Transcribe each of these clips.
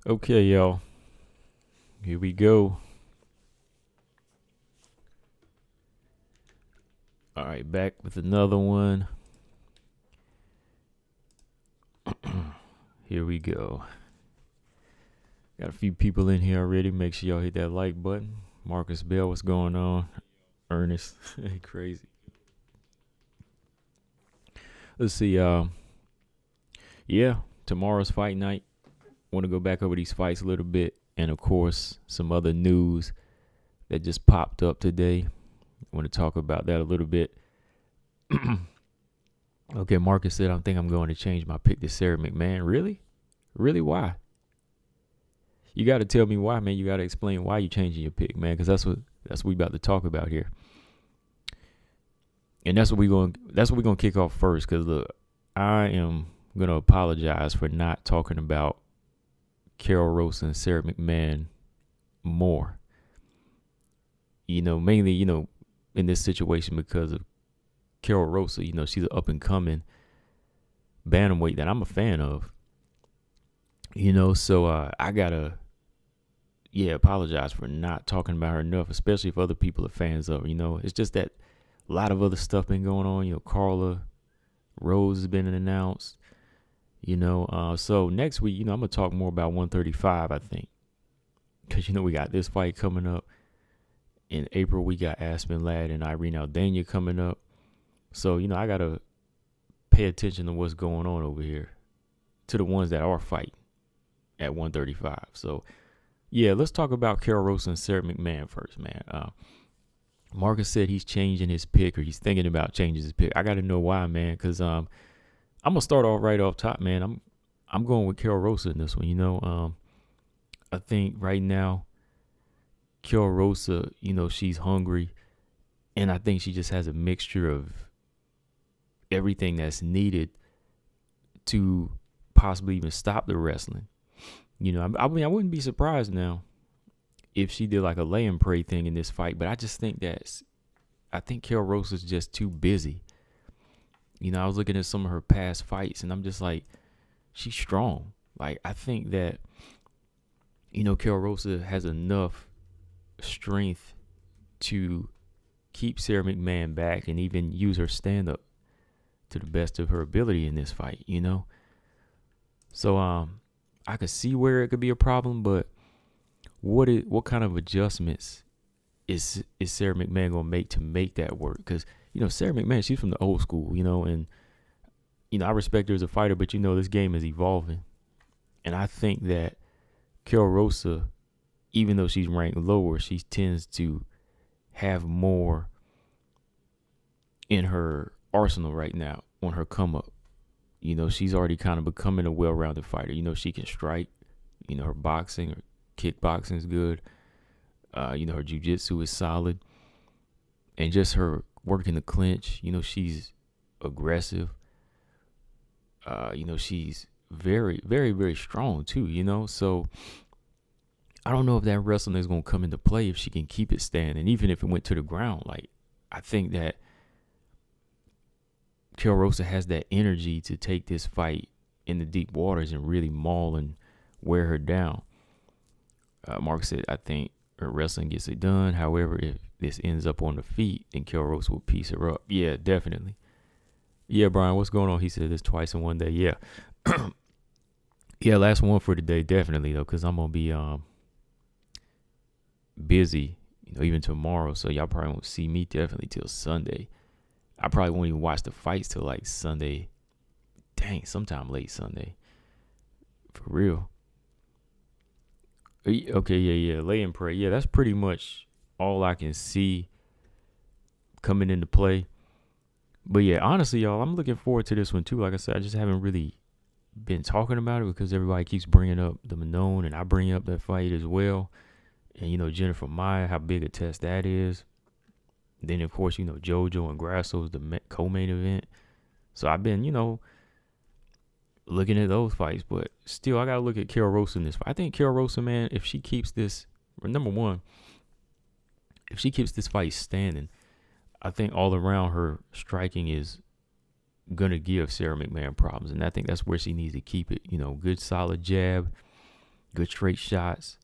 Okay, y'all. Here we go. All right, back with another one. Here we go. Got a few people in here already. Make sure y'all hit that like button. Marcus Bell, what's going on? Ernest, crazy. Let's see. Yeah, tomorrow's fight night. Want to go back over these fights a little bit, and of course, some other news that just popped up today. Want to talk about that a little bit. Okay, Marcus said, I think I'm going to change my pick to Sarah McMann. Really? Really? Why? You got to tell me why, man. You got to explain why you changing your pick, man, because that's what we about to talk about here. And that's what we're going to kick off first, because look, I am going to apologize for not talking about Carol Rosa and Sarah McMann more. Mainly, in this situation because of Carol Rosa. She's an up-and-coming bantamweight that I'm a fan of. So I got to, apologize for not talking about her enough, especially if other people are fans of her. It's just that a lot of other stuff been going on. Carla Rose has been announced. So next week, I'm going to talk more about 135, I think. Because, we got this fight coming up. In April, we got Aspen Ladd and Irene Aldana coming up. So, I got to pay attention to what's going on over here, to the ones that are fighting at 135. So, let's talk about Carol Rosa and Sarah McMann first, man. Marcus said he's changing his pick, or he's thinking about changing his pick. I got to know why, man, because I'm going to start off right off top, man. I'm going with Carol Rosa in this one, I think right now, Carol Rosa, she's hungry, and I think she just has a mixture of everything that's needed to possibly even stop the wrestling. I wouldn't be surprised now if she did like a lay and pray thing in this fight, but I just think I think Carol Rosa's just too busy. I was looking at some of her past fights, and I'm just like, she's strong. Like, I think that, Carol Rosa has enough strength to keep Sarah McMann back and even use her stand-up to the best of her ability in this fight, So I could see where it could be a problem, but what kind of adjustments is Sarah McMann gonna make to make that work? Because Sarah McMann, she's from the old school, and I respect her as a fighter, but this game is evolving, and I think that Carol Rosa, even though she's ranked lower, she tends to have more in her arsenal right now on her come up. She's already kind of becoming a well-rounded fighter. She can strike. Her boxing or kickboxing is good. Her jiu-jitsu is solid. And just her work in the clinch, she's aggressive. She's very, very, very strong too, So I don't know if that wrestling is going to come into play if she can keep it standing, even if it went to the ground. Like, I think that Carol Rosa has that energy to take this fight in the deep waters and really maul and wear her down. Mark said, I think her wrestling gets it done. However, if this ends up on the feet, then Carol Rosa will piece her up. Yeah, definitely. Yeah, Brian, what's going on? He said this twice in one day. Yeah. Yeah, last one for today, definitely, though, because I'm going to be busy, even tomorrow. So y'all probably won't see me definitely till Sunday. I probably won't even watch the fights till like Sunday. Dang, sometime late Sunday. For real. Okay, yeah. Lay and pray. Yeah, that's pretty much all I can see coming into play. But yeah, honestly, y'all, I'm looking forward to this one too. Like I said, I just haven't really been talking about it because everybody keeps bringing up the Manon, and I bring up that fight as well. And, Jennifer Maia, how big a test that is. Then, of course, JoJo and Grasso is the co-main event. So I've been, looking at those fights. But still, I got to look at Carol Rosa in this fight. I think Carol Rosa, man, if she keeps this, number one, if she keeps this fight standing, I think all around her striking is going to give Sarah McMann problems. And I think that's where she needs to keep it. Good solid jab, good straight shots.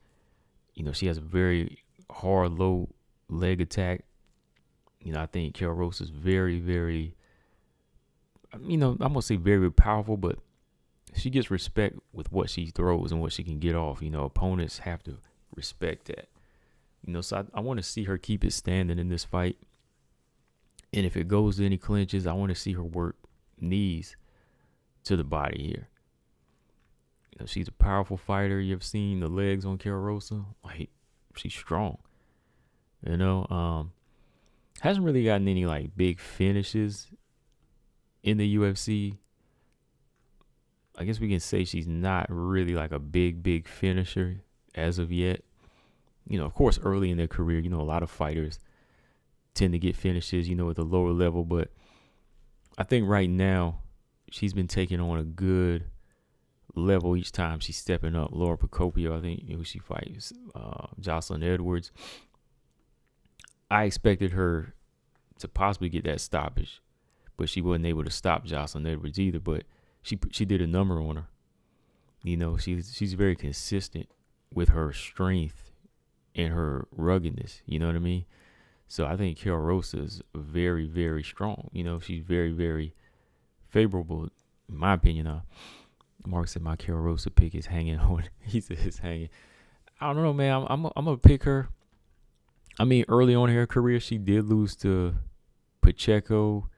She has a very hard low leg attack. I think Fiorot Rosa is very, very, I'm gonna say very, very powerful, but she gets respect with what she throws and what she can get off. Opponents have to respect that. So I want to see her keep it standing in this fight. And if it goes to any clinches, I want to see her work knees to the body here. She's a powerful fighter. You ever seen the legs on Fiorot Rosa? Like, she's strong. Hasn't really gotten any like big finishes in the UFC. I guess we can say she's not really like a big finisher as of yet. Of course, early in their career, a lot of fighters tend to get finishes, at the lower level. But I think right now she's been taking on a good level each time she's stepping up. Laura Procopio, I think, who she fights, Jocelyn Edwards. I expected her to possibly get that stoppage, but she wasn't able to stop Jocelyn Edwards either. But she did a number on her. She's very consistent with her strength and her ruggedness. You know what I mean? So I think Fiorot Rosa is very, very strong. She's very, very favorable, in my opinion. Mark said my Fiorot Rosa pick is hanging on. He said it's hanging. I don't know, man. I'm gonna pick her. I mean, early on in her career, she did lose to Pacheco,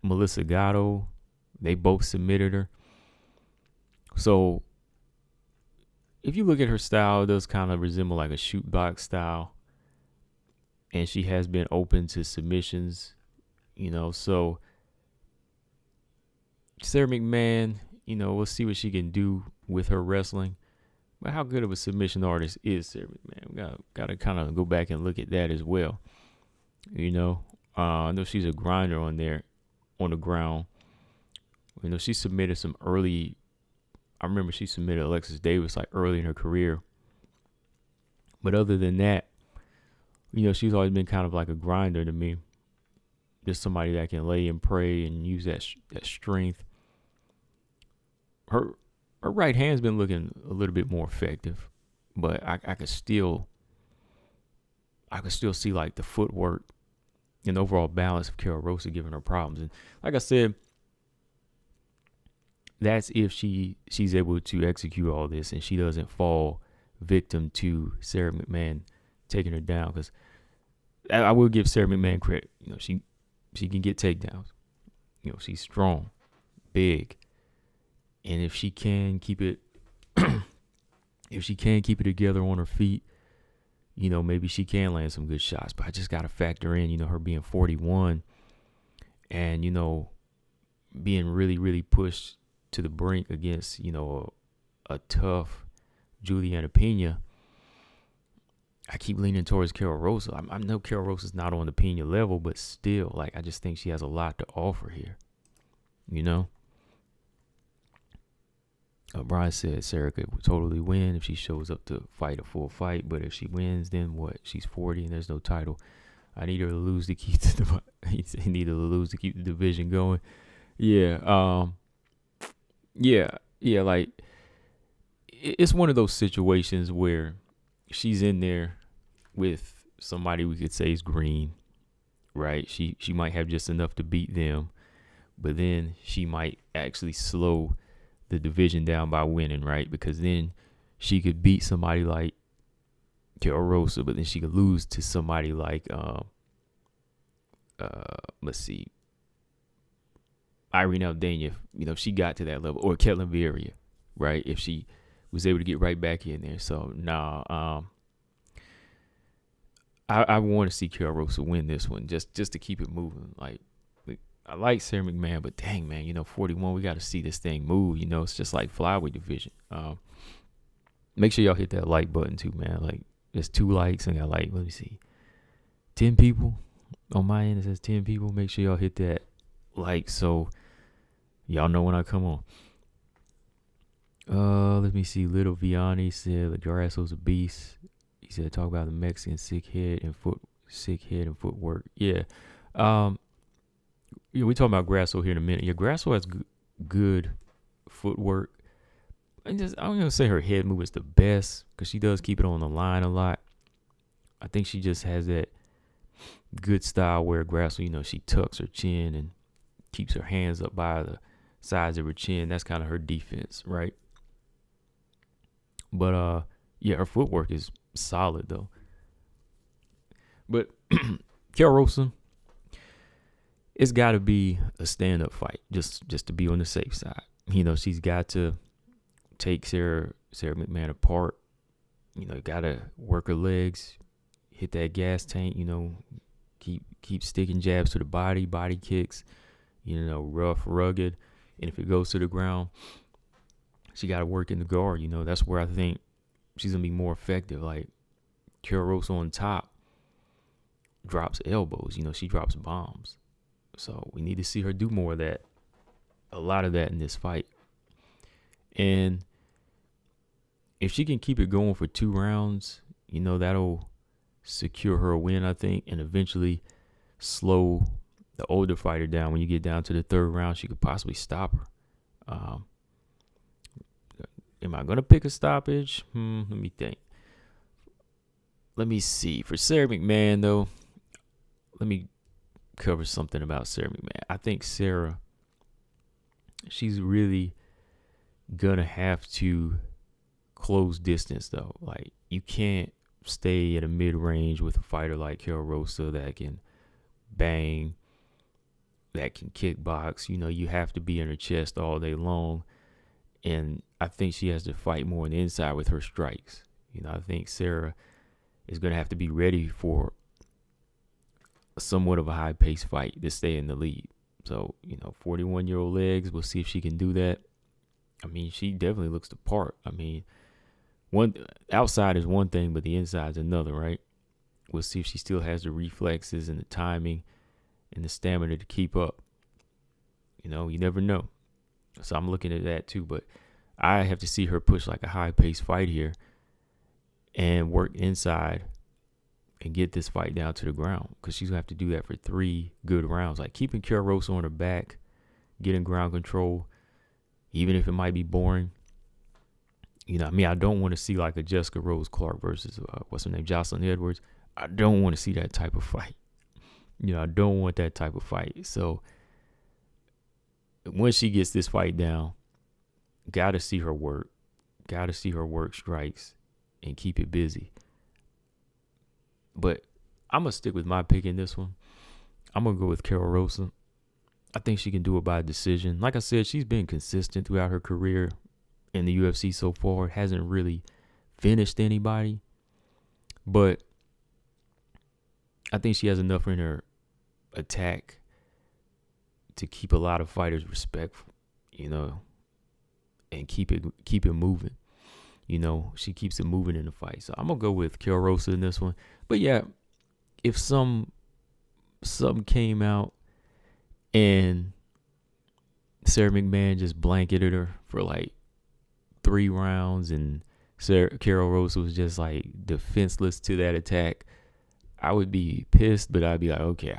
Melissa Gatto. They both submitted her. So if you look at her style, it does kind of resemble like a shoot box style. And she has been open to submissions, so Sarah McMann, we'll see what she can do with her wrestling. But how good of a submission artist is Sarah McMann? We got to kind of go back and look at that as well. I know she's a grinder on the ground. She submitted some early. I remember she submitted Alexis Davis like early in her career. But other than that, she's always been kind of like a grinder to me. Just somebody that can lay and pray and use that strength. Her right hand's been looking a little bit more effective, but I could still see like the footwork and overall balance of Fiorot Rosa giving her problems. And like I said, that's if she's able to execute all this and she doesn't fall victim to Sarah McMann taking her down. Because I will give Sarah McMann credit. She can get takedowns. She's strong, big, and if she can keep it, together on her feet, maybe she can land some good shots. But I just got to factor in, her being 41 and, being really, really pushed to the brink against, a tough Juliana Pena. I keep leaning towards Fiorot Rosa. I know Fiorot Rosa's not on the Pena level, but still, like, I just think she has a lot to offer here. Brian said Sarah could totally win if she shows up to fight a full fight, but if she wins, then what? She's 40 and there's no title. I need her to lose to keep he need her to lose to keep the division going. Yeah. Yeah. Like, it's one of those situations where she's in there with somebody we could say is green, right? She might have just enough to beat them, but then she might actually slow the division down by winning, right? Because then she could beat somebody like Fiorot Rosa, but then she could lose to somebody like let's see, Irene Aldana, if she got to that level, or Ketlin Vieira, right? If she was able to get right back in there. So I want to see Fiorot Rosa win this one just to keep it moving. Like, I like Sarah McMann, but dang, man, 41, we got to see this thing move. It's just like flyweight division. Make sure y'all hit that like button too, man. Like, there's 2 likes and I got like, let me see, 10 people on my end. It says 10 people. Make sure y'all hit that like so y'all know when I come on. Let me see. Little Vianney said Grasso's a beast. He said talk about the Mexican sick head and footwork. Yeah. We talking about Grasso here in a minute. Yeah, Grasso has good footwork. I'm gonna say her head movement's the best because she does keep it on the line a lot. I think she just has that good style where Grasso, she tucks her chin and keeps her hands up by the sides of her chin. That's kind of her defense, right? But yeah, her footwork is solid though. But Fiorot Rosa, it's got to be a stand-up fight just to be on the safe side. She's got to take Sarah McMann apart. Got to work her legs, hit that gas tank. Keep sticking jabs to the body kicks. Rough, rugged, and if it goes to the ground, she got to work in the guard. That's where I think she's gonna be more effective. Like Fiorot Rosa on top drops elbows. She drops bombs. So we need to see her do more of that. A lot of that in this fight. And if she can keep it going for 2 rounds, that'll secure her a win, I think, and eventually slow the older fighter down. When you get down to the 3rd round, she could possibly stop her. Am I going to pick a stoppage? Let me think. Let me see. For Sarah McMann, though, let me cover something about Sarah McMann. I think Sarah, she's really gonna have to close distance though. Like, you can't stay at a mid-range with a fighter like Fiorot Rosa that can bang, that can kickbox. You have to be in her chest all day long, and I think she has to fight more on the inside with her strikes. I think Sarah is gonna have to be ready for somewhat of a high-paced fight to stay in the lead. So, 41-year-old legs. We'll see if she can do that. I mean, she definitely looks the part. I mean, outside is one thing, but the inside is another, right? We'll see if she still has the reflexes and the timing and the stamina to keep up. You never know. So I'm looking at that too. But I have to see her push like a high-paced fight here and work inside and get this fight down to the ground, because she's going to have to do that for 3 good rounds. Like keeping Fiorot Rosa on her back, getting ground control, even if it might be boring. I don't want to see like a Jessica Rose Clark versus, what's her name, Jocelyn Edwards. I don't want to see that type of fight. I don't want that type of fight. So once she gets this fight down, got to see her work. Got to see her work strikes and keep it busy. But I'm going to stick with my pick in this one. I'm going to go with Fiorot Rosa. I think she can do it by decision. Like I said, she's been consistent throughout her career in the UFC so far. Hasn't really finished anybody. But I think she has enough in her attack to keep a lot of fighters respectful, and keep it moving. She keeps it moving in the fight. So I'm going to go with Fiorot Rosa in this one. But yeah, if something came out and Sarah McMann just blanketed her for like 3 rounds and Fiorot Rosa was just like defenseless to that attack, I would be pissed, but I'd be like, okay,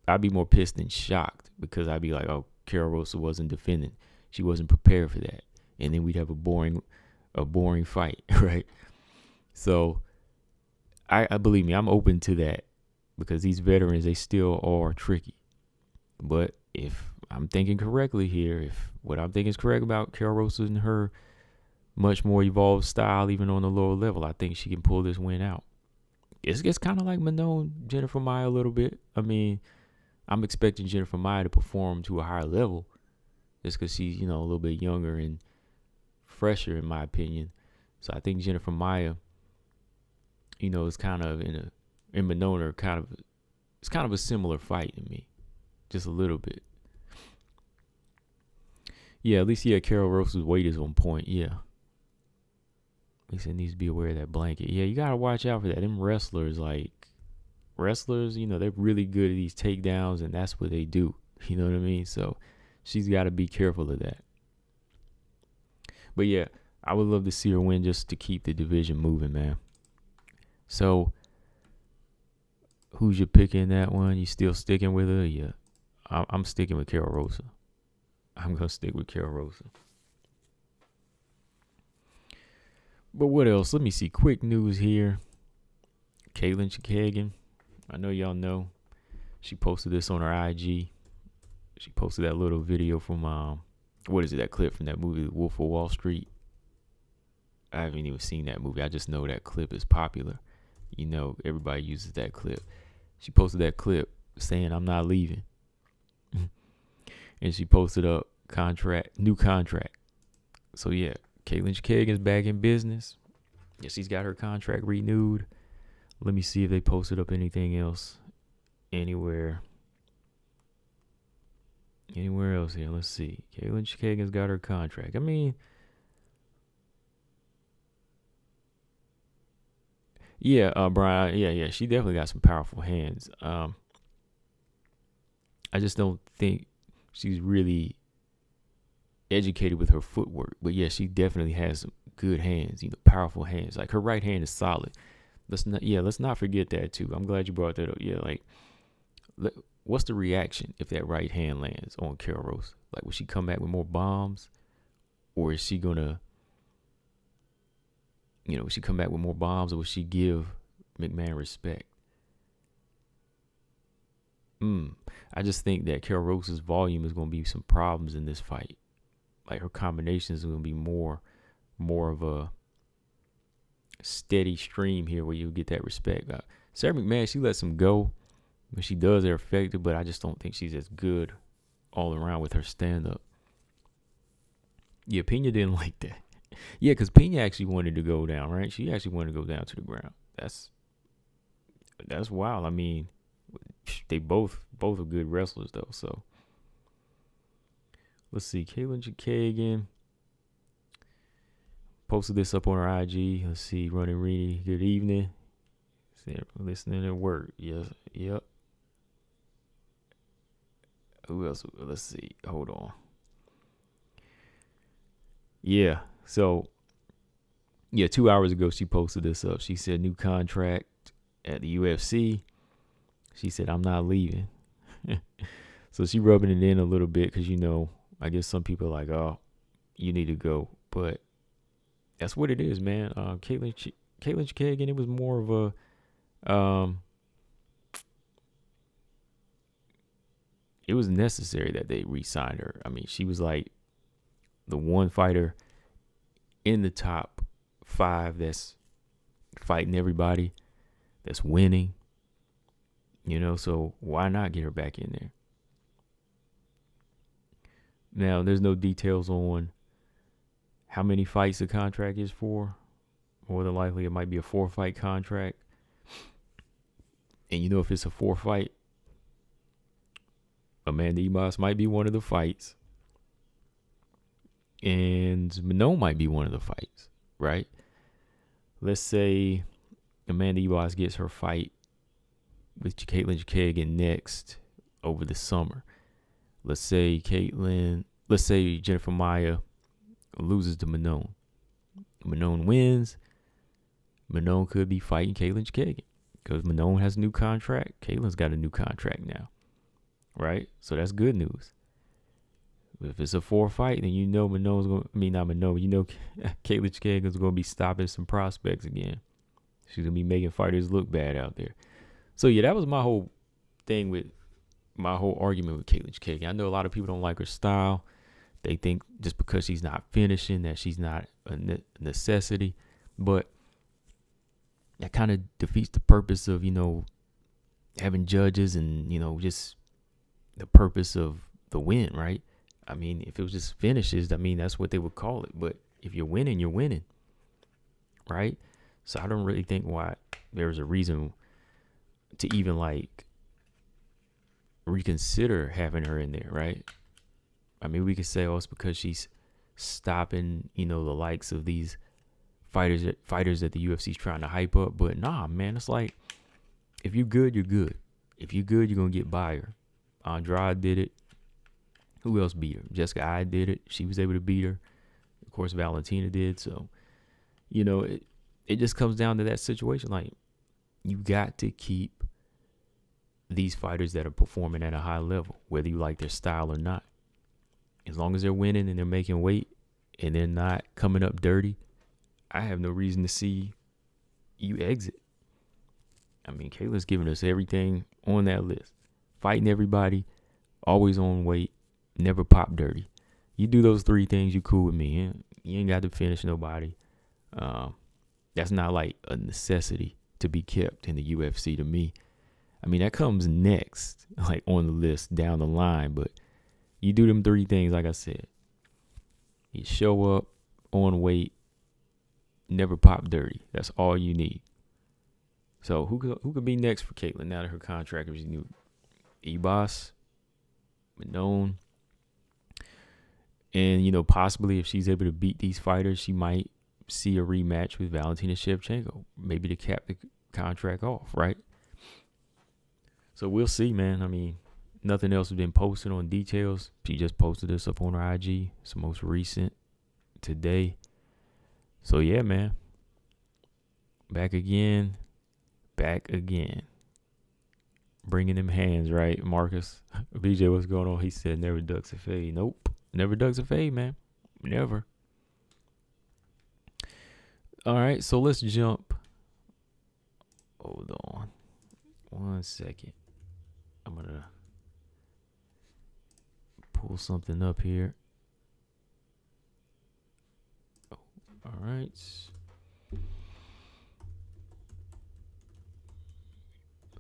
I'd be more pissed than shocked, because I'd be like, oh, Fiorot Rosa wasn't defending. She wasn't prepared for that. And then we'd have a boring fight, right? So I believe me, I'm open to that, because these veterans, they still are tricky. But if I'm thinking correctly here, if what I'm thinking is correct about Fiorot Rosa and her much more evolved style, even on the lower level, I think she can pull this win out. It's kind of like Manon, Jennifer Maia a little bit. I mean, I'm expecting Jennifer Maia to perform to a higher level just because she's, a little bit younger and fresher, in my opinion. So I think Jennifer Maia, is kind of in Manon are it's kind of a similar fight to me, just a little bit. Yeah, at least Fiorot Rosa's weight is on point. Yeah, at least it needs to be aware of that blanket. Yeah, you gotta watch out for that. Them wrestlers, they're really good at these takedowns, and that's what they do. You know what I mean? So she's got to be careful of that. But yeah, I would love to see her win just to keep the division moving, man. So who's your pick in that one? You still sticking with her? Yeah, I'm sticking with Fiorot Rosa. I'm going to stick with Fiorot Rosa. But what else? Let me see. Quick news here. Chookagian. I know y'all know. She posted this on her IG. She posted that little video from what is it? That clip from that movie, Wolf of Wall Street. I haven't even seen that movie. I just know that clip is popular. You know, everybody uses that clip. She posted that clip saying, "I'm not leaving," and she posted up new contract. So yeah, Chookagian's back in business. Yeah, she's got her contract renewed. Let me see if they posted up anything else anywhere else here. Let's see. Chookagian's got her contract. I mean, yeah, Brian. Yeah. She definitely got some powerful hands. I just don't think she's really educated with her footwork. But yeah, she definitely has some good hands. You know, powerful hands. Like her right hand is solid. Let's not forget that too. I'm glad you brought that up. Yeah, like, what's the reaction if that right hand lands on Carol Rose? Like, will she come back with more bombs, or is she gonna, will she come back with more bombs, or will she give McMann respect? I just think that Carol Rose's volume is gonna be some problems in this fight. Like her combinations are gonna be more of a steady stream here where you get that respect. Sarah McMann, she lets them go. When she does, they're effective, but I just don't think she's as good all around with her stand-up. Yeah, Pena didn't like that. Yeah, because Pena actually wanted to go down, right? She actually wanted to go down to the ground. That's wild. I mean, they both are good wrestlers, though. So let's see. Chookagian posted this up on her IG. Let's see. Running Reedy, good evening. Listening to work. Yes. Yep. Who else? Let's see. Hold on. Yeah. So, 2 hours ago, she posted this up. She said, new contract at the UFC. She said, "I'm not leaving." So she rubbing it in a little bit because, I guess some people are like, "Oh, you need to go." But that's what it is, man. Chookagian, it was more of a, it was necessary that they re-signed her. I mean, she was like the one fighter in the top 5 that's fighting everybody, that's winning. So why not get her back in there? Now, there's no details on how many fights the contract is for. More than likely, it might be a 4-fight contract. And if it's a 4-fight, Amanda Ibas might be one of the fights. And Manon might be one of the fights, right? Let's say Amanda Ibas gets her fight with Chookagian next over the summer. Let's say Jennifer Maia loses to Manon. Manon wins. Manon could be fighting Chookagian because Manon has a new contract. Caitlin's got a new contract now, right? So that's good news. If it's a 4-fight, then Manon's going. I mean, not Manon, but Chookagian's going to be stopping some prospects again. She's going to be making fighters look bad out there. So yeah, that was my whole thing with my whole argument with Chookagian. I know a lot of people don't like her style. They think just because she's not finishing that she's not a necessity. But that kind of defeats the purpose of, having judges and, just the purpose of the win, right? I mean, if it was just finishes, that's what they would call it. But if you're winning, you're winning, right? So I don't really think why there's a reason to even reconsider having her in there, right? I mean, we could say, it's because she's stopping, the likes of these fighters that the UFC's trying to hype up. But nah, man, it's like, if you're good, you're good. If you're good, you're going to get by her. Andrade did it. Who else beat her? Jessica I did it. She was able to beat her. Of course, Valentina did. So, it just comes down to that situation. Like, you got to keep these fighters that are performing at a high level, whether you like their style or not. As long as they're winning and they're making weight and they're not coming up dirty, I have no reason to see you exit. I mean, Kayla's giving us everything on that list. Fighting everybody, always on weight, never pop dirty. You do those 3 things, you cool with me. You ain't got to finish nobody. That's not like a necessity to be kept in the UFC to me. I mean, that comes next, like on the list down the line. But you do them 3 things, like I said. You show up on weight, never pop dirty. That's all you need. So who could be next for Caitlin now that her contract is renewed? Ebos, Madone, and possibly if she's able to beat these fighters, she might see a rematch with Valentina Shevchenko, maybe to cap the contract off, right? So we'll see, man. I mean, nothing else has been posted on details. She just posted this up on her IG. It's the most recent today. So yeah, man. Back again. Bringing them hands, right, Marcus? BJ, what's going on? He said never ducks a fade. Nope. Never ducks a fade, man. Never. All right, so let's jump. Hold on. 1 second. I'm going to pull something up here. All right.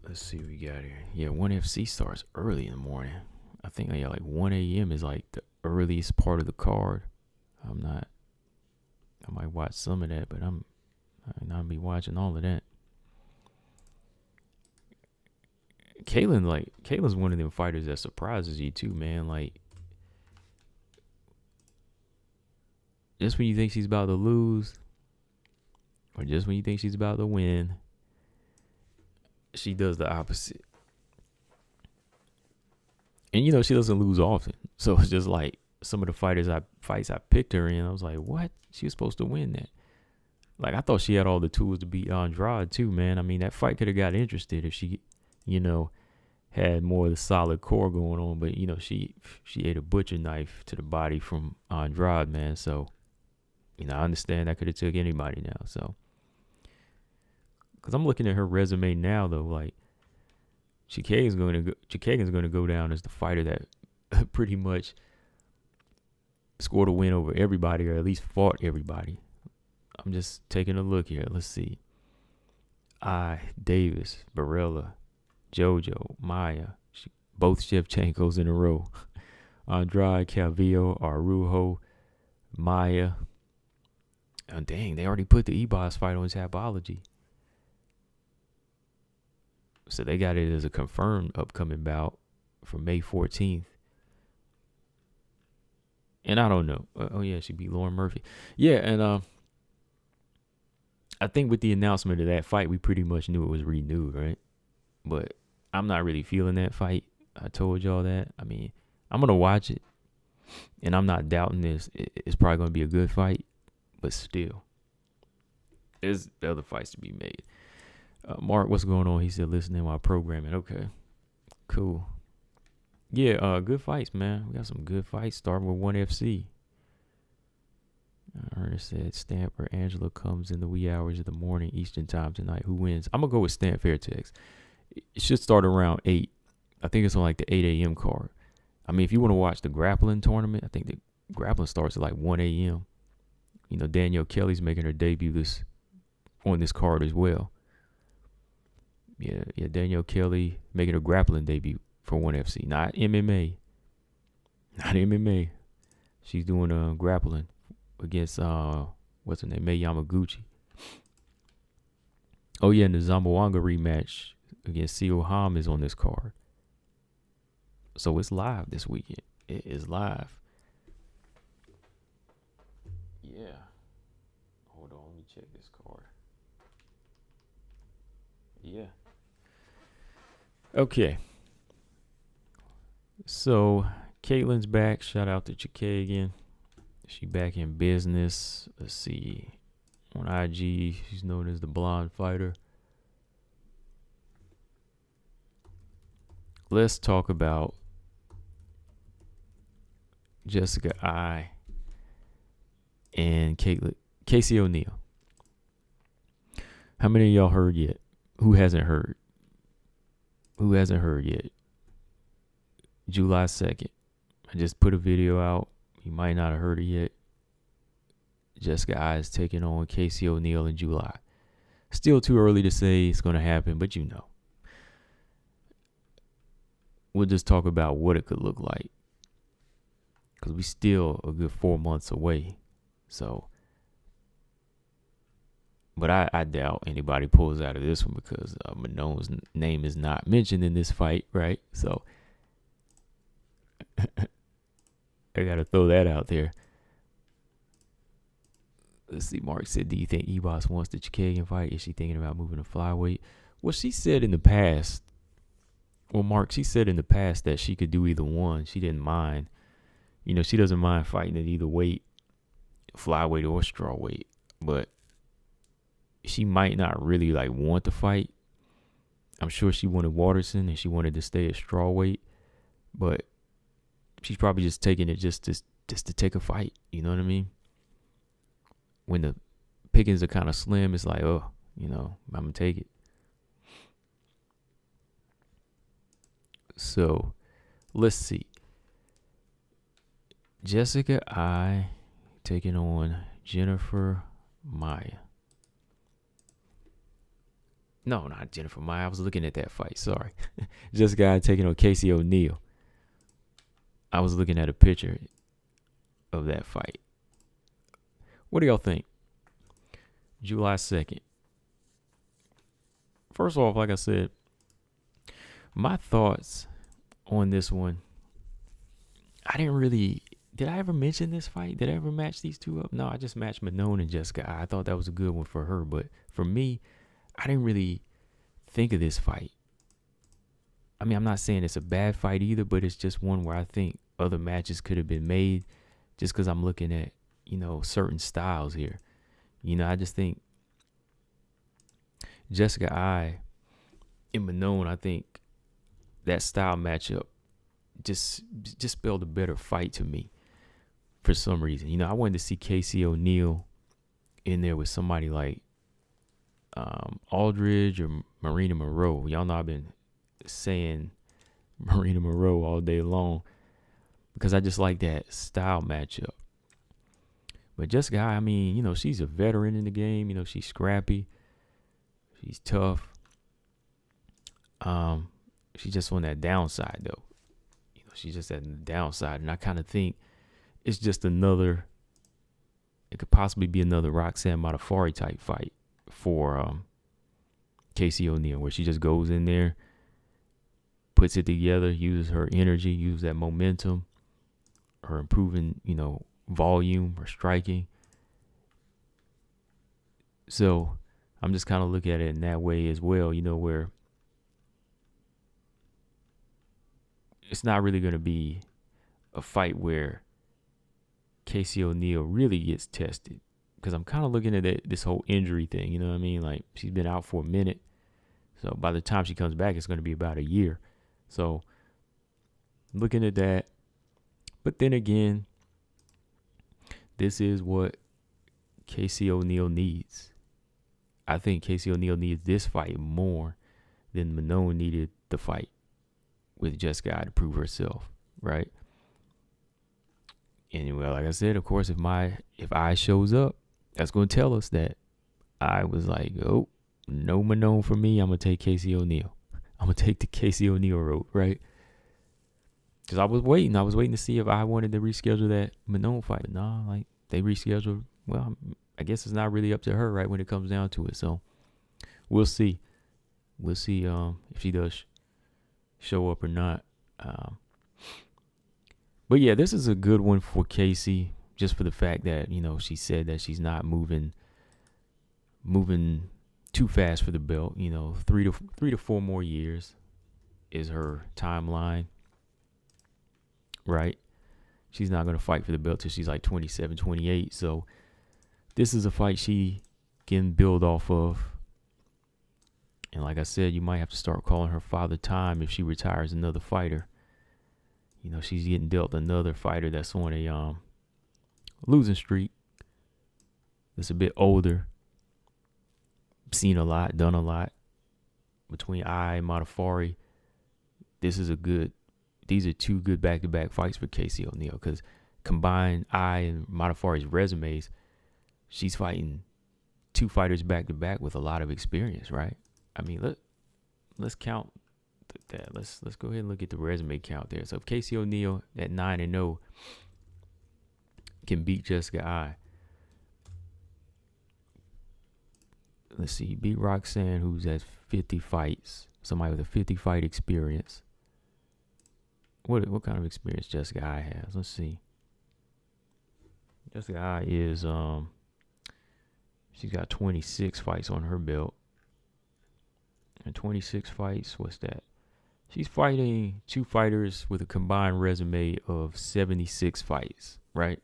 Let's see what we got here. Yeah, 1FC starts early in the morning. I think like 1 a.m. is like the earliest part of the card. I might watch some of that, but I'm not be watching all of that. Caitlin's one of them fighters that surprises you too, man. Like, just when you think she's about to lose, or just when you think she's about to win, she does the opposite. And she doesn't lose often. So it's just like some of the fights I picked her in, I was like, what? She was supposed to win that. Like, I thought she had all the tools to beat Andrade too, man. I mean, that fight could have got interested if she, had more of the solid core going on. But, she ate a butcher knife to the body from Andrade, man. So, I understand that could have took anybody now. So, because I'm looking at her resume now, though, like, Chookagian's going to go down as the fighter that pretty much scored a win over everybody, or at least fought everybody. I'm just taking a look here. Let's see. Davis, Barella, Jojo, Maia, both Shevchenkos in a row. Andrade, Calvillo, Arujo, Maia. Oh, dang, they already put the Ebos fight on Tapology. So they got it as a confirmed upcoming bout for May 14th. And I don't know. Oh, yeah, she beat Lauren Murphy. Yeah, and I think with the announcement of that fight, we pretty much knew it was renewed, right? But I'm not really feeling that fight. I told y'all that. I mean, I'm going to watch it, and I'm not doubting this. It's probably going to be a good fight, but still, there's other fights to be made. Mark, what's going on? He said, listening while programming. Okay, cool. Yeah, good fights, man. We got some good fights starting with 1FC. Ernest said, Stamp or Angela comes in the wee hours of the morning Eastern time tonight. Who wins? I'm going to go with Stamp Fairtex. It should start around 8. I think it's on like the 8 a.m. card. I mean, if you want to watch the grappling tournament, I think the grappling starts at like 1 a.m. Danielle Kelly's making her debut on this card as well. Yeah, Danielle Kelly making her grappling debut for 1FC. Not MMA. She's doing grappling against what's her name? Mei Yamaguchi. Oh yeah, and the Zamboanga rematch against Seo Ham is on this card. So it's live this weekend. It is live. Yeah. Hold on, let me check this card. Yeah. Okay. So Caitlin's back. Shout out to Chookagian. She back in business. Let's see. On IG, she's known as the Blonde Fighter. Let's talk about Jessica I and Casey O'Neill. How many of y'all heard yet? Who hasn't heard? Who hasn't heard yet? July 2nd. I just put a video out. You might not have heard it yet. Jessica I is taking on Casey O'Neill in July. Still too early to say it's going to happen, but you know. We'll just talk about what it could look like. Because we still a good 4 months away. So, but I doubt anybody pulls out of this one because Manone's name is not mentioned in this fight, right? So, I got to throw that out there. Let's see, Mark said, do you think Ebos wants the Chookagian fight? Is she thinking about moving to flyweight? Well, she said in the past, she said in the past that she could do either one. She didn't mind. You know, she doesn't mind fighting at either weight, flyweight or strawweight. But she might not really like want to fight. I'm sure she wanted Waterson and she wanted to stay at strawweight. But she's probably just taking it just to take a fight. You know what I mean? When the pickings are kind of slim, it's like, oh, you know, I'm going to take it. So, let's see. Jessica I taking on Jennifer Maia. No, not Jennifer Maia. I was looking at that fight. Sorry. Jessica I taking on Casey O'Neill. I was looking at a picture of that fight. What do y'all think? July 2nd. First off, like I said, my thoughts on this one, did I ever mention this fight? Did I ever match these two up? No, I just matched Manone and Jessica. I thought that was a good one for her. But for me, I didn't really think of this fight. I mean, I'm not saying it's a bad fight either, but it's just one where I think other matches could have been made just because I'm looking at, you know, certain styles here. You know, I just think Jessica I and Manone, I think that style matchup just spelled a better fight to me for some reason. You know, I wanted to see Casey O'Neill in there with somebody like Aldridge or Marina Moreau. Y'all know I've been saying Marina Moreau all day long because I just like that style matchup. But Jessica, I mean, you know, she's a veteran in the game. You know, she's scrappy. She's tough. She's just on that downside, though. You know, she's just at the downside. And I kind of think it's just it could possibly be another Roxanne Modafferi type fight for Casey O'Neill, where she just goes in there, puts it together, uses her energy, uses that momentum, her improving, you know, volume or striking. So I'm just kind of looking at it in that way as well, you know, where it's not really going to be a fight where Casey O'Neill really gets tested, because I'm kind of looking at this whole injury thing, you know what I mean? Like, she's been out for a minute. So by the time she comes back, it's going to be about a year. So looking at that. But then again, this is what Casey O'Neill needs. I think Casey O'Neill needs this fight more than Manone needed the fight with Jessica I to prove herself, right? Anyway, like I said, of course, if I shows up, that's going to tell us that I was like, oh, no Manone for me. I'm going to take Casey O'Neill. I'm going to take the Casey O'Neill road, right? Because I was waiting to see if I wanted to reschedule that Manone fight. But nah, like, they rescheduled. Well, I guess it's not really up to her, right, when it comes down to it. So we'll see. We'll see if she does show up or not. But yeah, this is a good one for Casey, just for the fact that, you know, she said that she's not moving too fast for the belt. You know, 3 to 4 more years is her timeline, right? She's not going to fight for the belt till she's like 27, 28. So this is a fight she can build off of. And like I said, you might have to start calling her Father Time if she retires another fighter. You know, she's getting dealt another fighter that's on a losing streak, that's a bit older. seen a lot, done a lot. Between I and Modafferi, these are two good back-to-back fights for Casey O'Neill, because combined I and Modafferi's resumes, she's fighting two fighters back-to-back with a lot of experience, right? I mean, let's count that. Let's go ahead and look at the resume count there. So if Casey O'Neill at 9-0 can beat Jessica I, let's see, beat Roxanne, who's at 50 fights, somebody with a 50 fight experience. What kind of experience Jessica I has? Let's see. Jessica I is she's got 26 fights on her belt. And 26 fights, what's that? She's fighting two fighters with a combined resume of 76 fights, right?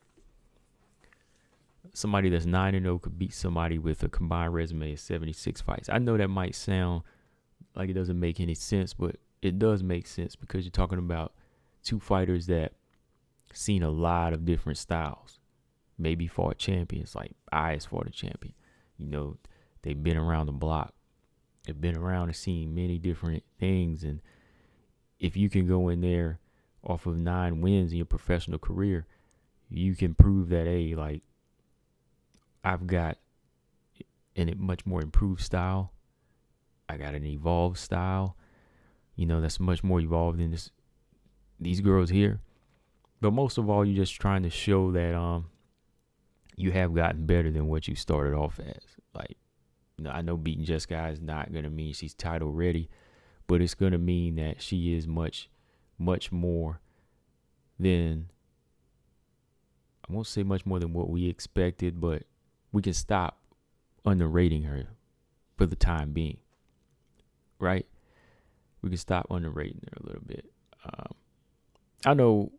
Somebody that's 9-0 could beat somebody with a combined resume of 76 fights. I know that might sound like it doesn't make any sense, but it does make sense, because you're talking about two fighters that seen a lot of different styles, maybe fought champions, like I has fought a champion. You know, they've been around the block. They've been around and seen many different things. And if you can go in there off of 9 wins in your professional career, you can prove that, hey, like, I've got a much more improved style. I got an evolved style, you know, that's much more evolved than these girls here. But most of all, you're just trying to show that you have gotten better than what you started off as. Like, you know, I know beating Jessica is not going to mean she's title ready, but it's going to mean that she is much, much more than, I won't say much more than what we expected, but we can stop underrating her for the time being, right? We can stop underrating her a little bit. I know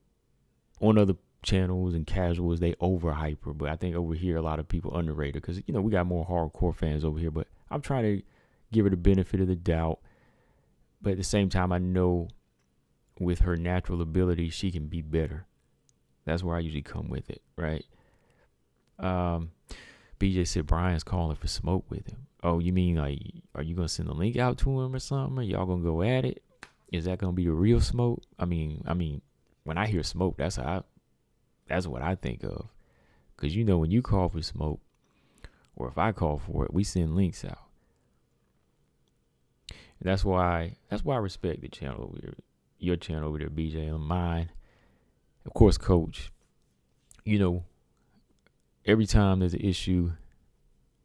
on other channels and casuals, they overhype her, but I think over here, a lot of people underrate her because, you know, we got more hardcore fans over here, but I'm trying to give her the benefit of the doubt. But at the same time, I know with her natural ability, she can be better. That's where I usually come with it, right? BJ said Brian's calling for smoke with him. Oh, you mean like, are you going to send a link out to him or something? Are y'all going to go at it? Is that going to be the real smoke? I mean, when I hear smoke, that's what I think of. Because, you know, when you call for smoke, or if I call for it, we send links out. And that's why I respect the channel over here, your channel over there, BJ, and mine. Of course, Coach, you know, every time there's an issue,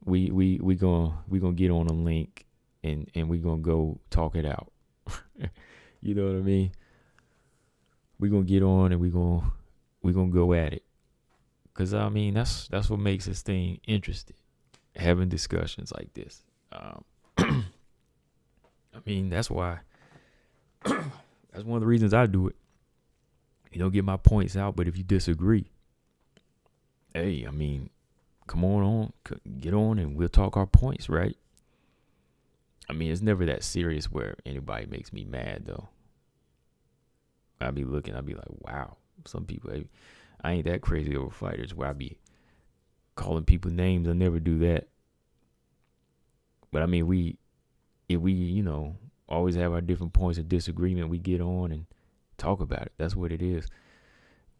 we gonna get on a link and we gonna go talk it out. You know what I mean? We gonna get on and we gonna go at it. Cause I mean that's what makes this thing interesting. Having discussions like this. I mean that's why. That's one of the reasons I do it. You know, get my points out. But if you disagree, hey, I mean, come on, get on, and we'll talk our points, right? I mean, it's never that serious where anybody makes me mad, though. I'll be like, wow, some people, I ain't that crazy over fighters where I be calling people names. I never do that. But I mean, if we, you know, always have our different points of disagreement, we get on and talk about it. That's what it is.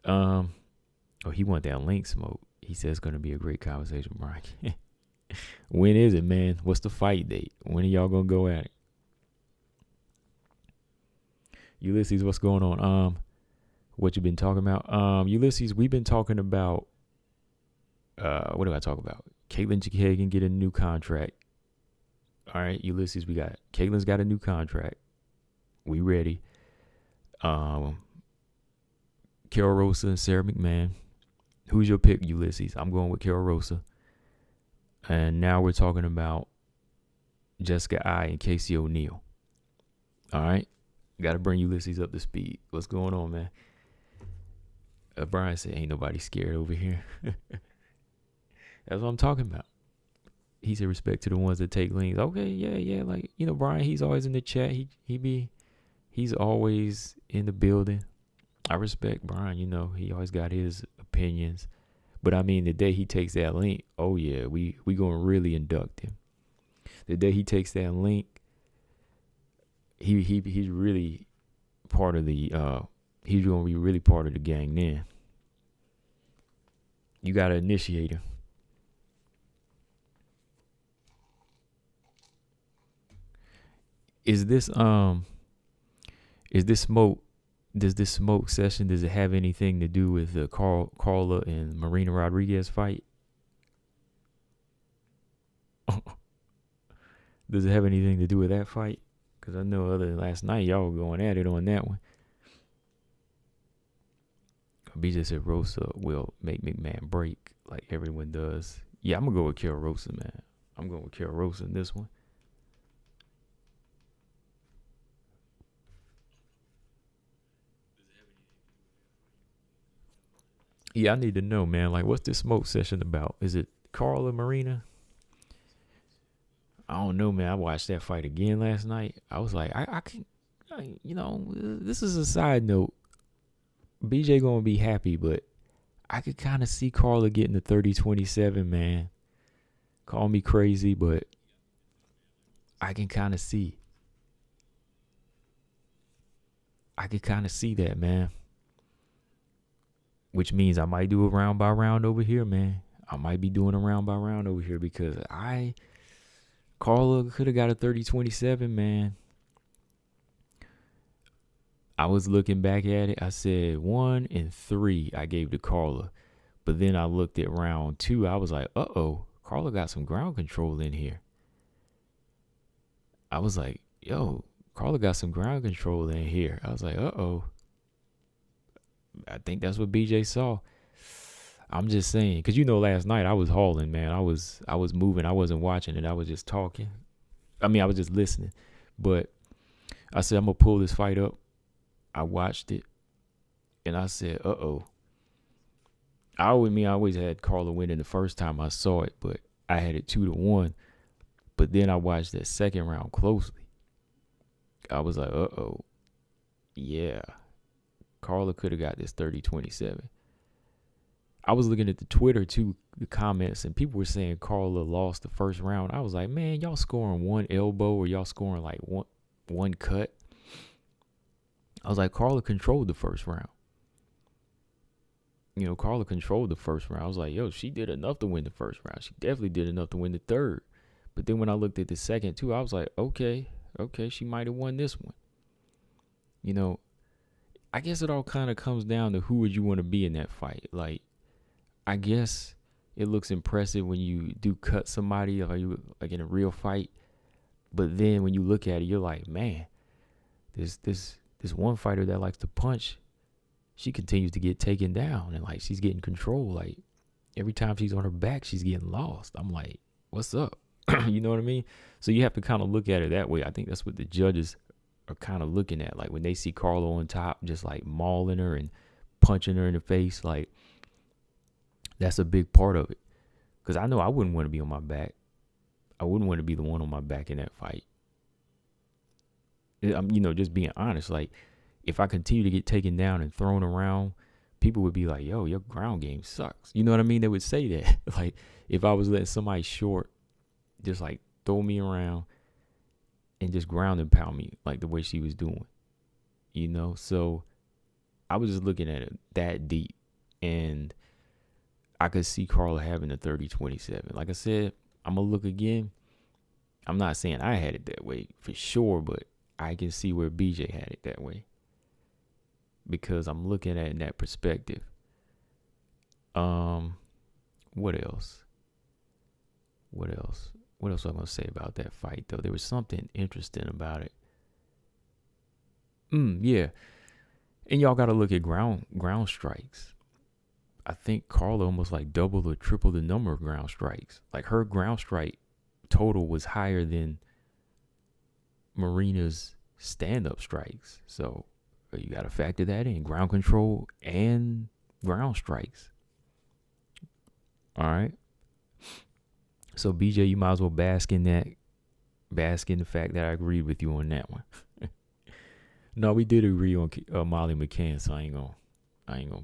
Oh, he want that link smoke. He says it's going to be a great conversation, Brian. When is it, man? What's the fight date? When are y'all going to go at it? Ulysses, what's going on? What you been talking about? Ulysses, we've been talking about, what do I talk about? Caitlin Chookagian get a new contract. All right, Ulysses, Caitlin's got a new contract. We ready. Carol Rosa and Sarah McMann. Who's your pick, Ulysses? I'm going with Carol Rosa. And now we're talking about Jessica I and Casey O'Neill. All right. Got to bring Ulysses up to speed. What's going on, man? Brian said, ain't nobody scared over here. That's what I'm talking about. He said, respect to the ones that take links. Okay, yeah. Like, you know, Brian, he's always in the chat. He's always in the building. I respect Brian, you know, he always got his opinions. But I mean, the day he takes that link, oh yeah, we gonna really induct him. the day he takes that link, he's really part of the he's gonna be really part of the gang then. You gotta initiate him. Is this smoke? Does this smoke session, does it have anything to do with the Carla and Marina Rodriguez fight? Does it have anything to do with that fight? Because I know other than last night, y'all were going at it on that one. BJ said Rosa will make McMahon break like everyone does. Yeah, I'm going to go with Fiorot Rosa, man. I'm going with Fiorot Rosa in this one. Yeah, I need to know, man. Like, what's this smoke session about? Is it Carla Marina? I don't know, man. I watched that fight again last night. I was like, this is a side note. BJ gonna be happy, but I could kind of see Carla getting the 30-27, man. Call me crazy, but I can kind of see. I could kind of see that, man. Which means I might do a round by round over here, man. I might be doing a round by round over here because Carla could have got a 30-27, man. I was looking back at it. I said 1 and 3 I gave to Carla. But then I looked at round 2. I was like, Carla got some ground control in here. I was like, yo, Carla got some ground control in here. I was like, I think that's what BJ saw. I'm just saying, because last night I was hauling, man. I was moving. I wasn't watching it. I was just talking. I was just listening. But I said, I'm going to pull this fight up. I watched it, and I said, I always had Carla winning the first time I saw it, but I had it 2-1. But then I watched that second round closely. I was like, yeah. Carla could have got this 30-27. I was looking at the Twitter, too, the comments, and people were saying Carla lost the first round. I was like, man, y'all scoring one elbow or y'all scoring like one cut? I was like, Carla controlled the first round. Carla controlled the first round. I was like, yo, she did enough to win the first round. She definitely did enough to win the third. But then when I looked at the second, too, I was like, okay, she might have won this one. I guess it all kind of comes down to who would you want to be in that fight. Like, I guess it looks impressive when you do cut somebody like in a real fight. But then when you look at it, you're like, man, this one fighter that likes to punch, she continues to get taken down and like she's getting control. Like every time she's on her back, she's getting lost. I'm like, what's up? You know what I mean? So you have to kind of look at it that way. I think that's what the judges are kind of looking at. Like when they see Carla on top, just like mauling her and punching her in the face, like that's a big part of it. Because I know I wouldn't want to be on my back. I wouldn't want to be the one on my back in that fight. I'm, just being honest. Like, if I continue to get taken down and thrown around, people would be like, yo, your ground game sucks. You know what I mean? They would say that. Like, if I was letting somebody short, just like throw me around and just ground and pound me like the way she was doing. So I was just looking at it that deep. And I could see Carla having a 30-27. Like I said, I'm going to look again. I'm not saying I had it that way for sure, but I can see where BJ had it that way. Because I'm looking at it in that perspective. What else? What else was I going to say about that fight, though? There was something interesting about it. Yeah. And y'all got to look at ground strikes. I think Carla almost like double or triple the number of ground strikes. Like her ground strike total was higher than Marina's stand-up strikes. So you got to factor that in. Ground control and ground strikes. All right. So BJ, you might as well bask in the fact that I agreed with you on that one. No, we did agree on Molly McCann, so I ain't gonna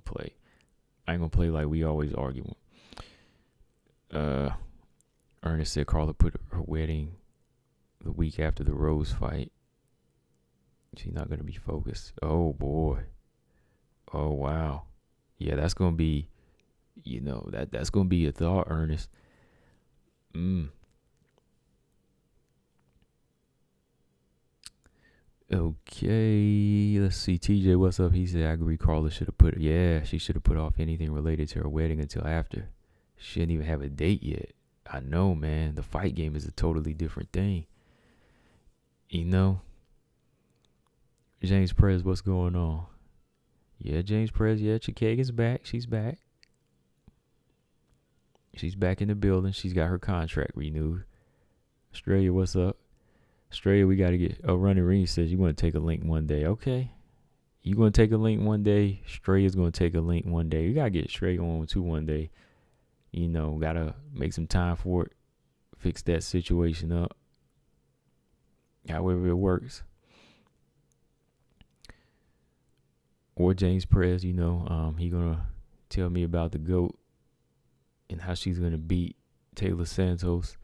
play. I ain't gonna play like we always argue. Ernest said Carla put her wedding the week after the Rose fight. She's not going to be focused. Oh, boy. Oh, wow. Yeah, that's going to be, that's going to be a thought, Ernest. Okay, let's see. TJ, what's up? He said, I agree Carla should have she should have put off anything related to her wedding until after. She didn't even have a date yet. I know, man. The fight game is a totally different thing. James Perez, what's going on? Yeah, James Perez. Yeah, Chookagian's back. She's back. She's back in the building. She's got her contract renewed. Australia, what's up? Australia, we got to get... Oh, Running Ring says you want to take a link one day. Okay. You going to take a link one day. Australia's going to take a link one day. You got to get Australia on too one day. Got to make some time for it. Fix that situation up. However it works. Or James Perez, he gonna tell me about the GOAT and how she's gonna beat Taylor Santos.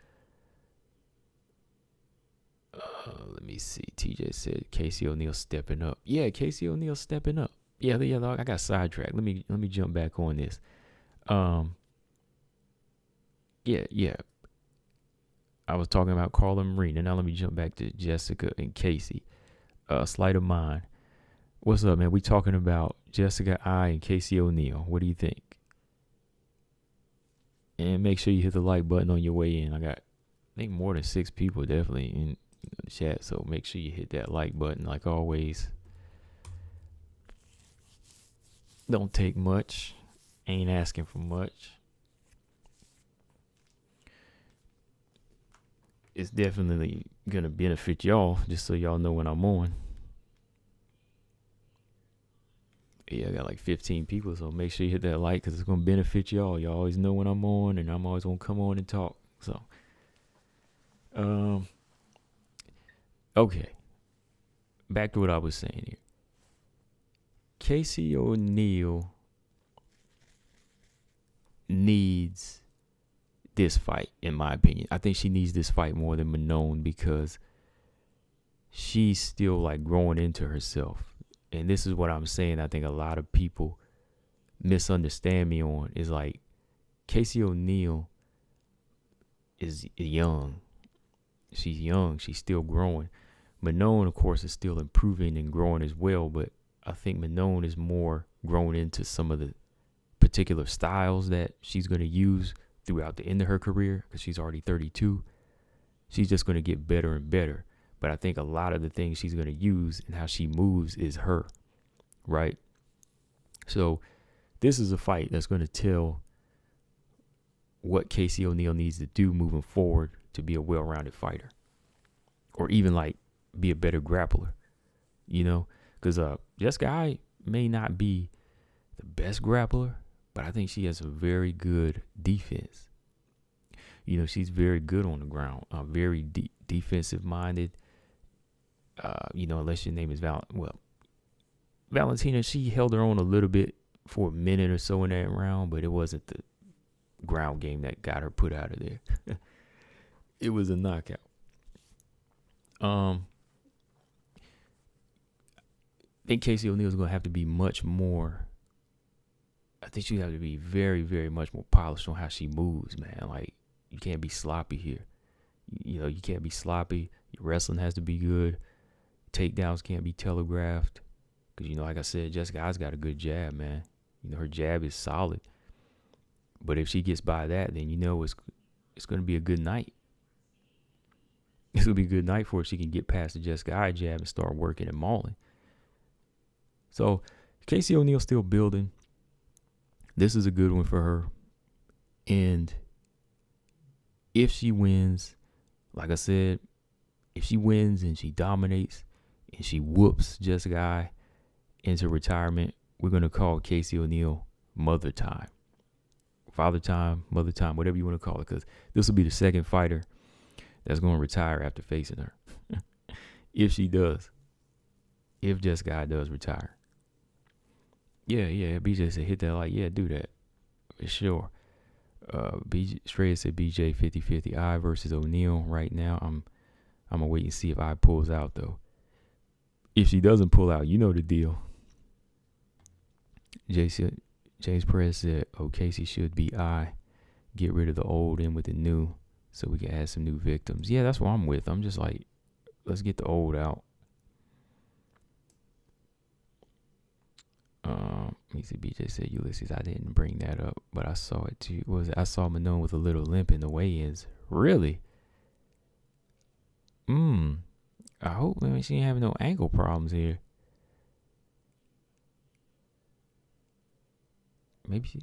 Let me see. TJ said Casey O'Neal stepping up. Yeah, Casey O'Neal stepping up. Yeah. I got sidetracked. Let me jump back on this. Yeah. I was talking about Carla Marine, and now let me jump back to Jessica and Casey. Sleight of mind. What's up, man? We talking about Jessica I and Casey O'Neal. What do you think? And make sure you hit the like button on your way in. I think more than 6 people definitely in the chat, so make sure you hit that like button like always. Don't take much. Ain't asking for much. It's definitely gonna benefit y'all, just so y'all know when I'm on. Yeah, I got like 15 people, so make sure you hit that like because it's going to benefit y'all. You always know when I'm on, and I'm always going to come on and talk. So, okay. Back to what I was saying here. Casey O'Neal needs this fight, in my opinion. I think she needs this fight more than Manon because she's still like growing into herself. And this is what I'm saying. I think a lot of people misunderstand me on is like Casey O'Neal is young. She's young. She's still growing. Manon, of course, is still improving and growing as well. But I think Manon is more grown into some of the particular styles that she's going to use throughout the end of her career because she's already 32. She's just going to get better and better. But I think a lot of the things she's going to use and how she moves is her, right? So this is a fight that's going to tell what Casey O'Neal needs to do moving forward to be a well-rounded fighter or even like be a better grappler, because Jessica I may not be the best grappler, but I think she has a very good defense. She's very good on the ground, very defensive-minded. Unless your name is Valentina, she held her own a little bit for a minute or so in that round, but it wasn't the ground game that got her put out of there. It was a knockout. I think Casey O'Neal is going to have to be much more. I think she'll have to be very, very much more polished on how she moves, man. Like, you can't be sloppy here. You can't be sloppy. Your wrestling has to be good. Takedowns can't be telegraphed. Because, like I said, Jessica I's got a good jab, man. Her jab is solid. But if she gets by that, then it's going to be a good night. It's going to be a good night for her. She can get past the Jessica I jab and start working and mauling. So, Casey O'Neal still building. This is a good one for her. And if she wins, like I said, if she wins and she dominates and she whoops Jessica I into retirement, we're going to call Casey O'Neal Mother Time. Father Time, Mother Time, whatever you want to call it, because this will be the second fighter that's going to retire after facing her. If she does. If Jessica I does retire. Yeah, BJ said hit that like, yeah, do that. For sure. BJ Straya said BJ 50-50 I versus O'Neal right now. I'm going to wait and see if I pulls out, though. If she doesn't pull out, you know the deal. James Perez said, oh, Casey should be I. Get rid of the old in with the new so we can add some new victims. Yeah, that's what I'm with. I'm just like, let's get the old out. BJ said, Ulysses, I didn't bring that up, but I saw it too. I saw Manon with a little limp in the weigh-ins. Really? I hope she ain't having no ankle problems here. Maybe she.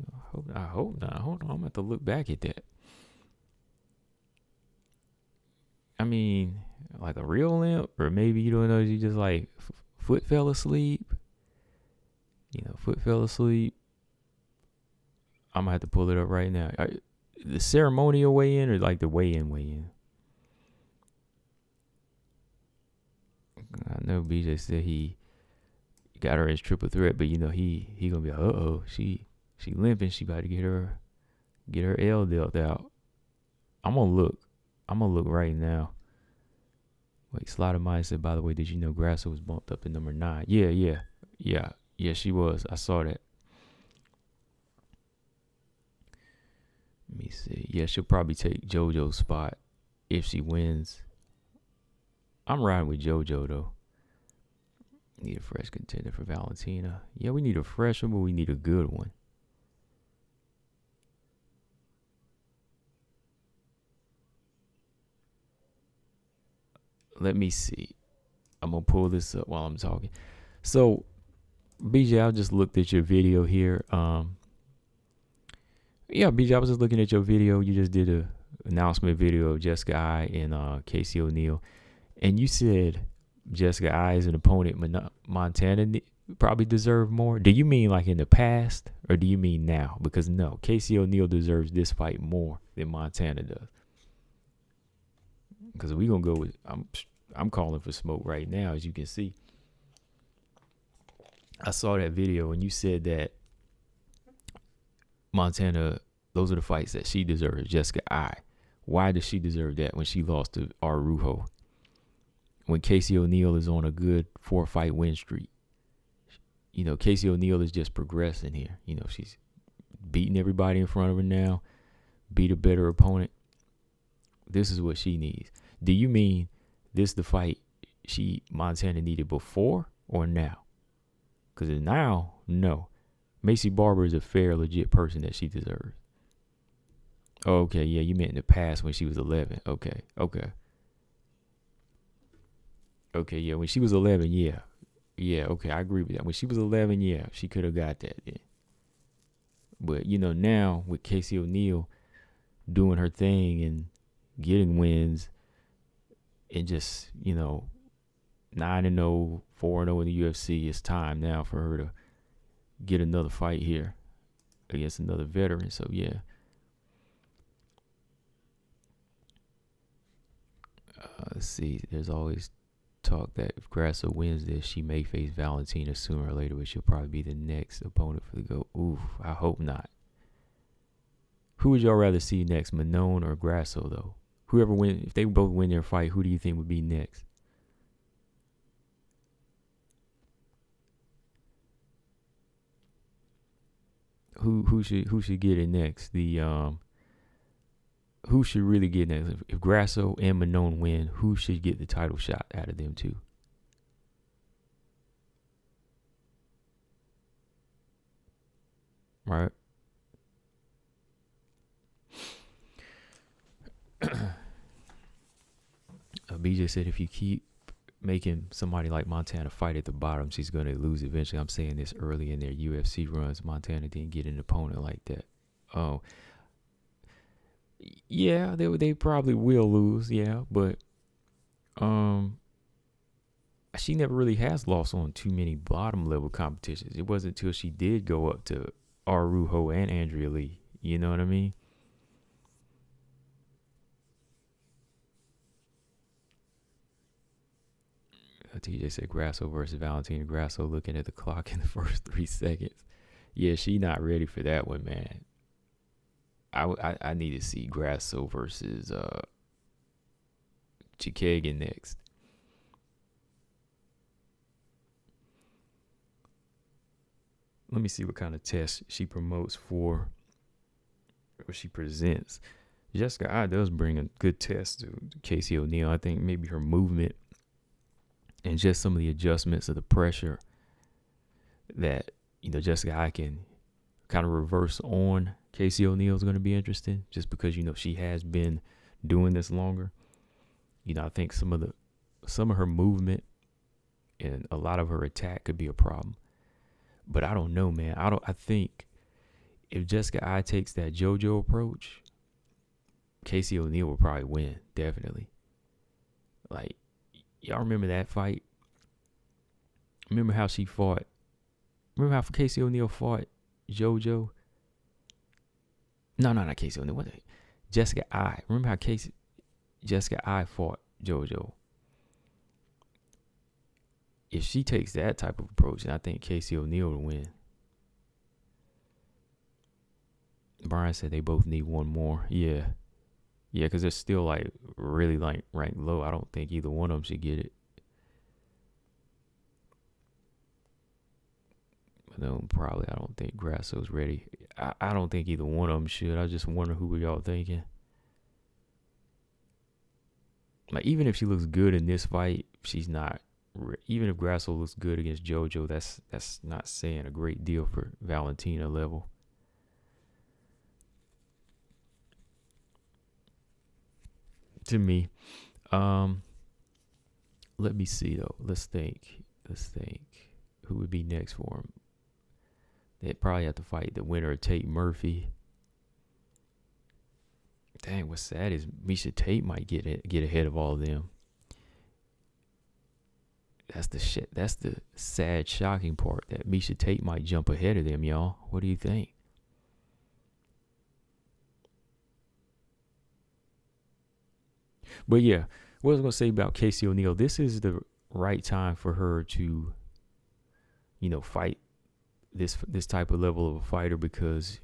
I hope not. Hold on, I'm gonna have to look back at that. I mean, like a real limp, or maybe you don't know. You just like foot fell asleep. Foot fell asleep. I'm gonna have to pull it up right now. The ceremonial weigh-in or like the weigh-in? I know BJ said he got her as triple threat, but he gonna be like, she limping. She about to get her L dealt out. I'm gonna look right now. Wait, Slaughter Maya said, by the way, did you know Grasso was bumped up to number 9? Yeah, she was. I saw that. Let me see. Yeah, she'll probably take JoJo's spot if she wins. I'm riding with JoJo, though. Need a fresh contender for Valentina. Yeah, we need a fresh one, but we need a good one. Let me see. I'm going to pull this up while I'm talking. So, BJ, I just looked at your video here. BJ, I was just looking at your video. You just did a announcement video of Jessica I and Casey O'Neill. And you said Jessica I as an opponent, Montana probably deserved more. Do you mean like in the past or do you mean now? Because no, Casey O'Neill deserves this fight more than Montana does. Because we're going to go with, I'm calling for smoke right now, as you can see. I saw that video and you said that Montana, those are the fights that she deserves, Jessica I. Why does she deserve that when she lost to Arujo? When Casey O'Neill is on a good 4-fight win streak. Casey O'Neill is just progressing here. She's beating everybody in front of her now, beat a better opponent. This is what she needs. Do you mean this the fight Montana needed before or now? Because now, no. Macy Barber is a fair, legit person that she deserves. Oh, okay, yeah, you meant in the past when she was 11. Okay. Okay, yeah, when she was 11, yeah. Yeah, okay, I agree with that. When she was 11, yeah, she could have got that then. But, now with Casey O'Neill doing her thing and getting wins and just, 9-0, 4-0 in the UFC, it's time now for her to get another fight here against another veteran. So, yeah. Let's see. There's always talk that if Grasso wins this, she may face Valentina sooner or later, but she'll probably be the next opponent for the GOAT. Oof, I hope not. Who would y'all rather see next, Manon or Grasso, though? Whoever win, if they both win their fight, who do you think would be next? Who should get it next? Who should really get next? If Grasso and Manon win, who should get the title shot out of them two? Right? BJ said if you keep making somebody like Montana fight at the bottom, she's going to lose eventually. I'm saying this early in their UFC runs. Montana didn't get an opponent like that. Oh, yeah, they probably will lose, yeah, but she never really has lost on too many bottom level competitions. It wasn't until she did go up to Arujo and Andrea Lee. You know what I mean? TJ said Grasso versus Valentina. Grasso looking at the clock in the first 3 seconds. Yeah, she not ready for that one, man. I need to see Grasso versus Chookagian next. Let me see what kind of test she promotes for, or she presents. Jessica I does bring a good test to Casey O'Neill. I think maybe her movement and just some of the adjustments of the pressure that, Jessica I can kind of reverse on Casey O'Neill is going to be interesting, just because, she has been doing this longer. I think some of her movement and a lot of her attack could be a problem. But I don't know, man. I think if Jessica I takes that JoJo approach, Casey O'Neill will probably win, definitely. Like, y'all remember that fight? Remember how she fought? Remember how Casey O'Neill fought JoJo? No, not Casey O'Neill. What? Jessica I. Remember how Jessica I fought JoJo? If she takes that type of approach, then I think Casey O'Neill will win. Brian said they both need one more. Yeah, because they're still like really like ranked low. I don't think either one of them should get it. No, probably. I don't think Grasso's ready. I don't think either one of them should. I just wonder who y'all thinking. Like, even if she looks good in this fight, she's not. Even if Grasso looks good against JoJo, that's not saying a great deal for Valentina level. To me. Let me see though. Let's think. Who would be next for him? They'd probably have to fight the winner of Tate Murphy. Dang, what's sad is Miesha Tate might get ahead of all of them. That's the shit. That's the sad, shocking part, that Miesha Tate might jump ahead of them, y'all. What do you think? But yeah, what I was gonna say about Casey O'Neill, this is the right time for her to, fight this type of level of a fighter, because,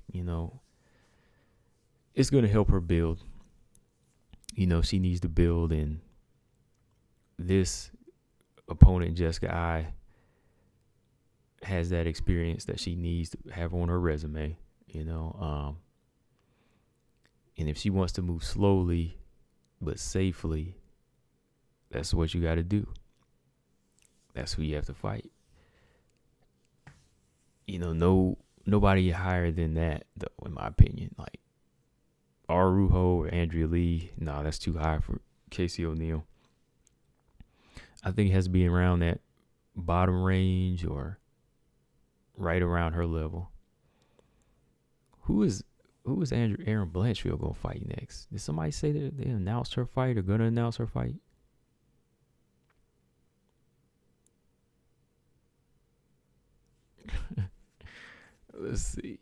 it's gonna help her build. She needs to build, and this opponent, Jessica I, has that experience that she needs to have on her resume, and if she wants to move slowly but safely, that's what you got to do. That's who you have to fight. Nobody higher than that, though, in my opinion. Like Arujo or Andrea Lee, that's too high for Casey O'Neill. I think it has to be around that bottom range or right around her level. Who is Aaron Blanchfield going to fight next? Did somebody say that they announced her fight or going to announce her fight? Let's see.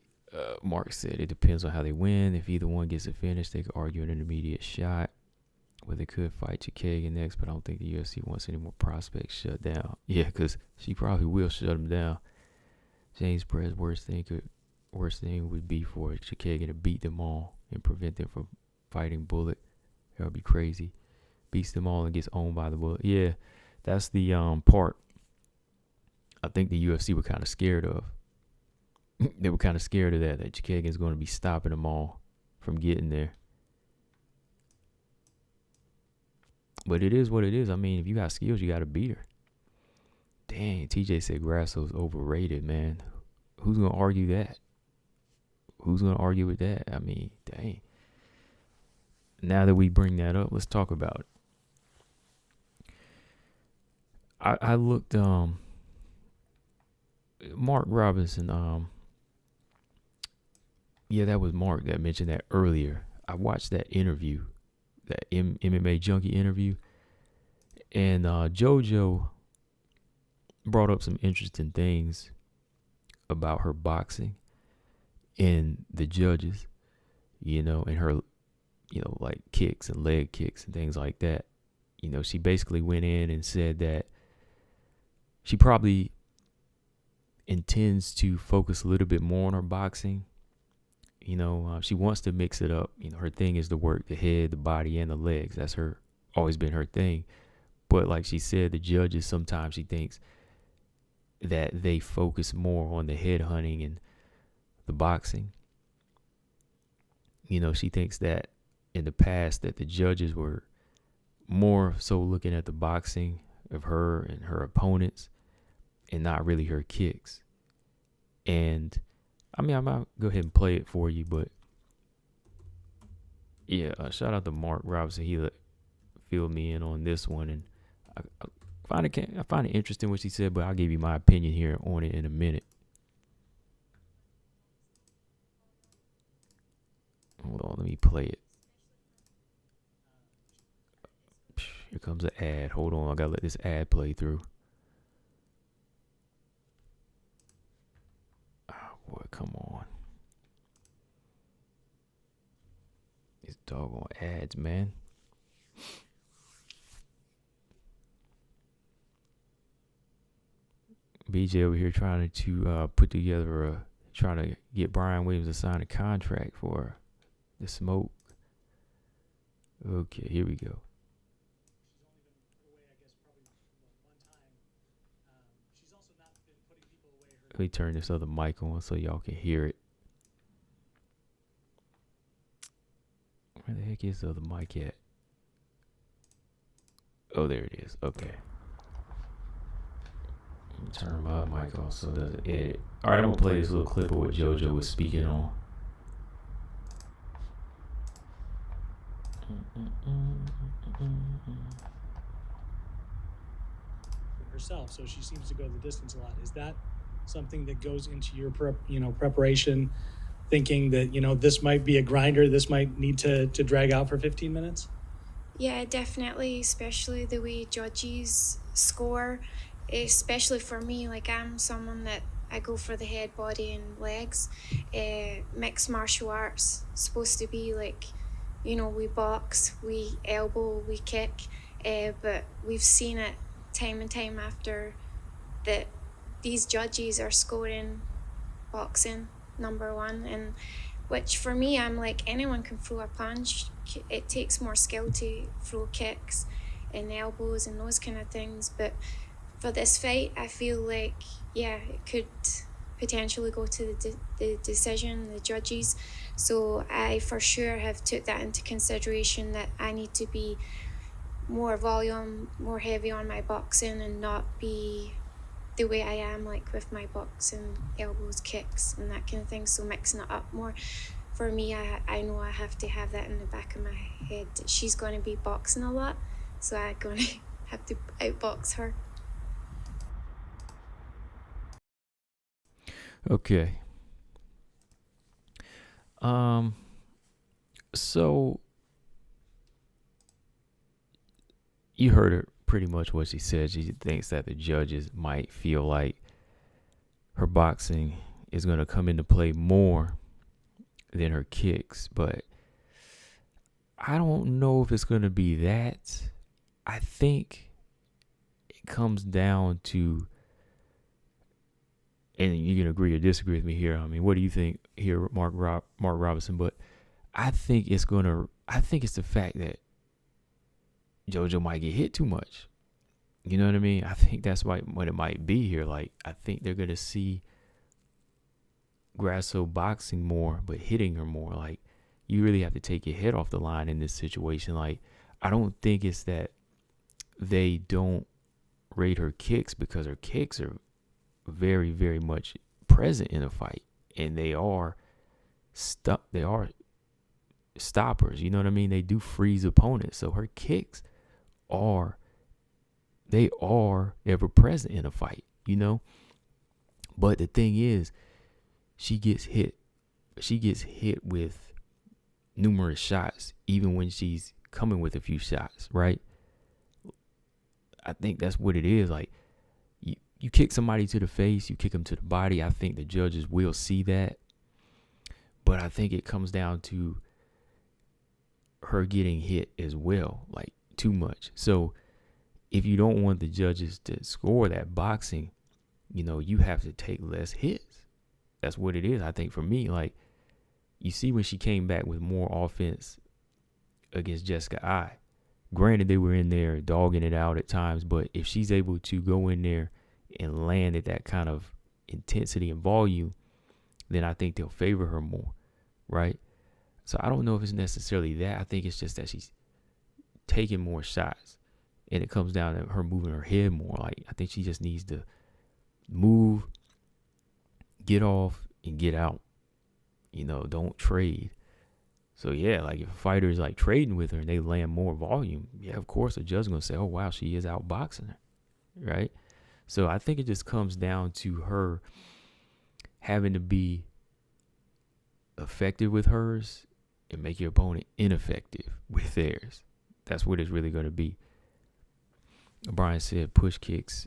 Mark said it depends on how they win. If either one gets a finish, they could argue an intermediate shot where they could fight Chookagian next, but I don't think the UFC wants any more prospects shut down. Yeah, because she probably will shut them down. James Perez, worst thing would be for Chookagian to beat them all and prevent them from fighting Bullet. That would be crazy. Beats them all and gets owned by the Bullet. Yeah, that's the part I think the UFC were kind of scared of. They were kind of scared of that Chookagian's going to be stopping them all from getting there. But it is what it is. I mean, if you got skills, you got to beat her. Dang, TJ said Grasso's overrated, man. Who's going to argue that? Who's going to argue with that? I mean, dang. Now that we bring that up, let's talk about it. I looked, Mark Robinson, yeah, that was Mark that mentioned that earlier. I watched that interview, that MMA Junkie interview, and JoJo brought up some interesting things about her boxing and the judges, and her, like kicks and leg kicks and things like that. She basically went in and said that she probably intends to focus a little bit more on her boxing. She wants to mix it up. Her thing is to work the head, the body, and the legs. That's her always been her thing. But like she said, the judges, sometimes she thinks that they focus more on the head hunting and the boxing. She thinks that in the past that the judges were more so looking at the boxing of her and her opponents and not really her kicks. And I might go ahead and play it for you, but yeah, shout out to Mark Robinson. He filled me in on this one, and I find it interesting what she said, but I'll give you my opinion here on it in a minute. Hold on, let me play it. Here comes an ad. Hold on, I gotta let this ad play through. Oh boy, come on. These doggone ads, man. BJ over here trying to put together trying to get Brian Williams to sign a contract for the smoke. Okay, here we go. Let me turn this other mic on so y'all can hear it. Where the heck is the other mic at? Oh, there it is. Okay. Let me turn my mic off so it doesn't edit. All right, I'm going to play this little clip of what JoJo was speaking on. Herself, so she seems to go the distance a lot. Is that something that goes into your preparation, thinking that this might be a grinder, this might need to drag out for 15 minutes? Yeah, definitely, especially the way judges score, especially for me. Like, I'm someone that I go for the head, body, and legs. Mixed martial arts supposed to be like, we box, we elbow, we kick, but we've seen it time and time after that these judges are scoring boxing number one, and which for me, I'm like, anyone can throw a punch. It takes more skill to throw kicks and elbows and those kind of things, but for this fight, I feel like, yeah, it could potentially go to the decision, the judges. So I for sure have took that into consideration, that I need to be more volume, more heavy on my boxing, and not be the way I am like with my boxing, elbows, kicks, and that kind of thing. So mixing it up more. For me, I know I have to have that in the back of my head. She's going to be boxing a lot, so I'm going to have to outbox her. Okay. So you heard her pretty much what she said. She thinks that the judges might feel like her boxing is going to come into play more than her kicks, but I don't know if it's going to be that. I think it comes down to, and you can agree or disagree with me here. I mean, what do you think here, Mark Robinson? But I think it's the fact that JoJo might get hit too much. You know what I mean? I think that's what it might be here. Like, I think they're going to see Grasso boxing more, but hitting her more. Like, you really have to take your head off the line in this situation. Like, I don't think it's that they don't rate her kicks, because her kicks are very, very much present in a fight, and they are stoppers. You know what I mean? They do freeze opponents. So her kicks are ever present in a fight, But the thing is, she gets hit with numerous shots, even when she's coming with a few shots, right? I think that's what it is. Like, you kick somebody to the face, you kick them to the body. I think the judges will see that. But I think it comes down to her getting hit as well, like too much. So if you don't want the judges to score that boxing, you have to take less hits. That's what it is. I think for me, like, you see when she came back with more offense against Jessica Ai, granted, they were in there dogging it out at times, but if she's able to go in there and land at that kind of intensity and volume, then I think they'll favor her more, right? So I don't know if it's necessarily that. I think it's just that she's taking more shots, and it comes down to her moving her head more. Like, I think she just needs to move, get off, and get out. Don't trade. So yeah, like if a fighter is like trading with her and they land more volume, yeah, of course the judge is gonna say, oh wow, she is outboxing her, right? So I think it just comes down to her having to be effective with hers and make your opponent ineffective with theirs. That's what it's really gonna be. Brian said push kicks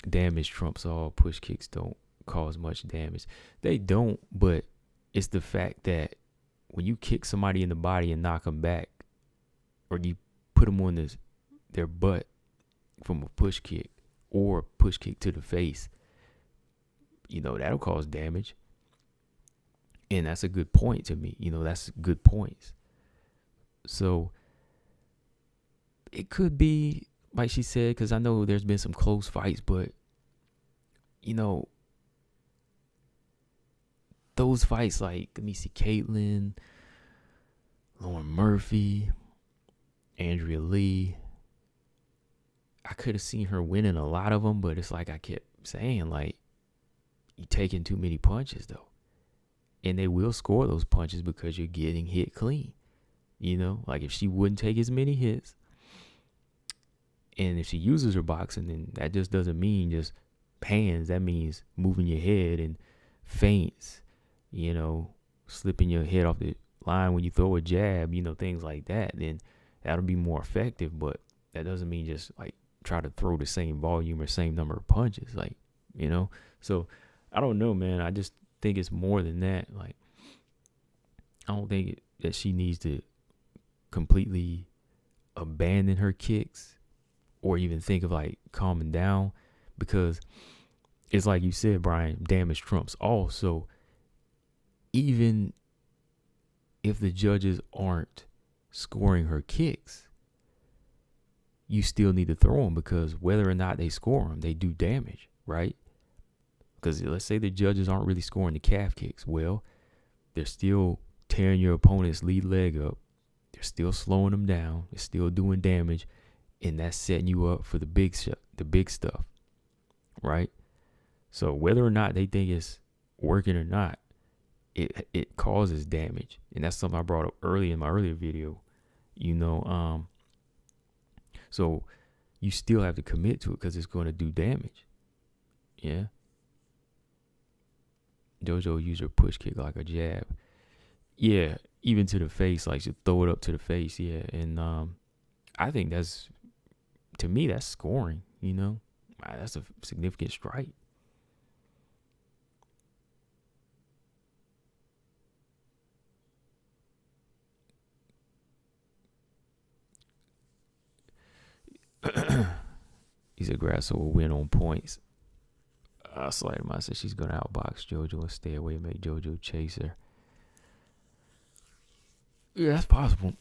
damage trumps all. Push kicks don't cause much damage. They don't, but it's the fact that when you kick somebody in the body and knock them back, or you put them on their butt from a push kick or a push kick to the face, that'll cause damage. And that's a good point to me. That's good points. So it could be, like she said, because I know there's been some close fights, but, those fights, like, let me see, Caitlyn, Lauren Murphy, Andrea Lee, I could have seen her winning a lot of them, but it's like I kept saying, like, you taking too many punches, though. And they will score those punches because you're getting hit clean. Like if she wouldn't take as many hits, and if she uses her boxing, then that just doesn't mean just hands. That means moving your head and feints, slipping your head off the line when you throw a jab, things like that. Then that'll be more effective. But that doesn't mean just like try to throw the same volume or same number of punches, like, So I don't know, man. I just think it's more than that. Like, I don't think that she needs to completely abandon her kicks or even think of like calming down, because it's like you said, Brian, damage trumps all. So even if the judges aren't scoring her kicks, you still need to throw them, because whether or not they score them, they do damage, right? Because let's say the judges aren't really scoring the calf kicks. Well, they're still tearing your opponent's lead leg up. They're still slowing them down. They're still doing damage. And that's setting you up for the big stuff, right? So whether or not they think it's working or not, it causes damage. And that's something I brought up early in my earlier video, so you still have to commit to it because it's going to do damage. Yeah. JoJo used her push kick like a jab. Yeah, even to the face, like she throw it up to the face. Yeah, and I think to me, that's scoring. That's a significant strike. He said Grasso will win on points. Sliderman said she's going to outbox JoJo and stay away, make JoJo chase her. Yeah, that's possible.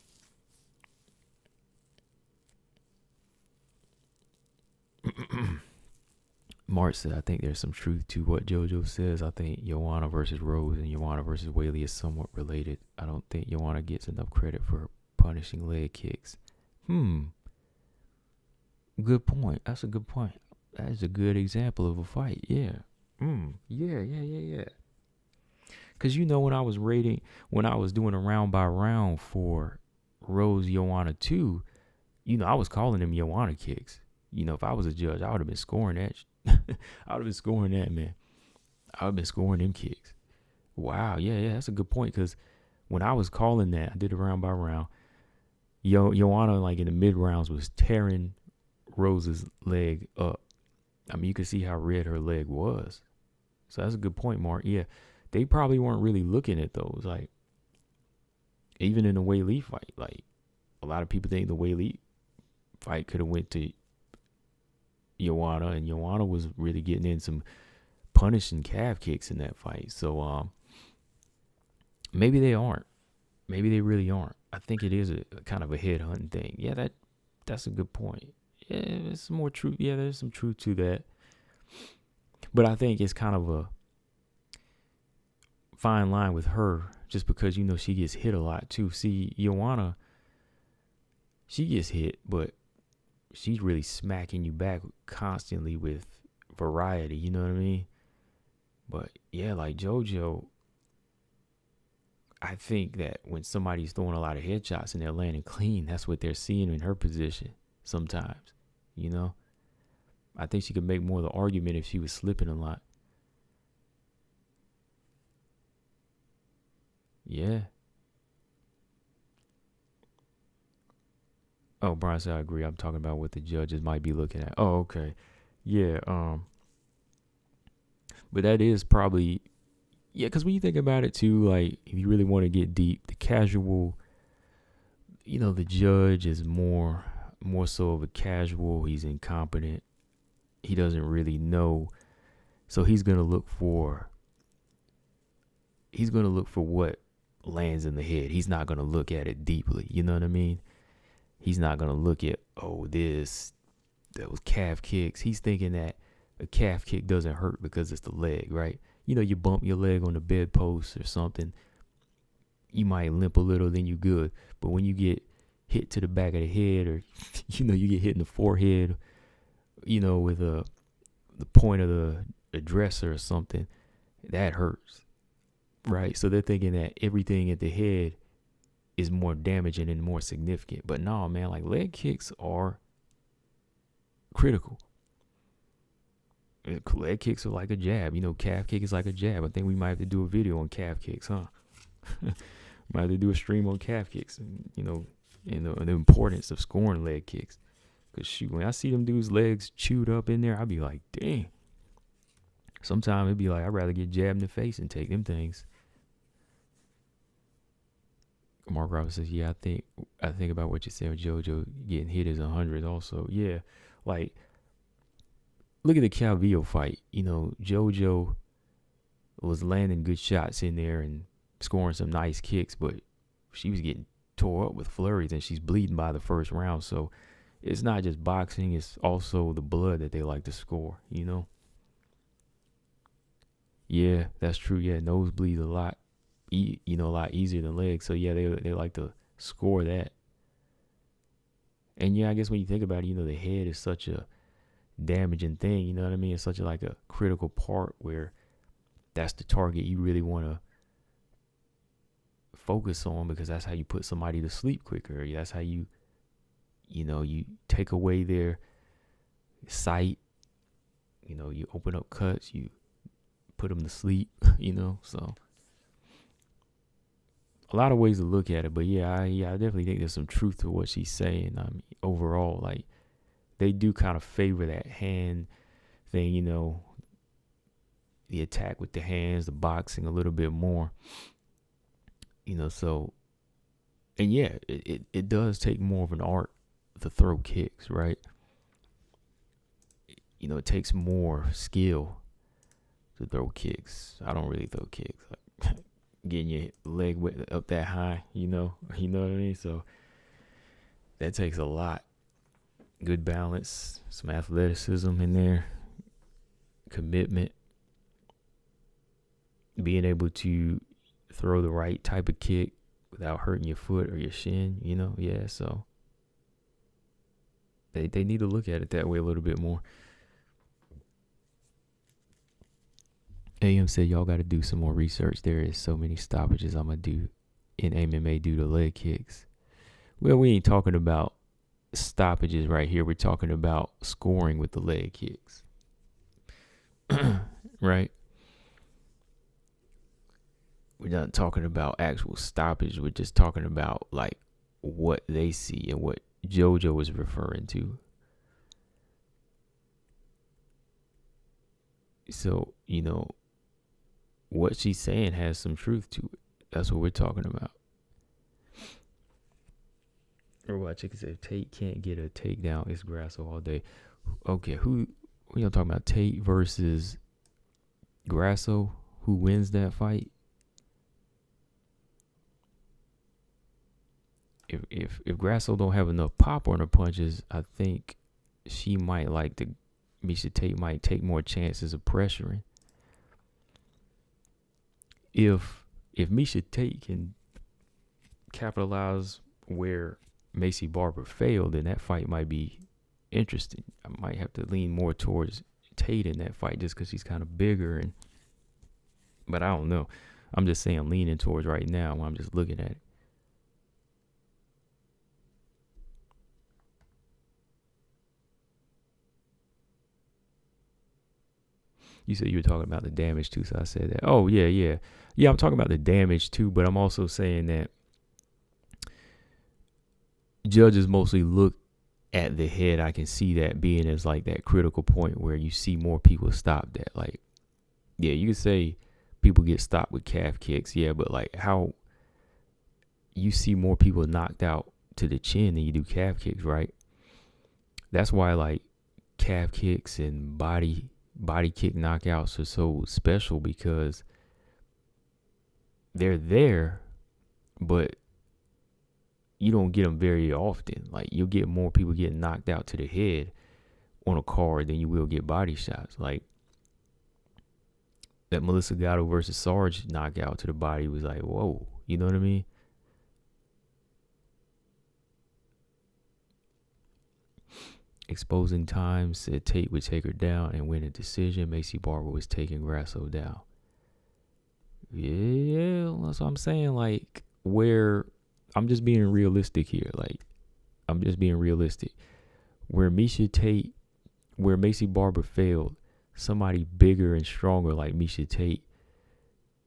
Mark said, I think there's some truth to what JoJo says. I think Joanna versus Rose and Joanna versus Whaley is somewhat related. I don't think Joanna gets enough credit for punishing leg kicks. Good point. That's a good point. That is a good example of a fight. Yeah. Yeah. Because, when I was doing a round by round for Rose Joanna 2, I was calling them Joanna kicks. If I was a judge, I would have been scoring that. I would have been scoring that, man. I would have been scoring them kicks. Wow. Yeah. That's a good point. Because when I was calling that, I did it round by round. Joanna, like in the mid rounds, was tearing Rose's leg up. I mean, you could see how red her leg was. So that's a good point, Mark. Yeah, they probably weren't really looking at those. Like, even in the Whaley fight, like, a lot of people think the Whaley fight could have went to Joanna, and Joanna was really getting in some punishing calf kicks in that fight. So maybe they aren't. Maybe they really aren't. I think it is a kind of a head hunting thing. Yeah, that's a good point. Yeah, there's some more truth. Yeah, there's some truth to that. But I think it's kind of a fine line with her, just because she gets hit a lot too. See, Joanna, she gets hit, but she's really smacking you back constantly with variety. You know what I mean? But yeah, like JoJo, I think that when somebody's throwing a lot of headshots and they're landing clean, that's what they're seeing in her position sometimes. I think she could make more of the argument if she was slipping a lot. Yeah. Oh, Brian said I agree. I'm talking about what the judges might be looking at. Oh, okay. Yeah. But that is probably, yeah, because when you think about it too, like if you really want to get deep, the casual, the judge is more so of a casual. He's incompetent. He doesn't really know. So he's going to look for what lands in the head. He's not going to look at it deeply. You know what I mean? He's not going to look at, that was calf kicks. He's thinking that a calf kick doesn't hurt because it's the leg, right? You bump your leg on the bedpost or something, you might limp a little, then you good. But when you get hit to the back of the head, or, you get hit in the forehead, with the point of the dresser or something, that hurts, right? So they're thinking that everything at the head is more damaging and more significant. But no, man, like leg kicks are critical. Leg kicks are like a jab. Calf kick is like a jab. I think we might have to do a video on calf kicks, huh? Might have to do a stream on calf kicks, and the importance of scoring leg kicks. Because shoot, when I see them dudes' legs chewed up in there, I'd be like, dang. Sometimes it'd be like, I'd rather get jabbed in the face and take them things. Mark Roberts says, yeah, I think about what you said with JoJo getting hit as 100 also. Yeah, like, look at the Calvillo fight. JoJo was landing good shots in there and scoring some nice kicks, but she was getting tore up with flurries and she's bleeding by the first round. So it's not just boxing, it's also the blood that they like to score, Yeah, that's true. Yeah, nosebleeds a lot, a lot easier than legs. So yeah, they like to score that. And yeah, I guess when you think about it, the head is such a damaging thing, you know what I mean? It's such a critical part where that's the target you really want to focus on, because that's how you put somebody to sleep quicker. That's how you take away their sight, you open up cuts, you put them to sleep, so a lot of ways to look at it. But yeah, I definitely think there's some truth to what she's saying. Overall, like, they do kind of favor that hand thing, the attack with the hands, the boxing a little bit more, so, and yeah, it does take more of an art to throw kicks, right? It takes more skill to throw kicks. I don't really throw kicks, like getting your leg up that high, you know what I mean? So that takes a lot. Good balance, some athleticism in there, commitment, being able to throw the right type of kick without hurting your foot or your shin, yeah, so they need to look at it that way a little bit more. AM said y'all got to do some more research. There is so many stoppages I'm going to do in MMA due to leg kicks. Well, we ain't talking about stoppages right here. We're talking about scoring with the leg kicks. Right? We're not talking about actual stoppage. We're just talking about like what they see and what JoJo was referring to. So, what she's saying has some truth to it. That's what we're talking about. Or what Chicken said, Tate can't get a takedown. It's Grasso all day. Okay, who y'all talking about? Tate versus Grasso? Who wins that fight? if Grasso don't have enough pop on her punches, I think she might Miesha Tate might take more chances of pressuring. If Miesha Tate can capitalize where Maycee Barber failed, then that fight might be interesting. I might have to lean more towards Tate in that fight just because she's kind of bigger, but I don't know. I'm just saying I'm leaning towards right now when I'm just looking at it. You said you were talking about the damage too, so I said that. Oh, yeah. I'm talking about the damage too, but I'm also saying that judges mostly look at the head. I can see that being as like that critical point where you see more people stop that. Like, yeah, you could say people get stopped with calf kicks, yeah, but like how you see more people knocked out to the chin than you do calf kicks, right? That's why like calf kicks and body kick knockouts are so special, because they're there, but you don't get them very often. Like, you'll get more people getting knocked out to the head on a card than you will get body shots. Like that Melissa Gatto versus Sarge knockout to the body was like, whoa, you know what I mean? Exposing Time said Tate would take her down and win a decision. Maycee Barber was taking Grasso down. Yeah, that's what I'm saying. Like, where I'm just being realistic here. Like, I'm just being realistic. Where Miesha Tate, where Maycee Barber failed, somebody bigger and stronger like Miesha Tate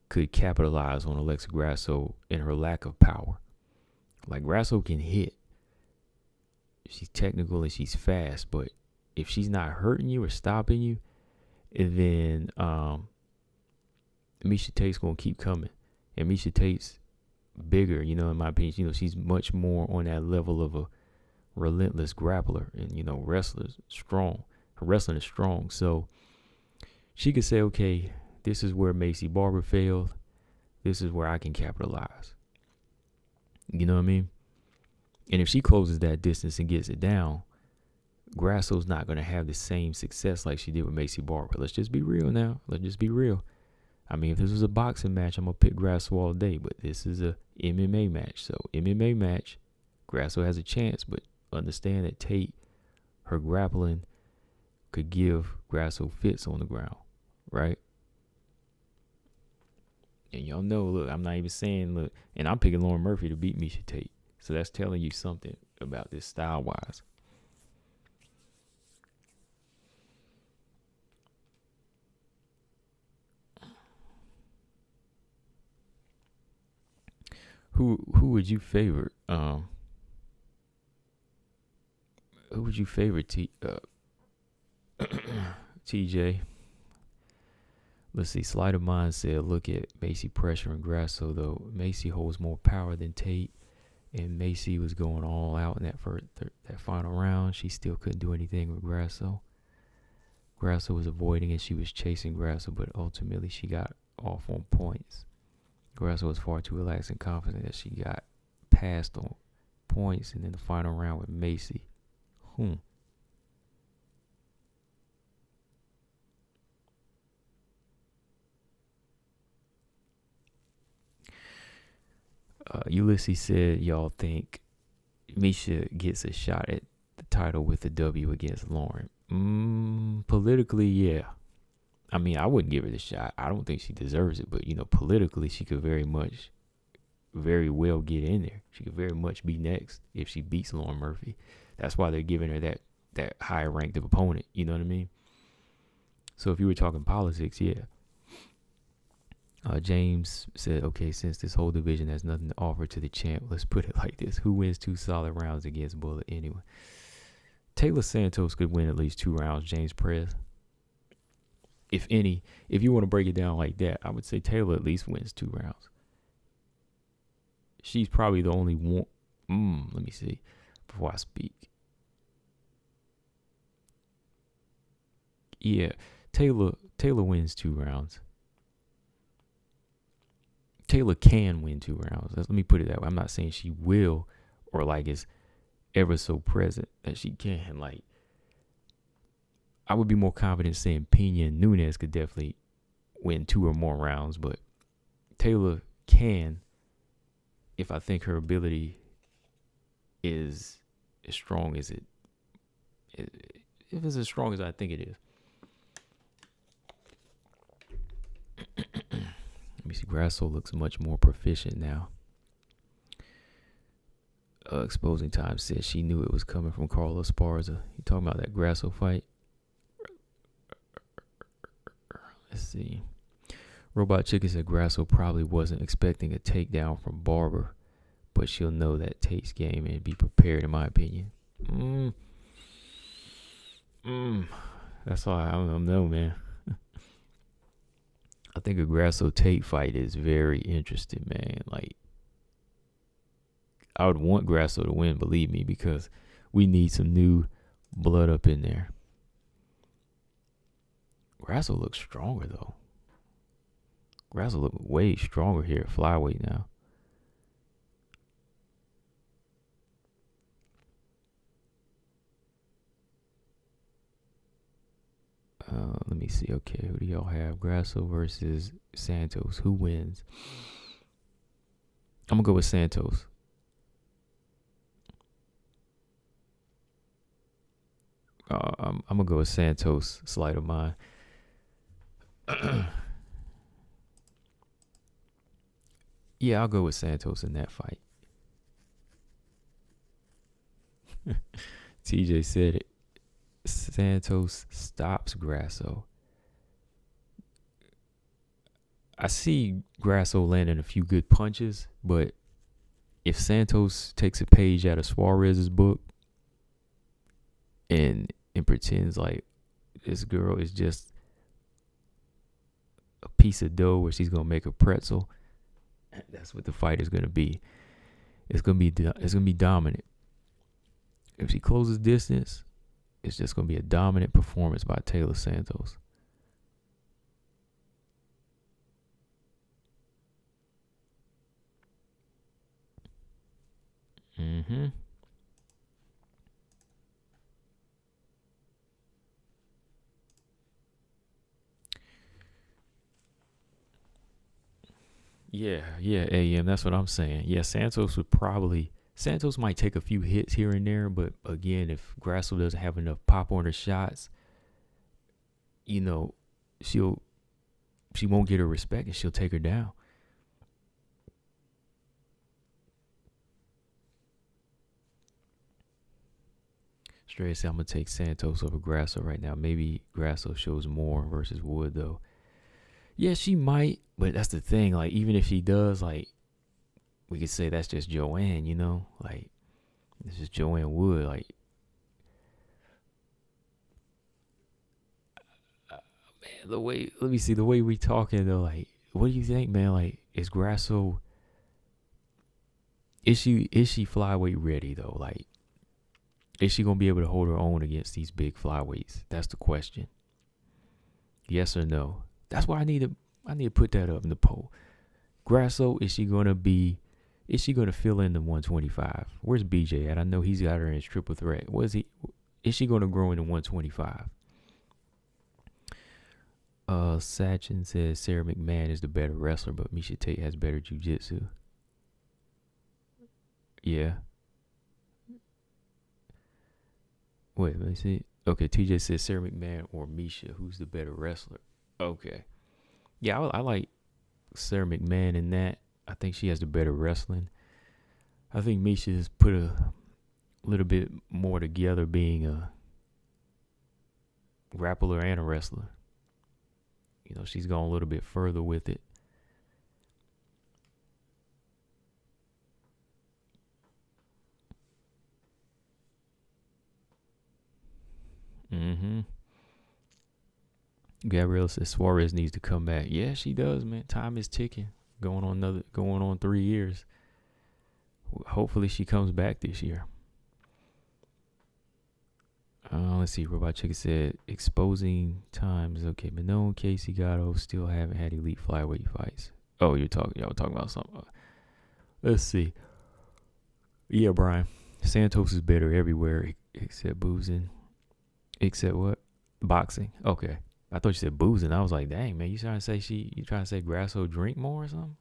could capitalize on Alexa Grasso and her lack of power. Like, Grasso can hit. She's technical and she's fast, but if she's not hurting you or stopping you, then Miesha Tate's gonna keep coming. And Miesha Tate's bigger, you know, in my opinion. You know, she's much more on that level of a relentless grappler, and you know, wrestlers strong. Her wrestling is strong, so she could say, okay, this is where Maycee Barber failed. This is where I can capitalize. You know what I mean? And if she closes that distance and gets it down, Grasso's not going to have the same success like she did with Maycee Barber. Let's just be real now. Let's just be real. I mean, if this was a boxing match, I'm going to pick Grasso all day. But this is a MMA match. So, MMA match, Grasso has a chance. But understand that Tate, her grappling, could give Grasso fits on the ground. Right? And y'all know, look, I'm not even saying, look, and I'm picking Lauren Murphy to beat Miesha Tate. So that's telling you something about this style-wise. Who would you favor? Who would you favor, TJ? Let's see. Sleight of Mind said, look at Maycee pressure and Grasso, though. Maycee holds more power than Tate. And Maycee was going all out in that final round. She still couldn't do anything with Grasso. Grasso was avoiding it. She was chasing Grasso, but ultimately she got off on points. Grasso was far too relaxed and confident that she got passed on points. And then the final round with Maycee. Ulysses said, y'all think Miesha gets a shot at the title with a W against Lauren? Politically, yeah. I mean, I wouldn't give her the shot. I don't think she deserves it. But, you know, politically, she could very well get in there. She could very much be next if she beats Lauren Murphy. That's why they're giving her that higher ranked of opponent. You know what I mean? So if you were talking politics, yeah. James said, okay, since this whole division has nothing to offer to the champ, let's put it like this. Who wins 2 solid rounds against Bullet anyway? Taylor Santos could win at least 2 rounds. James Perez. If you want to break it down like that, I would say Taylor at least wins 2 rounds. She's probably the only one. Let me see before I speak. Yeah, Taylor wins 2 rounds. Taylor can win 2 rounds. Let me put it that way. I'm not saying she will, or like is ever so present that she can. Like, I would be more confident saying Pena and Nunes could definitely win 2 or more rounds, but Taylor can, if I think her ability is as strong as if it's as strong as I think it is. Let me see. Grasso looks much more proficient now. Exposing Time says she knew it was coming from Carla Esparza. You talking about that Grasso fight? Let's see. Robot Chicken said Grasso probably wasn't expecting a takedown from Barber, but she'll know that Tate's game and be prepared, in my opinion. That's all I don't know, man. I think a Grasso Tate fight is very interesting, man. Like, I would want Grasso to win, believe me, because we need some new blood up in there. Grasso looks stronger, though. Grasso look way stronger here at flyweight now. Let me see. Okay, who do y'all have? Grasso versus Santos. Who wins? I'm going to go with Santos. I'm going to go with Santos. Sleight of mine. Yeah, I'll go with Santos in that fight. TJ said it. Santos stops Grasso. I see Grasso landing a few good punches, but if Santos takes a page out of Suarez's book and pretends like this girl is just a piece of dough where she's gonna make a pretzel, that's what the fight is gonna be. It's gonna be dominant. If she closes distance, it's just going to be a dominant performance by Taylor Santos. Yeah, AM. That's what I'm saying. Yeah, Santos might take a few hits here and there, but again, if Grasso doesn't have enough pop on her shots, you know, she won't get her respect and she'll take her down. Stray said, I'm going to take Santos over Grasso right now. Maybe Grasso shows more versus Wood, though. Yeah, she might, but that's the thing. Like, even if she does, like, we could say that's just Joanne, you know? Like, this is Joanne Wood. Like, man, the way we talking, though, like, what do you think, man? Like, is Grasso, is she flyweight ready, though? Like, is she going to be able to hold her own against these big flyweights? That's the question. Yes or no? That's why I need to put that up in the poll. Grasso, is she going to fill in the 125? Where's BJ at? I know he's got her in his triple threat. Is she going to grow into 125? Sachin says Sarah McMann is the better wrestler, but Miesha Tate has better jiu-jitsu. Yeah. Wait, let me see. Okay, TJ says Sarah McMann or Miesha. Who's the better wrestler? Okay. Yeah, I like Sarah McMann in that. I think she has the better wrestling. I think Miesha's put a little bit more together being a grappler and a wrestler. You know, she's gone a little bit further with it. Gabrielle says Suarez needs to come back. Yeah, she does, man. Time is ticking. Going on 3 years. Hopefully she comes back this year. Let's see. Robot Chicken said exposing times. Okay, Manon, Casey, Gatto still haven't had elite flyweight fights. Oh, y'all were talking about something. Let's see. Yeah, Brian. Santos is better everywhere except boozing. Except what? Boxing. Okay. I thought you said boozing. I was like, dang, man, you trying to say you trying to say Grasso drink more or something?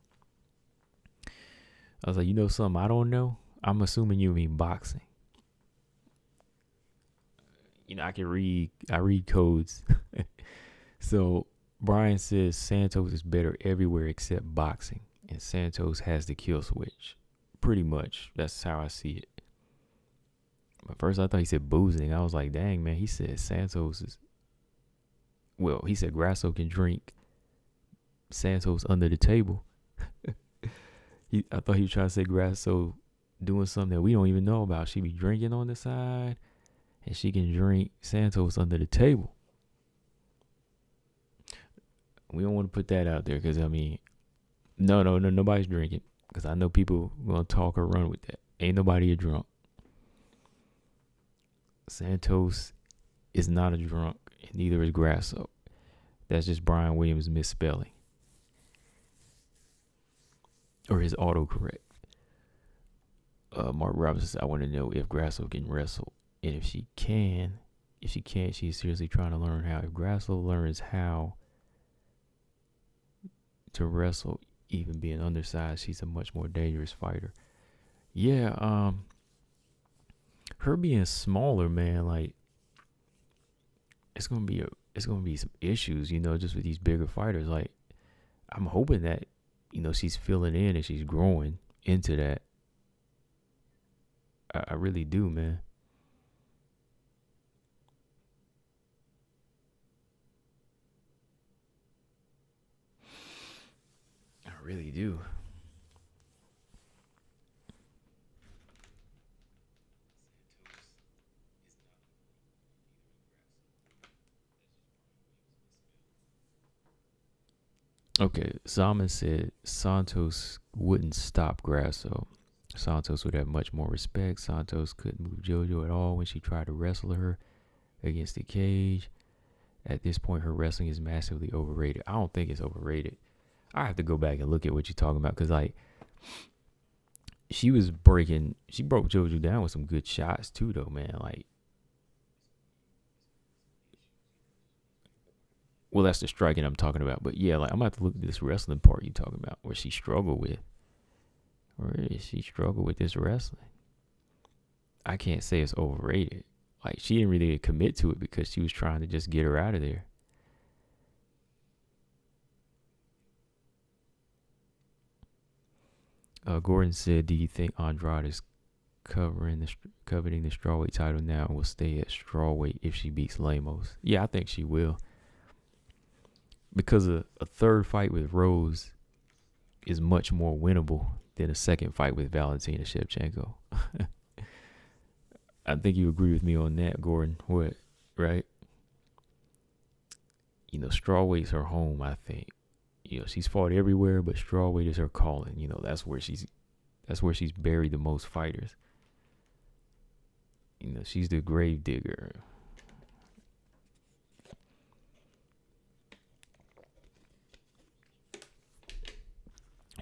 I was like, you know something I don't know? I'm assuming you mean boxing. I read codes. So Brian says Santos is better everywhere except boxing. And Santos has the kill switch. Pretty much. That's how I see it. But first I thought he said boozing. I was like, dang, man, he said Santos is. Well, he said Grasso can drink Santos under the table. I thought he was trying to say Grasso doing something that we don't even know about. She be drinking on the side, and she can drink Santos under the table. We don't want to put that out there because, I mean, no, nobody's drinking. Because I know people going to talk or run with that. Ain't nobody a drunk. Santos is not a drunk, and neither is Grasso. That's just Brian Williams misspelling. Or his autocorrect. Mark Robinson said, I want to know if Grasso can wrestle. And if she can't, she's seriously trying to learn how. If Grasso learns how to wrestle, even being undersized, she's a much more dangerous fighter. Yeah, her being smaller, man, like it's gonna be some issues, just with these bigger fighters. Like, I'm hoping that, she's filling in and she's growing into that. I really do, man. I really do. Okay, Salmon said Santos wouldn't stop Grasso. Santos would have much more respect. Santos couldn't move JoJo at all when she tried to wrestle her against the cage. At this point, her wrestling is massively overrated. I don't think it's overrated. I have to go back and look at what you're talking about, because, like, she broke JoJo down with some good shots too, though, man. Like, well, that's the striking I'm talking about. But yeah, like, I'm gonna have to look at this wrestling part you're talking about, where she struggled with. Where did she struggle with this wrestling? I can't say it's overrated. Like, she didn't really commit to it because she was trying to just get her out of there. Gordon said, do you think Andrade is coveting the strawweight title now and will stay at strawweight if she beats Lemos? Yeah, I think she will. Because a third fight with Rose is much more winnable than a second fight with Valentina Shevchenko. I think you agree with me on that, Gordon. What? Right? Strawweight's her home, I think. She's fought everywhere, but strawweight is her calling. That's where she's buried the most fighters. She's the grave digger.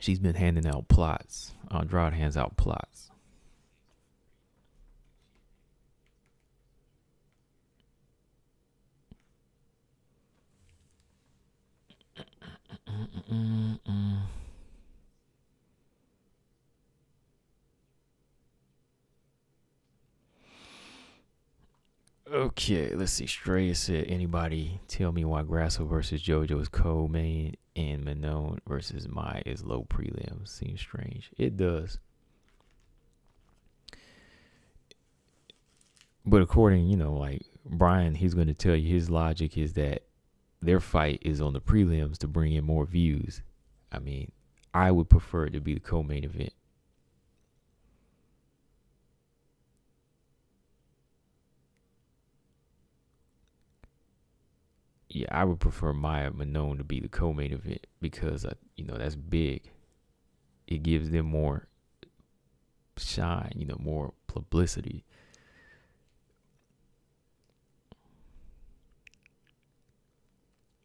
She's been handing out plots. Andrade hands out plots. Okay, let's see. Straya said, anybody tell me why Grasso versus JoJo is co-main and Manon versus Maia is low prelims? Seems strange. It does. But according, like Brian, he's going to tell you his logic is that their fight is on the prelims to bring in more views. I mean, I would prefer it to be the co-main event. Yeah, I would prefer Maia Manon to be the co-main event because, that's big. It gives them more shine, more publicity.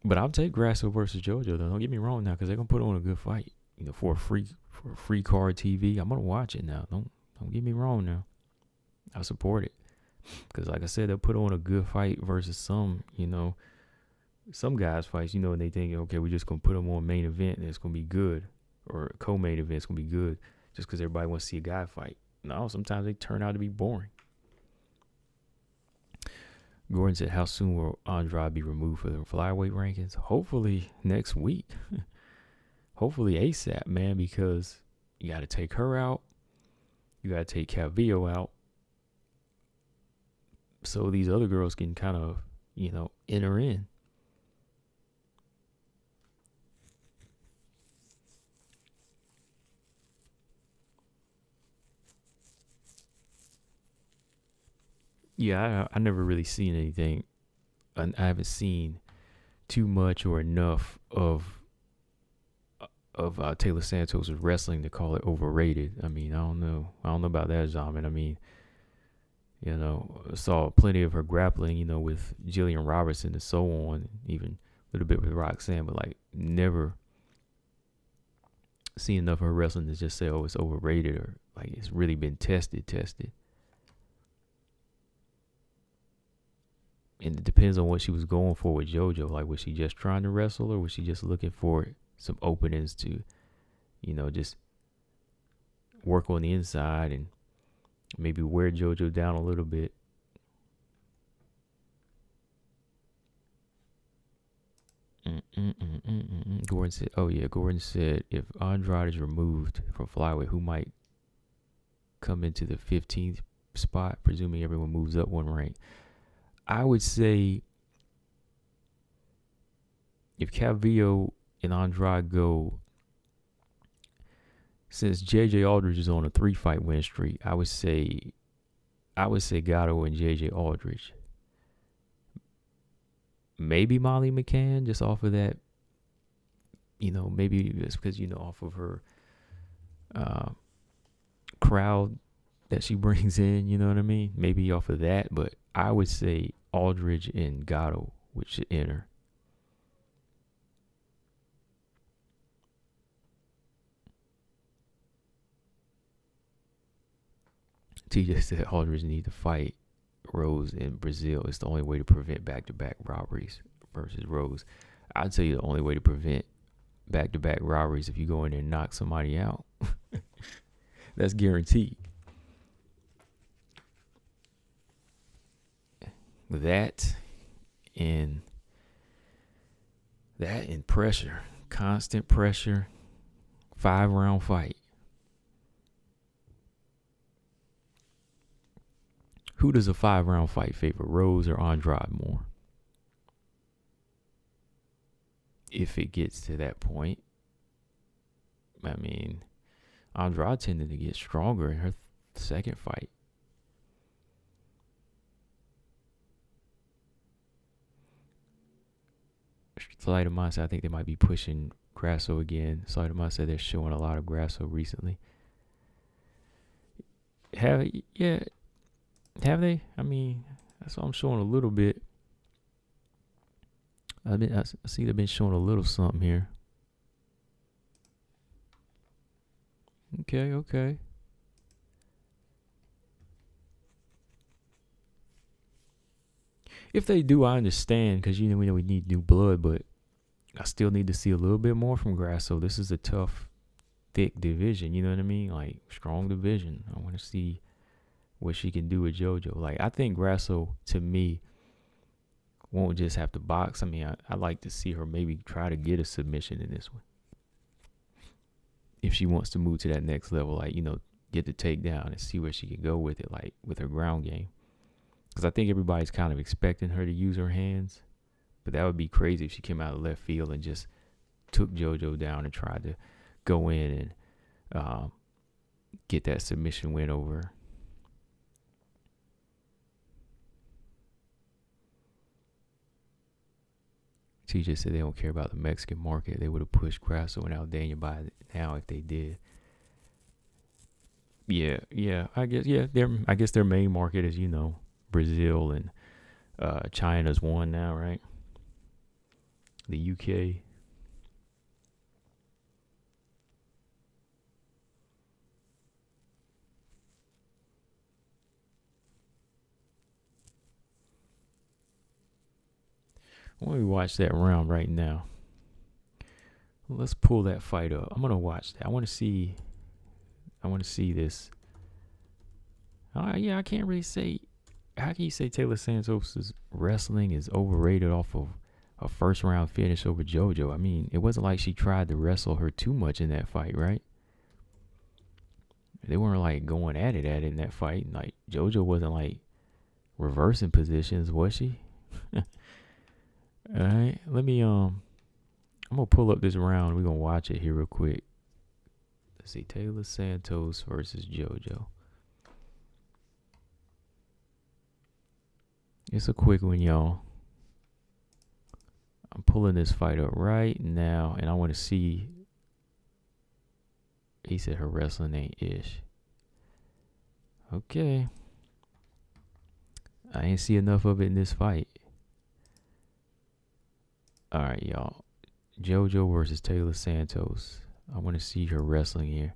But I'll take Grasso versus JoJo, though. Don't get me wrong now, because they're going to put on a good fight. For a free card TV. I'm going to watch it now. Don't Don't get me wrong now. I support it. Because like I said, they'll put on a good fight versus some guys fights, and they think, okay, we're just going to put them on main event and it's going to be good. Or co-main event, it's going to be good. Just because everybody wants to see a guy fight. No, sometimes they turn out to be boring. Gordon said, how soon will Andrade be removed for the flyweight rankings? Hopefully next week. Hopefully ASAP, man, because you got to take her out. You got to take Calvillo out. So these other girls can kind of, enter in. Yeah, I never really seen anything. I haven't seen too much or enough of Taylor Santos' wrestling to call it overrated. I mean, I don't know about that, Zaman. I mean, saw plenty of her grappling, with Jillian Robertson and so on, even a little bit with Roxanne, but like never seen enough of her wrestling to just say, oh, it's overrated or like it's really been tested. And it depends on what she was going for with JoJo. Like, was she just trying to wrestle or was she just looking for some openings to, just work on the inside and maybe wear JoJo down a little bit? Gordon said, if Andrade is removed from flyweight, who might come into the 15th spot, presuming everyone moves up one rank? I would say if Calvillo and Andrade go, since JJ Aldridge is on a 3-fight win streak, I would say Gatto and JJ Aldridge. Maybe Molly McCann, just off of that, maybe it's because, off of her crowd that she brings in, you know what I mean? Maybe off of that, but I would say Aldridge and Gatto, which should enter. TJ said Aldridge need to fight Rose in Brazil. It's the only way to prevent back-to-back robberies versus Rose. I'd tell you the only way to prevent back-to-back robberies if you go in there and knock somebody out. That's guaranteed. That and pressure, constant pressure, 5-round fight. Who does a 5-round fight favor, Rose or Andrade more? If it gets to that point. I mean, Andrade tended to get stronger in her second fight. Slight of Mine said, I think they might be pushing Grasso again. Slight of Mine said they're showing a lot of Grasso recently. Have they? I mean, that's what I'm showing a little bit. I see they've been showing a little something here. Okay. If they do, I understand, because we know we need new blood, but I still need to see a little bit more from Grasso. This is a tough, thick division, you know what I mean? Like, strong division. I want to see what she can do with JoJo. Like, I think Grasso, to me, won't just have to box. I mean, I'd like to see her maybe try to get a submission in this one. If she wants to move to that next level, like, get the takedown and see where she can go with it, like, with her ground game. Because I think everybody's kind of expecting her to use her hands. But that would be crazy if she came out of left field and just took JoJo down and tried to go in and get that submission win over her. TJ said they don't care about the Mexican market. They would have pushed Grasso and Aldana by now if they did. Yeah. I guess their main market is, Brazil and China's one now, right? The UK. Why don't we watch that round right now? Let's pull that fight up. I'm gonna watch that. I want to see this. Yeah, I can't really say. How can you say Taylor Santos' wrestling is overrated off of a first round finish over JoJo? I mean, it wasn't like she tried to wrestle her too much in that fight, right? They weren't like going at it in that fight. Like JoJo wasn't like reversing positions, was she? All right, let me I'm gonna pull up this round. We're gonna watch it here real quick. Let's see, Taylor Santos versus JoJo. It's a quick one, y'all. I'm pulling this fight up right now, and I want to see. He said her wrestling ain't ish. Okay. I ain't see enough of it in this fight. All right, y'all. JoJo versus Taylor Santos. I want to see her wrestling here.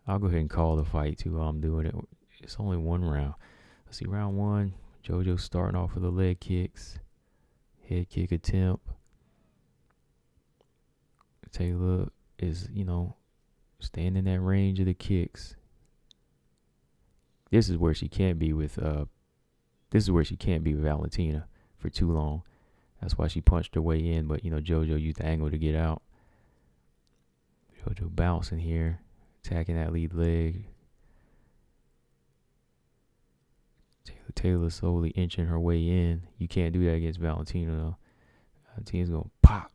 I'll go ahead and call the fight too while I'm doing it. It's only one round. Let's see, round one. JoJo starting off with the leg kicks. Head kick attempt. Taylor is, staying in that range of the kicks. This is where she can't be with Valentina for too long. That's why she punched her way in, but JoJo used the angle to get out. JoJo bouncing here, attacking that lead leg. Taylor slowly inching her way in. You can't do that against Valentina though. Valentina's gonna pop.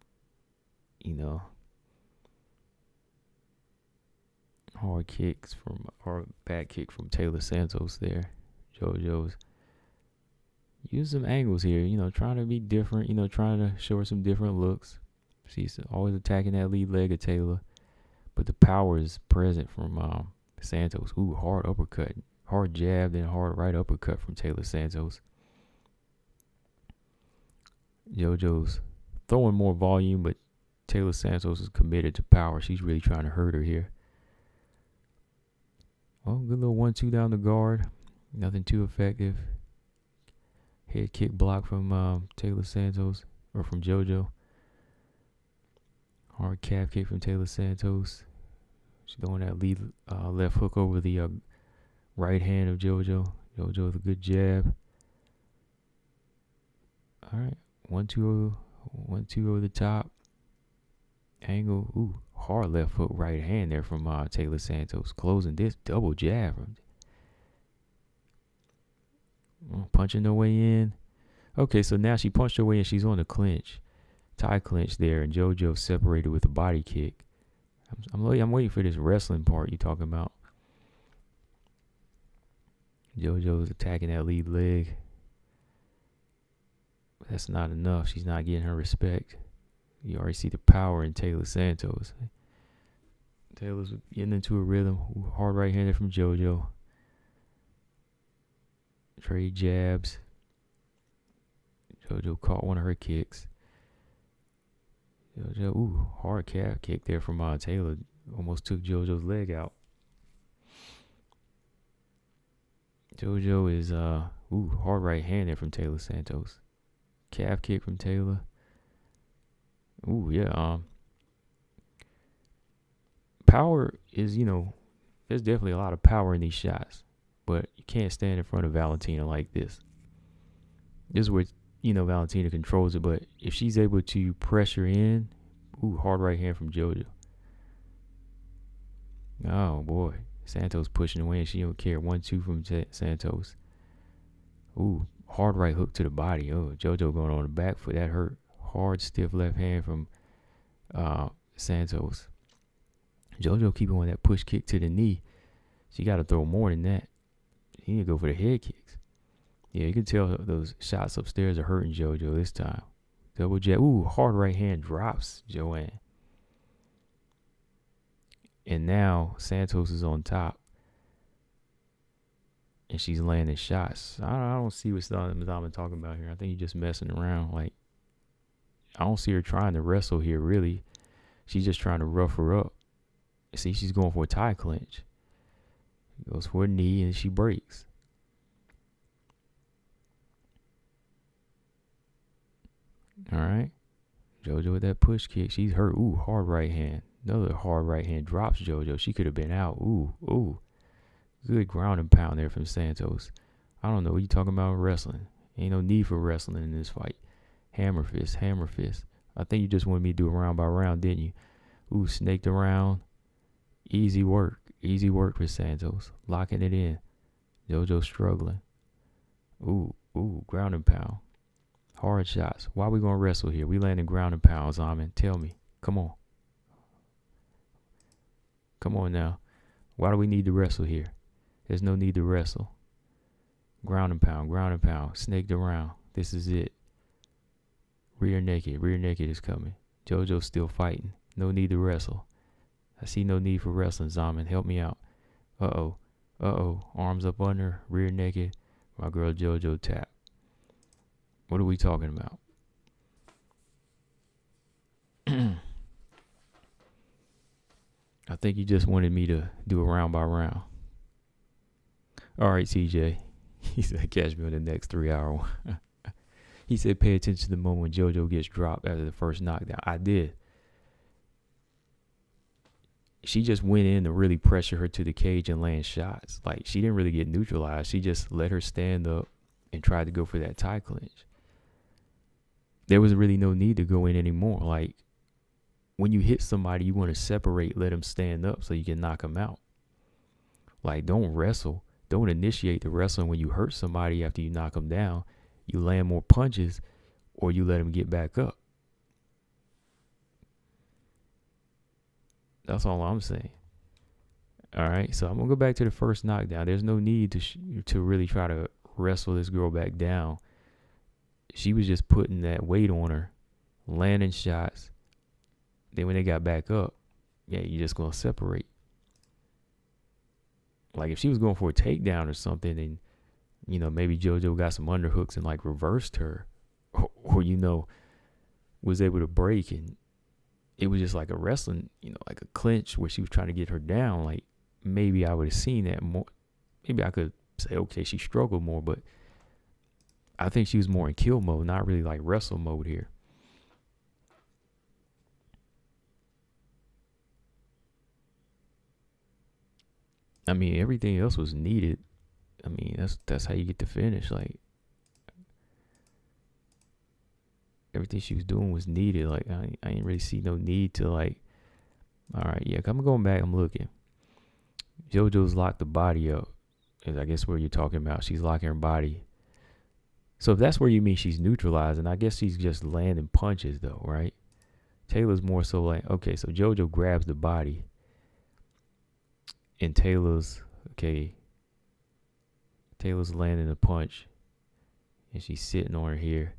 Hard back kick from Taylor Santos there. JoJo's using some angles here, trying to be different, trying to show her some different looks. She's always attacking that lead leg of Taylor, but the power is present from Santos. Ooh, hard uppercut. Hard jab, then hard right uppercut from Taylor Santos. JoJo's throwing more volume, but Taylor Santos is committed to power. She's really trying to hurt her here. Well, good little 1-2 down the guard. Nothing too effective. Head kick block from Taylor Santos, or from JoJo. Hard calf kick from Taylor Santos. She's throwing that lead left hook over the right hand of JoJo. JoJo with a good jab. All right. 1-2 over the top. Angle. Ooh, hard left hook right hand there from Taylor Santos. Closing this double jab. Punching her way in. Okay, so now she punched her way in. She's on the clinch. Tie clinch there. And JoJo separated with a body kick. I'm waiting for this wrestling part you talking about. JoJo's attacking that lead leg. But that's not enough. She's not getting her respect. You already see the power in Taylor Santos. Taylor's getting into a rhythm. Ooh, hard right hander from JoJo. Trade jabs. JoJo caught one of her kicks. JoJo, ooh, hard calf kick there from Taylor. Almost took JoJo's leg out. JoJo is hard right hand there from Taylor Santos. Calf kick from Taylor. Ooh, yeah. Power is, there's definitely a lot of power in these shots, but you can't stand in front of Valentina like this. This is where, Valentina controls it, but if she's able to pressure in, ooh, hard right hand from JoJo. Oh, boy. Santos pushing away, and she don't care. 1-2 from Santos. Ooh, hard right hook to the body. Oh, JoJo going on the back foot. That hurt. Hard, stiff left hand from Santos. JoJo keep on that push kick to the knee. She got to throw more than that. She need to go for the head kicks. Yeah, you can tell those shots upstairs are hurting JoJo this time. Double jab. Ooh, hard right hand drops Joanne. And now Santos is on top. And she's landing shots. I don't see what I'm talking about here. I think he's just messing around. Like, I don't see her trying to wrestle here, really. She's just trying to rough her up. See, she's going for a tie clinch. Goes for a knee and she breaks. All right. JoJo with that push kick. She's hurt. Ooh, hard right hand. Another hard right hand drops JoJo. She could have been out. Ooh. Good ground and pound there from Santos. I don't know what you talking about wrestling. Ain't no need for wrestling in this fight. Hammer fist. I think you just wanted me to do it round by round, didn't you? Ooh, snaked around. Easy work for Santos. Locking it in. JoJo struggling. Ooh, ground and pound. Hard shots. Why are we going to wrestle here? We landing ground and pound, Zaman. Tell me. Come on. Come on now. Why do we need to wrestle here? There's no need to wrestle. Ground and pound. Snaked around. This is it. Rear naked is coming. JoJo's still fighting. No need to wrestle. I see no need for wrestling, Zaman. Help me out. Uh-oh. Arms up under. Rear naked. My girl JoJo tap. What are we talking about? I think you just wanted me to do a round by round. All right, CJ. He said, catch me on the next 3 hour one. He said, pay attention to the moment when JoJo gets dropped after the first knockdown. I did. She just went in to really pressure her to the cage and land shots. Like, she didn't really get neutralized. She just let her stand up and tried to go for that tie clinch. There was really no need to go in anymore. Like, when you hit somebody, you want to separate, let them stand up so you can knock them out. Like, don't wrestle. Don't initiate the wrestling when you hurt somebody after you knock them down. You land more punches or you let them get back up. That's all I'm saying. All right, so I'm going to go back to the first knockdown. There's no need to really try to wrestle this girl back down. She was just putting that weight on her, landing shots. Then when they got back up, yeah, you're just going to separate. Like, if she was going for a takedown or something and, you know, maybe JoJo got some underhooks and, like, reversed her or you know, was able to break and it was just like a wrestling, you know, like a clinch where she was trying to get her down, like, maybe I would have seen that more. Maybe I could say, okay, she struggled more, but I think she was more in kill mode, not really like wrestle mode here. I mean, everything else was needed. I mean, that's how you get to finish. Like, everything she was doing was needed. Like, I didn't really see no need to, like, all right, yeah, I'm going back, I'm looking. JoJo's locked the body up. Is I guess where you're talking about. She's locking her body. So if that's where you mean she's neutralizing, I guess she's just landing punches though, right? Taylor's more so like, okay, so JoJo grabs the body. And Taylor's landing a punch. And she's sitting on her here.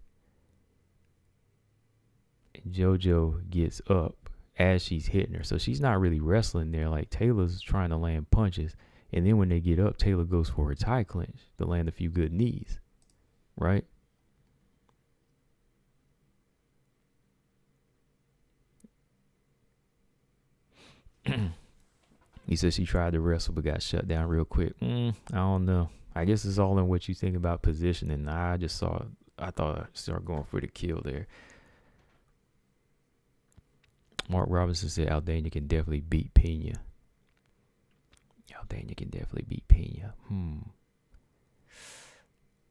And JoJo gets up as she's hitting her. So she's not really wrestling there. Like, Taylor's trying to land punches. And then when they get up, Taylor goes for her tie clinch to land a few good knees. Right? He says she tried to wrestle but got shut down real quick. I don't know. I guess it's all in what you think about positioning. I thought I started going for the kill there. Mark Robinson said Aldana can definitely beat Pena. Aldana can definitely beat Pena.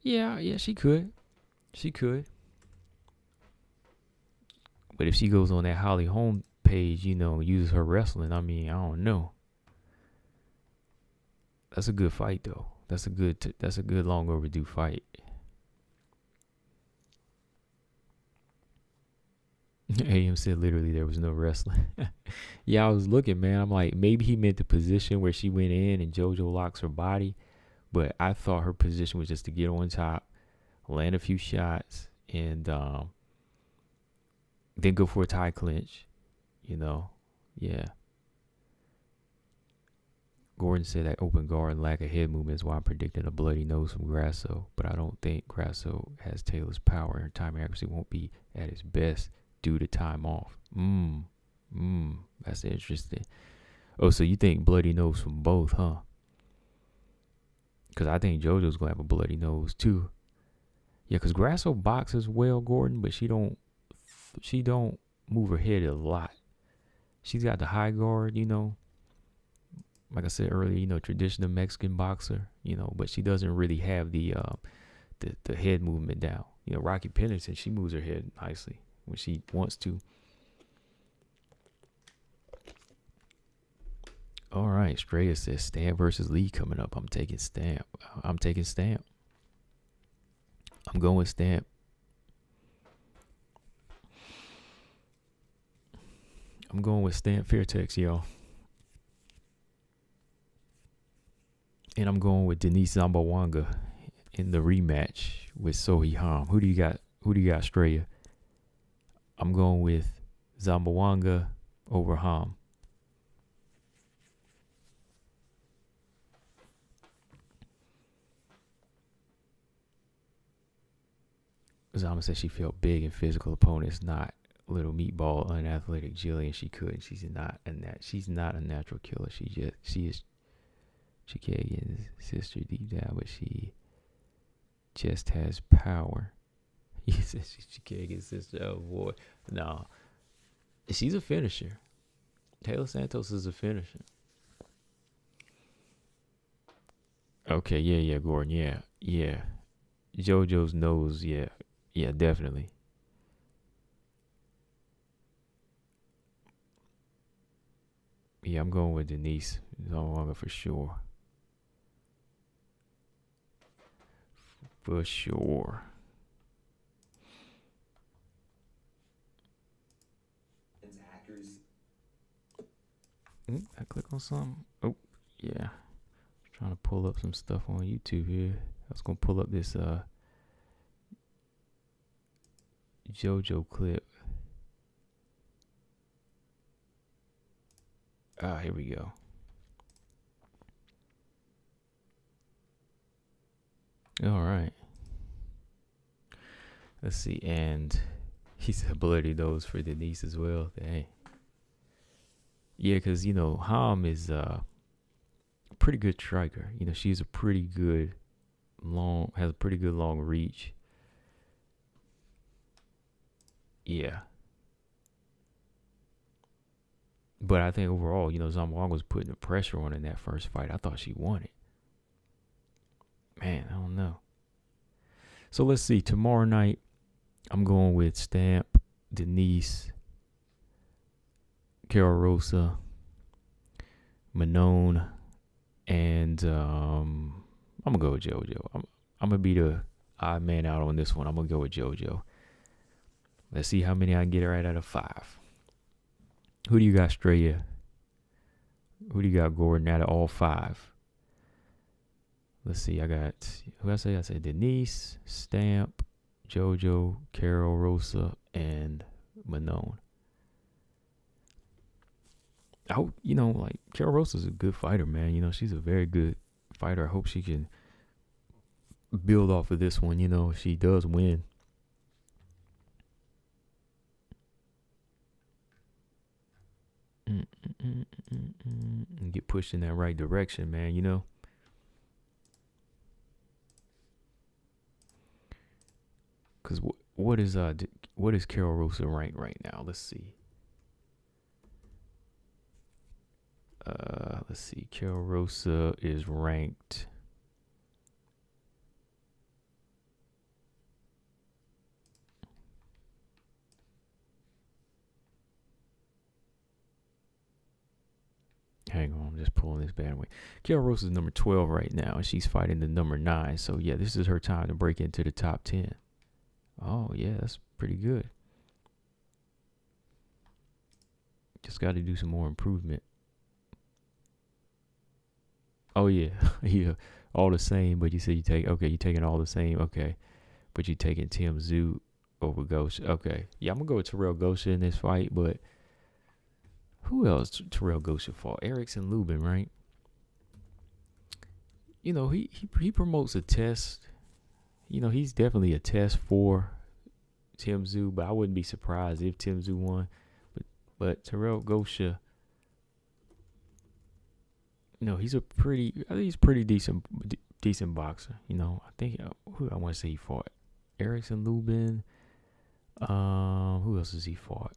Yeah, she could. She could. But if she goes on that Holly Holm page, you know, uses her wrestling, I mean, I don't know. That's a good fight, though. That's a good long overdue fight. AM said literally there was no wrestling. Yeah, I was looking, man. I'm like, maybe he meant the position where she went in and JoJo locks her body. But I thought her position was just to get on top, land a few shots, and then go for a tie clinch. You know, yeah. Gordon said that open guard and lack of head movement is why I'm predicting a bloody nose from Grasso. But I don't think Grasso has Taylor's power and time accuracy won't be at its best due to time off. That's interesting. Oh, so you think bloody nose from both, huh? Because I think JoJo's going to have a bloody nose, too. Yeah, because Grasso boxes well, Gordon, but she don't she don't move her head a lot. She's got the high guard, like I said earlier, traditional Mexican boxer, but she doesn't really have the head movement down. Rocky Pennington, she moves her head nicely when she wants to. All right, Straya says Stamp versus Lee coming up. I'm taking Stamp. I'm going with Stamp. I'm going with Stamp Fairtex, y'all. And I'm going with Denise Zambawanga in the rematch with Sohee Ham. Who do you got, Straya? I'm going with Zambawanga over Ham. Zama said she felt big and physical opponents, not little meatball, unathletic Jillian. She couldn't. She's not a natural killer. She is Chookagian's sister deep down, but she just has power. He said she's Chookagian's sister. Oh boy, no, she's a finisher. Taylor Santos is a finisher. Okay, yeah, Gordon, yeah. JoJo's nose, yeah, definitely. Yeah, I'm going with Denise Zongwanga for sure. For sure. I click on something. Oh, yeah. Trying to pull up some stuff on YouTube here. I was gonna pull up this JoJo clip. Here we go. All right. Let's see. And he said bloody nose for Denise as well. Dang. Yeah, because, Ham is a pretty good striker. She's a pretty good has a pretty good long reach. Yeah. But I think overall, Zambawanga was putting the pressure on in that first fight. I thought she won it. Man, I don't know. So let's see. Tomorrow night, I'm going with Stamp, Denise, Carol Rosa, Manon, and I'm gonna go with JoJo. I'm gonna be the odd man out on this one. I'm gonna go with JoJo. Let's see how many I can get right out of 5. Who do you got, Straya? Who do you got, Gordon, out of all 5? Let's see. I got, who I say? I said Denise, Stamp, JoJo, Carol Rosa, and Manon. I hope, Carol Rosa's a good fighter, man. She's a very good fighter. I hope she can build off of this one, if she does win. And get pushed in that right direction, man, Because what is Carol Rosa ranked right now? Let's see. Carol Rosa is ranked. Hang on, I'm just pulling this bad away. Carol Rosa is number 12 right now, and she's fighting the number 9. So yeah, this is her time to break into the top 10. Oh yeah, that's pretty good. Just got to do some more improvement. Oh yeah, yeah, all the same. But you said you're taking all the same. Okay, but you're taking Tim Tszyu over Gosha. Okay, yeah, I'm gonna go with Terrell Gosha in this fight. But who else Terrell Gosha fought? Erickson Lubin, right? He promotes a test. He's definitely a test for Tim Tszyu, but I wouldn't be surprised if Tim Tszyu won. But Terrell Gosha, he's a pretty decent boxer. I think who I want to say he fought. Erickson Lubin, Who else has he fought?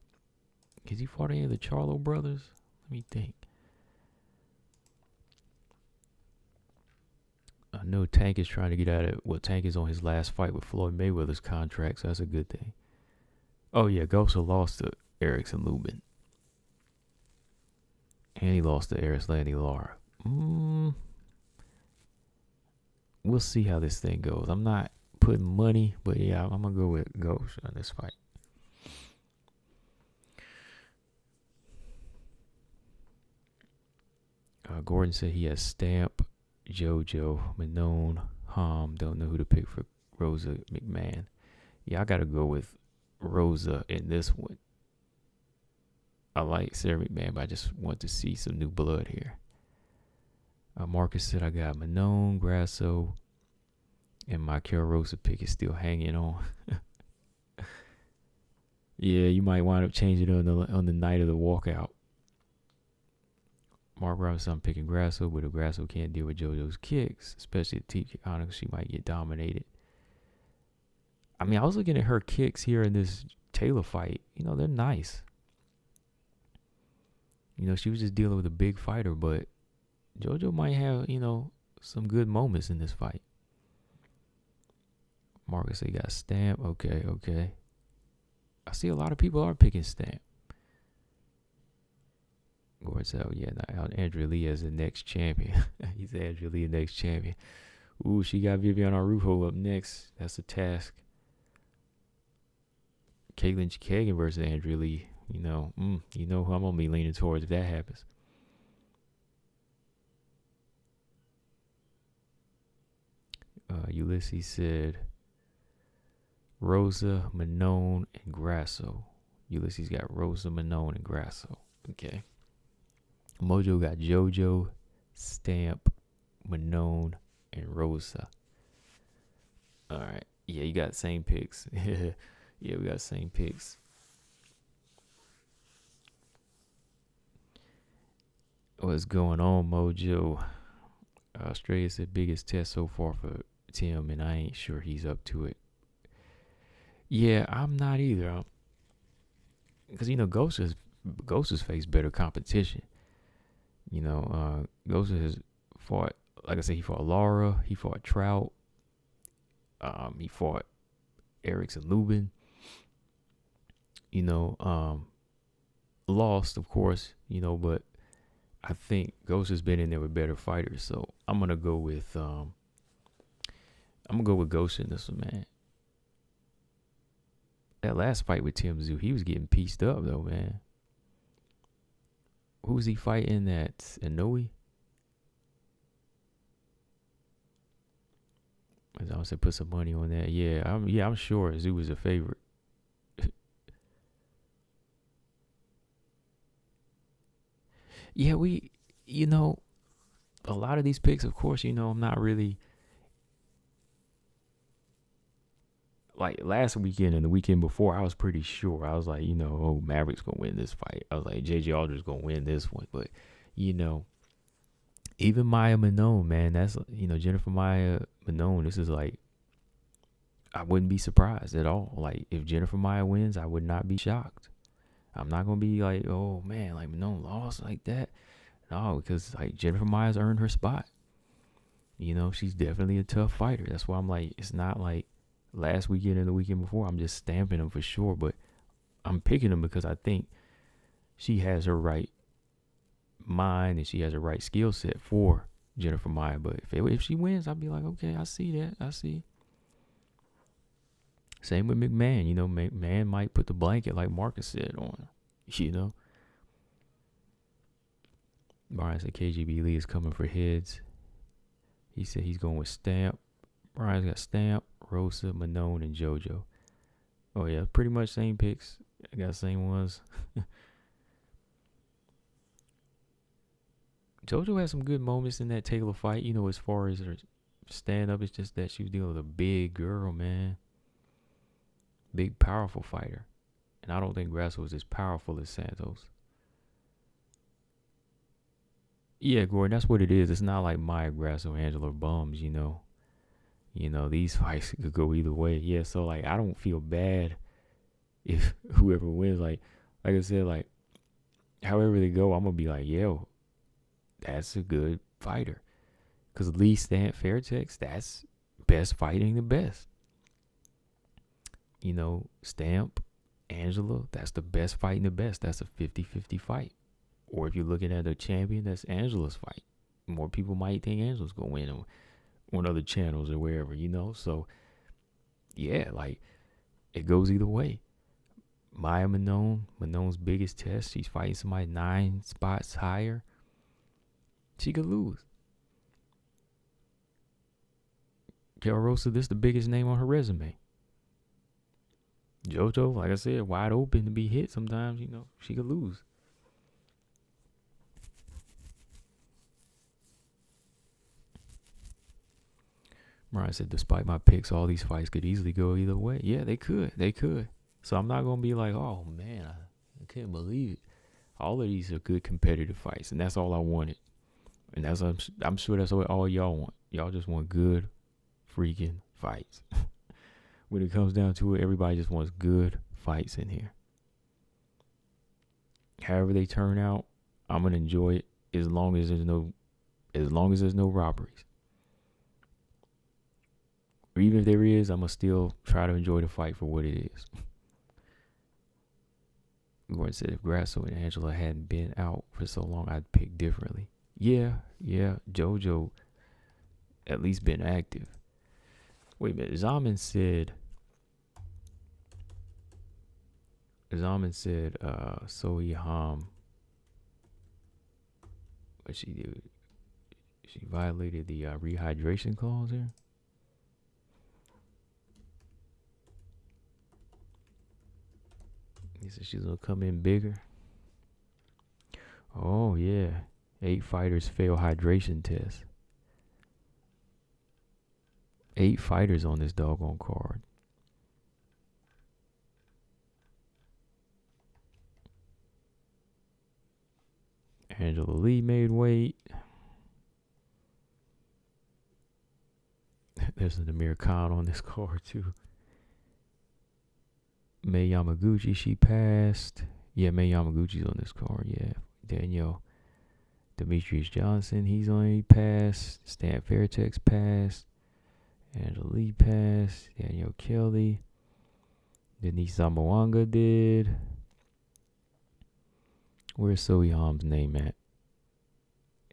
Has he fought any of the Charlo brothers? Let me think. I know Tank is trying to get out of. Well, Tank is on his last fight with Floyd Mayweather's contract, so that's a good thing. Oh yeah, Grasso lost to Erickson Lubin, and he lost to Arislandi Lara. We'll see how this thing goes. I'm not putting money, but yeah, I'm gonna go with Ghost on this fight. Gordon said he has Stamp, JoJo, Manone, Don't know who to pick for Rosa McMann. Yeah, I gotta go with Rosa in this one. I like Sarah McMann, but I just want to see some new blood here. Marcus said I got Manone, Grasso, and my Rosa pick is still hanging on. Yeah, you might wind up changing it on the night of the walkout. Mark Robinson, I'm picking Grasso, but if Grasso can't deal with JoJo's kicks, especially at TKO, she might get dominated. I mean, I was looking at her kicks here in this Taylor fight. You know, they're nice. You know, she was just dealing with a big fighter, but JoJo might have, you know, some good moments in this fight. Marcus said he got Stamp. Okay. I see a lot of people are picking Stamp. Gordon said, oh, yeah, Andrea Lee as the next champion. He said Andrea Lee the next champion. Ooh, she got Viviana Araujo up next. That's a task. Caitlin Chookagian versus Andrea Lee. You know who I'm going to be leaning towards if that happens. Ulysses said Rosa, Manone, and Grasso. Ulysses got Rosa, Manone, and Grasso. Okay. Mojo got JoJo, Stamp, Manone, and Rosa. All right. Yeah, you got the same picks. Yeah, we got the same picks. What's going on, Mojo? Australia's the biggest test so far for Tim, and I ain't sure he's up to it. Yeah, I'm not either. Because, you know, Ghost has faced better competition. You know, Ghost has fought, like I said, he fought Lara, he fought Trout, he fought Erickson Lubin. You know, lost, of course, you know, but I think Ghost has been in there with better fighters, so I'm gonna go with Ghost in this one, man. That last fight with Tim Tszyu, he was getting pieced up though, man. Who was he fighting at Inoue? As I said, put some money on that. Yeah, I'm sure Tszyu was a favorite. Yeah, you know, a lot of these picks, of course, you know, I'm not really, like last weekend and the weekend before, I was pretty sure. I was like, you know, oh, Maverick's going to win this fight. I was like, JJ Aldridge's going to win this one. But, you know, even Maia Manone, man, that's, you know, Jennifer Maia Manone, this is like, I wouldn't be surprised at all. Like, if Jennifer Maia wins, I would not be shocked. I'm not going to be like, oh, man, like Manone lost like that. No, because, like, Jennifer Maia's earned her spot. You know, she's definitely a tough fighter. That's why I'm like, it's not like last weekend and the weekend before, I'm just stamping them for sure. But I'm picking them because I think she has her right mind and she has her right skill set for Jennifer Maia. But if she wins, I'll be like, okay, I see that. I see. Same with McMann. You know, McMann might put the blanket, like Marcus said, on, you know. Brian said KGB Lee is coming for heads. He said he's going with Stamp. Brian's got Stamp, Rosa, Manone, and JoJo. Oh, yeah, pretty much same picks. I got the same ones. JoJo had some good moments in that Taylor fight, you know, as far as her stand-up. It's just that she was dealing with a big girl, man. Big, powerful fighter. And I don't think Grasso was as powerful as Santos. Yeah, Gordon, that's what it is. It's not like Maia, Grasso, Angela bums, you know. You know, these fights could go either way. Yeah, so, like, I don't feel bad if whoever wins, like I said, like however they go, I'm gonna be like, yo, that's a good fighter. Cause Lee Stamp Fairtex, that's best fighting the best. You know, Stamp, Angela, that's the best fighting the best. That's a 50-50 fight. Or if you're looking at a champion, that's Angela's fight. More people might think Angela's gonna win on other channels or wherever, you know. So yeah, like it goes either way. Maia Manon's biggest test. She's fighting somebody 9 spots higher. She could lose. McMann Rosa, this is the biggest name on her resume. JoJo, like I said, wide open to be hit sometimes, you know, she could lose. Mariah said, despite my picks, all these fights could easily go either way. Yeah, they could. They could. So I'm not going to be like, oh, man, I can't believe it. All of these are good competitive fights, and that's all I wanted. And that's I'm sure that's what all y'all want. Y'all just want good freaking fights. When it comes down to it, everybody just wants good fights in here. However they turn out, I'm going to enjoy it as long as there's no robberies. Or even if there is, I'm going to still try to enjoy the fight for what it is. Gordon said if Grasso and Angela hadn't been out for so long, I'd pick differently. Yeah, JoJo at least been active. Wait a minute, Zaman said Sohee Ham, what she did? She violated the rehydration clause here. He said she's gonna come in bigger. Oh yeah, 8 fighters fail hydration test. 8 fighters on this doggone card. Angela Lee made weight. There's an Amir Khan on this card too. May Yamaguchi, she passed. Yeah, May Yamaguchi's on this card. Yeah, Daniel Demetrius Johnson, he passed. Stan Fairtex passed. Angela Lee passed. Danielle Kelly. Denise Zamboanga did. Where's Sohee Ham's name at?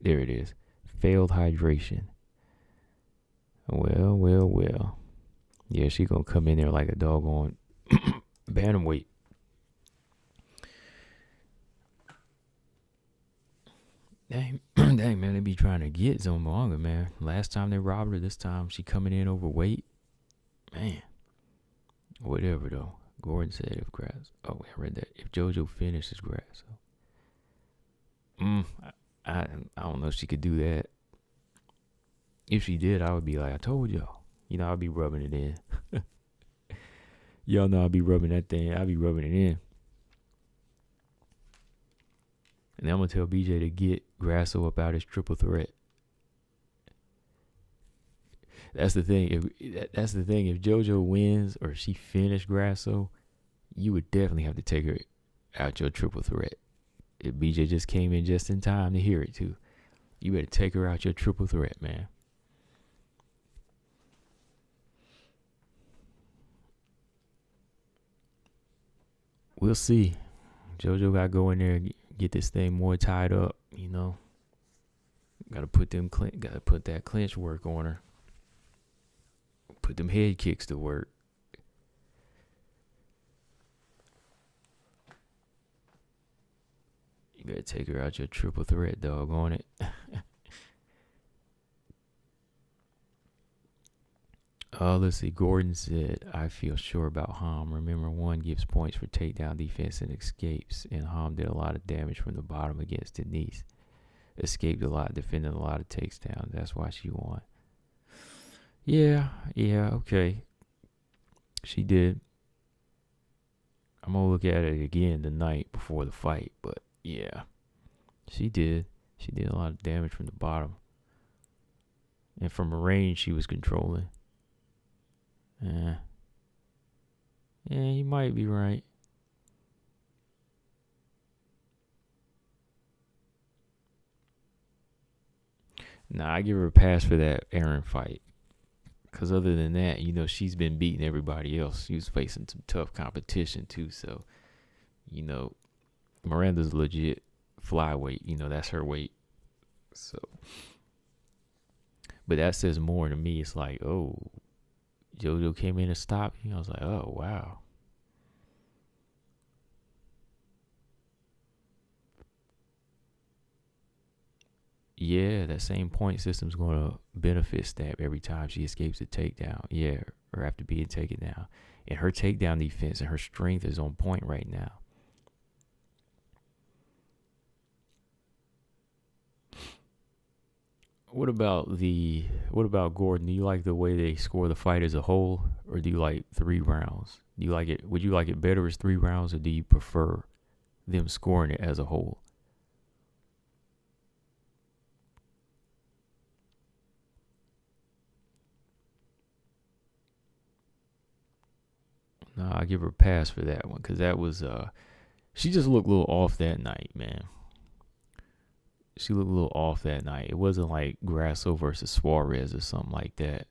There it is. Failed hydration. Well. Yeah, she gonna come in there like a doggone bantamweight. Dang, man, they be trying to get Zamboanga, man. Last time they robbed her, this time she coming in overweight. Man, whatever though. Gordon said if Grasso. Oh, I read that. If JoJo finishes Grasso. I don't know if she could do that. If she did, I would be like, I told y'all. You know, I'd be rubbing it in. Y'all know I'd be rubbing that thing. I'd be rubbing it in. And then I'm going to tell BJ to get Grasso up out his triple threat. That's the thing. That's the thing. If JoJo wins or she finished Grasso, you would definitely have to take her out your triple threat. If BJ just came in just in time to hear it too, you better take her out your triple threat, man. We'll see. JoJo got to go in there and get this thing more tied up, you know. Got to put that clinch work on her. Put them head kicks to work. You better take her out your triple threat, dog, on it. Let's see. Gordon said, I feel sure about Ham. Remember, one gives points for takedown defense and escapes, and Ham did a lot of damage from the bottom against Denise. Escaped a lot, defended a lot of takedowns. That's why she won. Yeah, okay. She did. I'm going to look at it again the night before the fight, but yeah, she did. She did a lot of damage from the bottom. And from a range, she was controlling. Yeah, you might be right. Nah, I give her a pass for that Aaron fight. Because other than that, she's been beating everybody else. She was facing some tough competition, too. So, Miranda's legit flyweight. That's her weight. So, but that says more to me. It's like, oh, JoJo came in and stopped. I was like, oh, wow. Yeah, that same point system's going to benefit Stab every time she escapes a takedown. Yeah, or after being taken down. And her takedown defense and her strength is on point right now. What about Gordon? Do you like the way they score the fight as a whole, or do you like 3 rounds? Do you like it? Would you like it better as 3 rounds, or do you prefer them scoring it as a whole? No, I give her a pass for that one because that was she just looked a little off that night, man. She looked a little off that night. It wasn't like Grasso versus Suarez or something like that.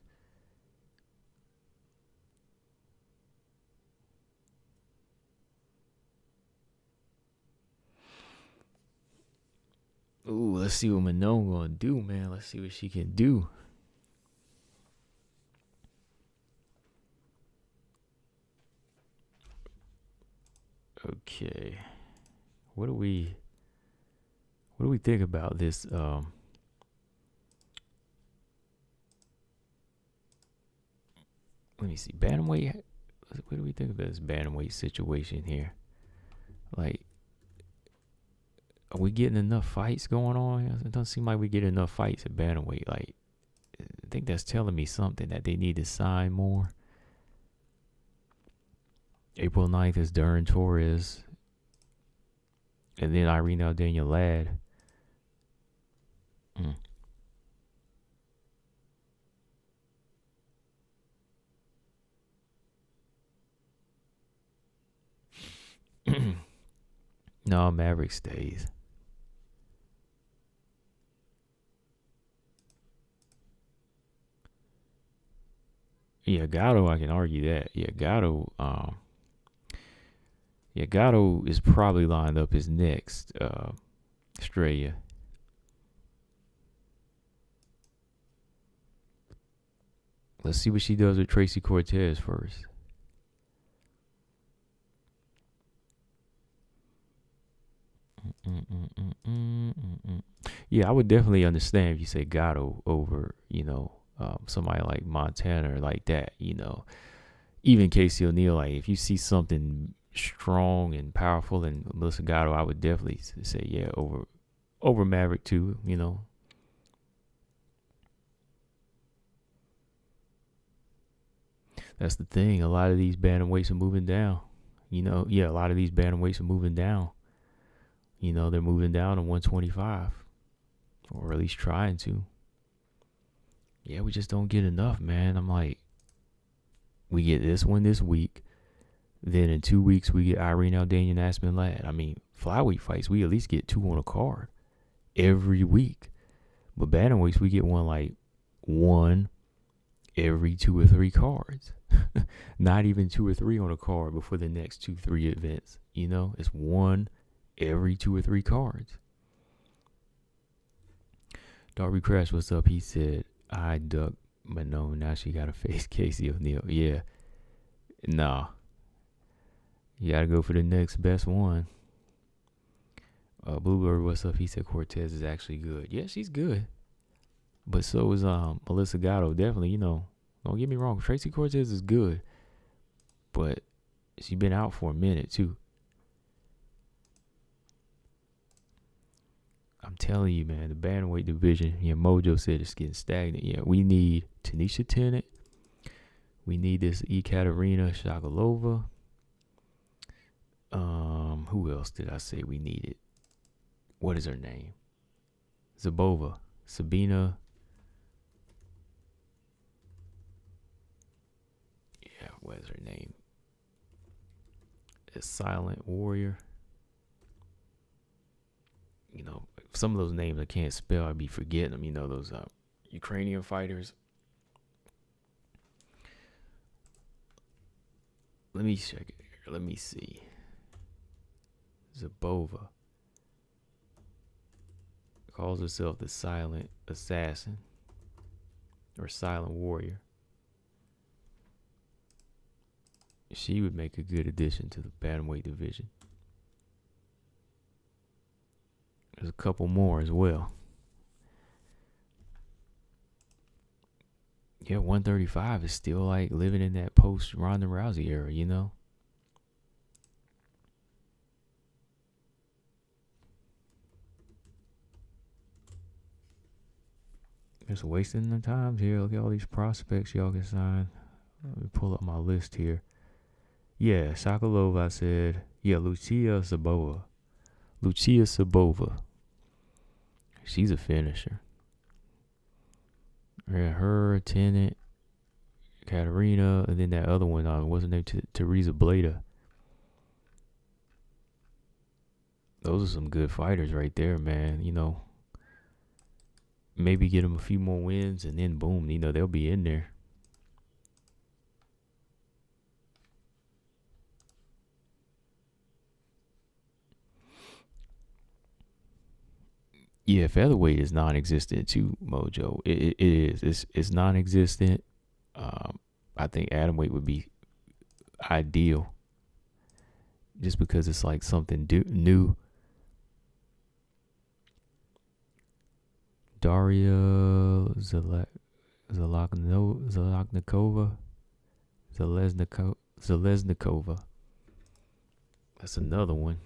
Ooh, let's see what Manon gonna do, man. Let's see what she can do. Okay. What do we think about this? Let me see. Bantamweight. What do we think about this bantamweight situation here? Like, are we getting enough fights going on? It doesn't seem like we get enough fights at bantamweight. Like, I think that's telling me something that they need to sign more. April 9th is Duran Torres. And then Irene Aldana Ladd. No, Maverick stays. Yeah, Gatto, I can argue that. Yeah, Gatto is probably lined up as next. Estrella. Let's see what she does with Tracy Cortez first. Yeah, I would definitely understand if you say Gatto over, somebody like Montana or like that, Even Casey O'Neill, like if you see something strong and powerful in Melissa Gatto, I would definitely say, yeah, over Maverick too, That's the thing. A lot of these bantamweights are moving down. A lot of these bantamweights are moving down. They're moving down to 125. Or at least trying to. Yeah, we just don't get enough, man. I'm like, we get this one this week. Then in 2 weeks, we get Irene Aldana and Aspen Ladd. I mean, flyweight fights, we at least get 2 on a card every week. But bantamweights, we get one every 2 or 3 cards. Not even 2 or 3 on a card before the next 2-3 events. It's one every 2 or 3 cards. Darby Crash, what's up? He said, I duck Manon. Now she got to face Casey O'Neill. Yeah. Nah. You got to go for the next best one. Bluebird, what's up? He said Cortez is actually good. Yeah, she's good. But so is Melissa Gatto. Definitely, don't get me wrong. Tracy Cortez is good. But she's been out for a minute, too. I'm telling you, man, the bantamweight division, Mojo said it's getting stagnant. Yeah, we need Tanisha Tennant. We need this Ekaterina Shagalova. Who else did I say we needed? What is her name? Zabova. Sabina. Yeah, what is her name? A Silent Warrior. some of those names I can't spell. I'd be forgetting them. You know, those Ukrainian fighters. Let me check it here. Let me see. Zabova calls herself the Silent Assassin or Silent Warrior. She would make a good addition to the bantamweight division. There's a couple more as well. Yeah, 135 is still like living in that post Ronda Rousey era, you know? Just wasting the time here. Look at all these prospects y'all can sign. Let me pull up my list here. Yeah, Sokolov, I said. Yeah, Lucia Sabova. She's a finisher. Yeah, her, Tennant, Katarina, and then that other one, wasn't named Teresa Bleda. Those are some good fighters right there, man. You know, maybe get them a few more wins, and then boom, you know, they'll be in there. Yeah, featherweight is non-existent too, Mojo. It is. It's non-existent. I think atomweight would be ideal, just because it's like something new. Daria Zeleznikova. That's another one.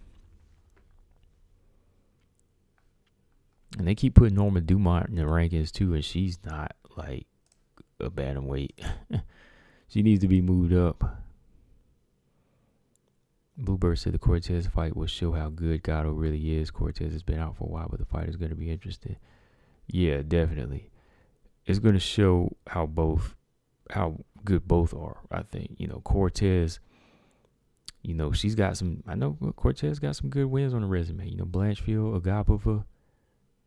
And they keep putting Norma Dumont in the rankings too, and she's not like a bantamweight. She needs to be moved up. Bluebird said the Cortez fight will show how good Gatto really is. Cortez has been out for a while, but the fight is going to be interesting. Yeah, definitely. It's going to show how good both are, I think. You know, Cortez, you know, she's got some, I know Cortez got some good wins on the resume. You know, Blanchfield, Agapova,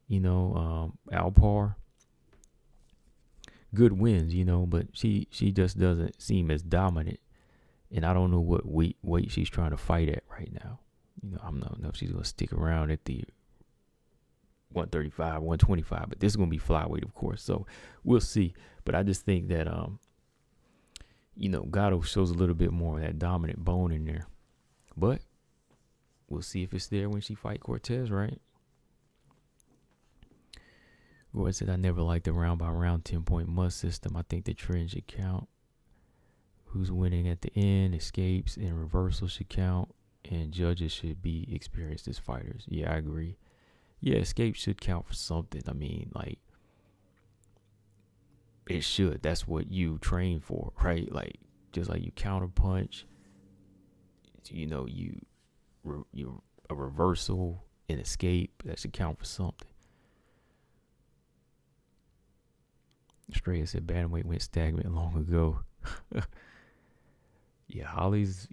you know, Alpar. Good wins, you know, but she just doesn't seem as dominant. And I don't know what weight she's trying to fight at right now. You know, I don't know if she's going to stick around at the 135, 125, but this is going to be flyweight, of course. So we'll see. But I just think that, you know, Gatto shows a little bit more of that dominant bone in there. But we'll see if it's there when she fight Cortez, right? Gordon said, I never liked the round by round 10-point must system. I think the trend should count. Who's winning at the end, escapes, and reversal should count. And judges should be experienced as fighters. Yeah, I agree. Yeah, escape should count for something. I mean, like, it should. That's what you train for, right? Like, just like you counter punch, you know, you a reversal and escape, that should count for something. Straya said bantamweight went stagnant long ago. Yeah, Holly's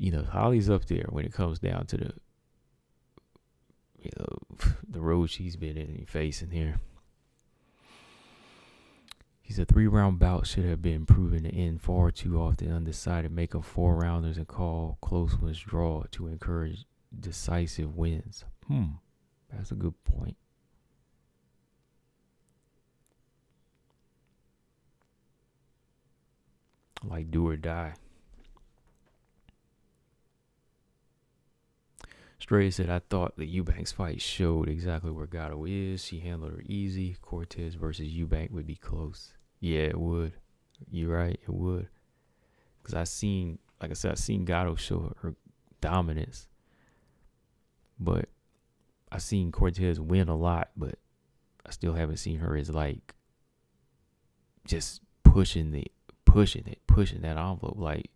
up there when it comes down to the, you know, the road she's been in and facing here. He said 3-round bouts should have been proven to end far too often undecided. Make them 4-rounders and call close ones draw to encourage decisive wins. That's a good point. Like do or die. Stray said, I thought the Eubanks fight showed exactly where Gatto is. She handled her easy. Cortez versus Eubank would be close. Yeah, it would. You're right, it would. Because I seen Gatto show her dominance. But I seen Cortez win a lot, but I still haven't seen her as like just pushing that envelope like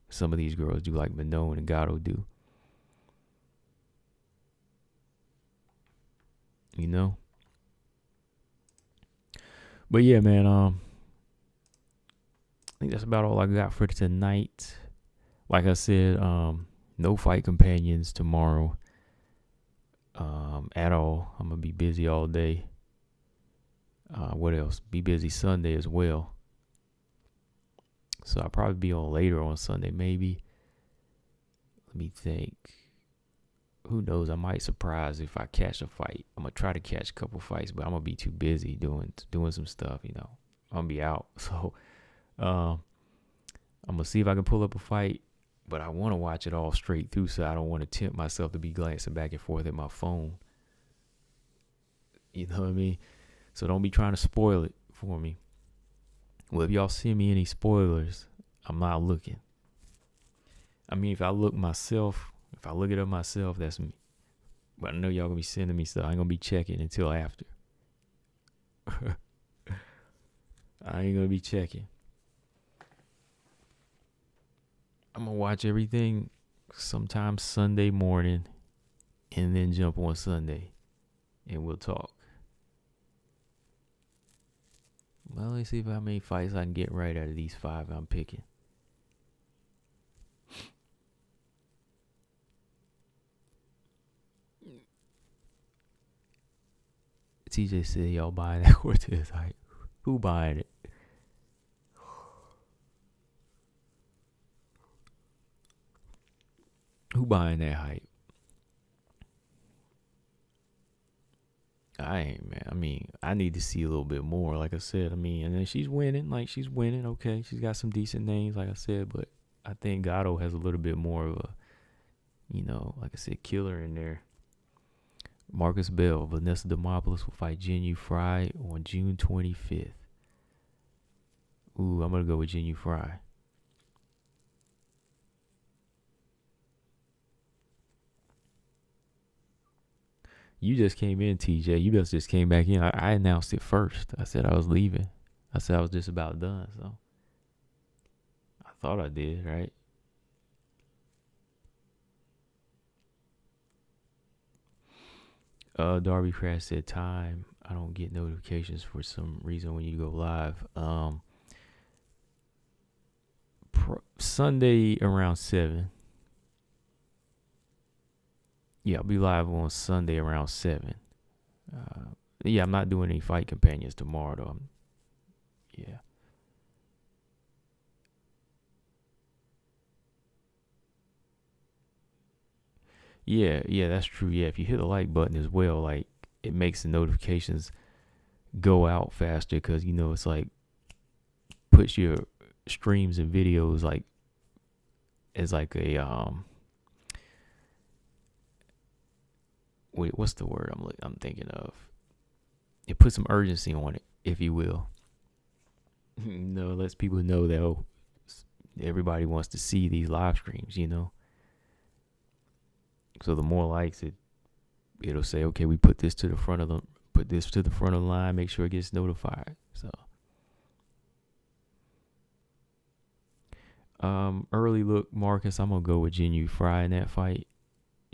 some of these girls do, like Manon and Gatto do. You know? But yeah, man, I think that's about all I got for tonight. Like I said, no fight companions tomorrow. at all. I'm gonna be busy all day. What else? Be busy Sunday as well. So I'll probably be on later on Sunday, maybe. Let me think. Who knows? I might surprise if I catch a fight. I'm gonna try to catch a couple fights, but I'm gonna be too busy doing some stuff. I'm gonna be out. So I'm gonna see if I can pull up a fight, but I want to watch it all straight through, so I don't want to tempt myself to be glancing back and forth at my phone. You know what I mean? So don't be trying to spoil it for me. Well, if y'all see me any spoilers, I'm not looking. I mean, if I look it up myself, that's me. But I know y'all gonna be sending me stuff. I ain't gonna be checking until after. I ain't gonna be checking. I'm gonna watch everything sometime Sunday morning and then jump on Sunday and we'll talk. Well, let's see how many fights I can get right out of these 5 I'm picking. TJ said y'all buying that Cortez hype. Who buying it? Who buying that hype? I ain't, man. I mean, I need to see a little bit more, like I said. I mean, and then she's winning. Okay, she's got some decent names, like I said, but I think Gatto has a little bit more of a, like I said, killer in there. Marcus Bell, Vanessa Demopoulos will fight Jinyu Fry on June 25th. Ooh, I'm going to go with Jinyu Fry. You just came in, TJ. You just came back in. I announced it first. I said I was leaving. I said I was just about done, so I thought I did, right? Darby Crash said time. I don't get notifications for some reason when you go live. Sunday around 7. Yeah, I'll be live on Sunday around 7. Yeah, I'm not doing any fight companions tomorrow, though. Yeah. Yeah, that's true. Yeah, if you hit the like button as well, like, it makes the notifications go out faster because, it's like puts your streams and videos like as like a wait, what's the word I'm thinking of? It puts some urgency on it, if you will. It lets people know that everybody wants to see these live streams, So the more likes it'll say, okay, we put this to the front of the line, make sure it gets notified. So early look, Marcus, I'm gonna go with Jinyu Fry in that fight.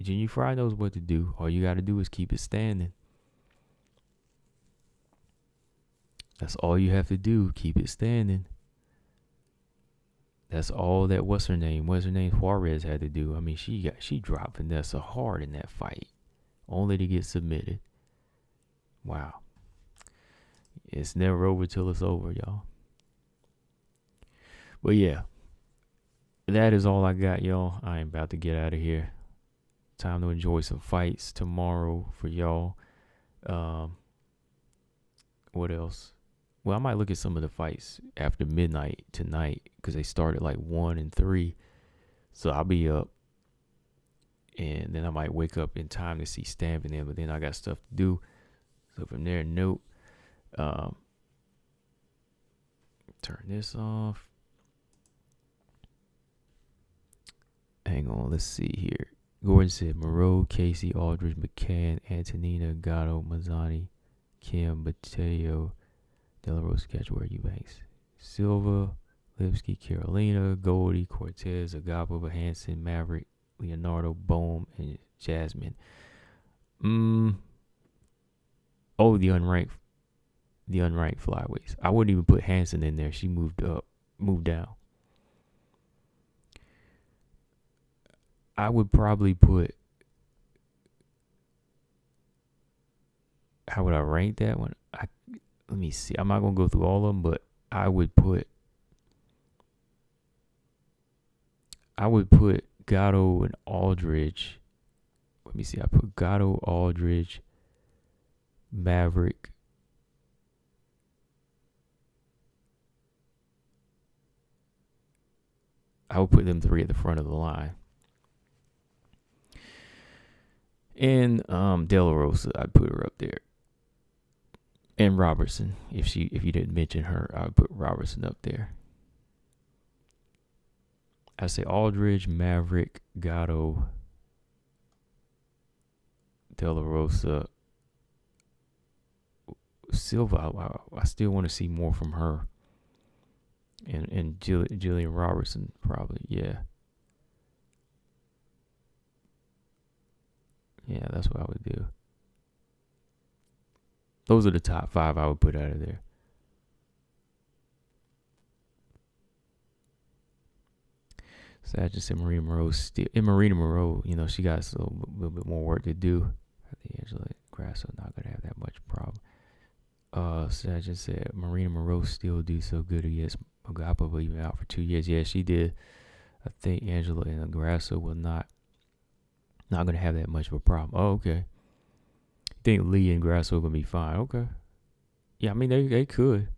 Jinyu Fry knows what to do. All you gotta do is keep it standing. That's all you have to do. Keep it standing. That's all that what's her name Juarez had to do. I mean, she dropped Vanessa hard in that fight, only to get submitted. Wow. It's never over till it's over, y'all. But yeah, that is all I got, y'all. I am about to get out of here. Time to enjoy some fights tomorrow for y'all. What else? Well, I might look at some of the fights after midnight tonight because they start at like 1 and 3. So I'll be up. And then I might wake up in time to see Stamping in, but then I got stuff to do. So from there, note. Turn this off. Hang on, let's see here. Gordon said Moreau, Casey, Aldridge, McCann, Antonina, Gatto, Mazzani, Kim, Mateo, De La Rosa, Catchware, Eubanks, Silva, Lipsky, Carolina, Goldie, Cortez, Agapa, Hansen, Maverick, Leonardo, Bohm, and Jasmine. Oh, the unranked flyweights. I wouldn't even put Hansen in there. She moved down. I would probably put how would I rank that one? Let me see. I'm not gonna go through all of them, but I would put Gatto and Aldridge. Let me see. I put Gatto, Aldridge, Maverick. I would put them three at the front of the line. And De La Rosa, I'd put her up there. And Robertson, if you didn't mention her, I would put Robertson up there. I say Aldridge, Maverick, Gatto, De La Rosa, Silva. I still want to see more from her. And Jillian Robertson, probably, yeah. Yeah, that's what I would do. Those are the top 5 I would put out of there. Sagittarius and Marina Moreau, you know, she got a little bit more work to do. I think Angela Grasso not gonna have that much problem. Sagittarius said Marina Moreau still do so good against Agapa, but even out for 2 years. Yeah, she did. I think Angela and Grasso will not gonna have that much of a problem. Oh, okay. I think Lee and Grasso are gonna be fine. Okay. Yeah, I mean they could.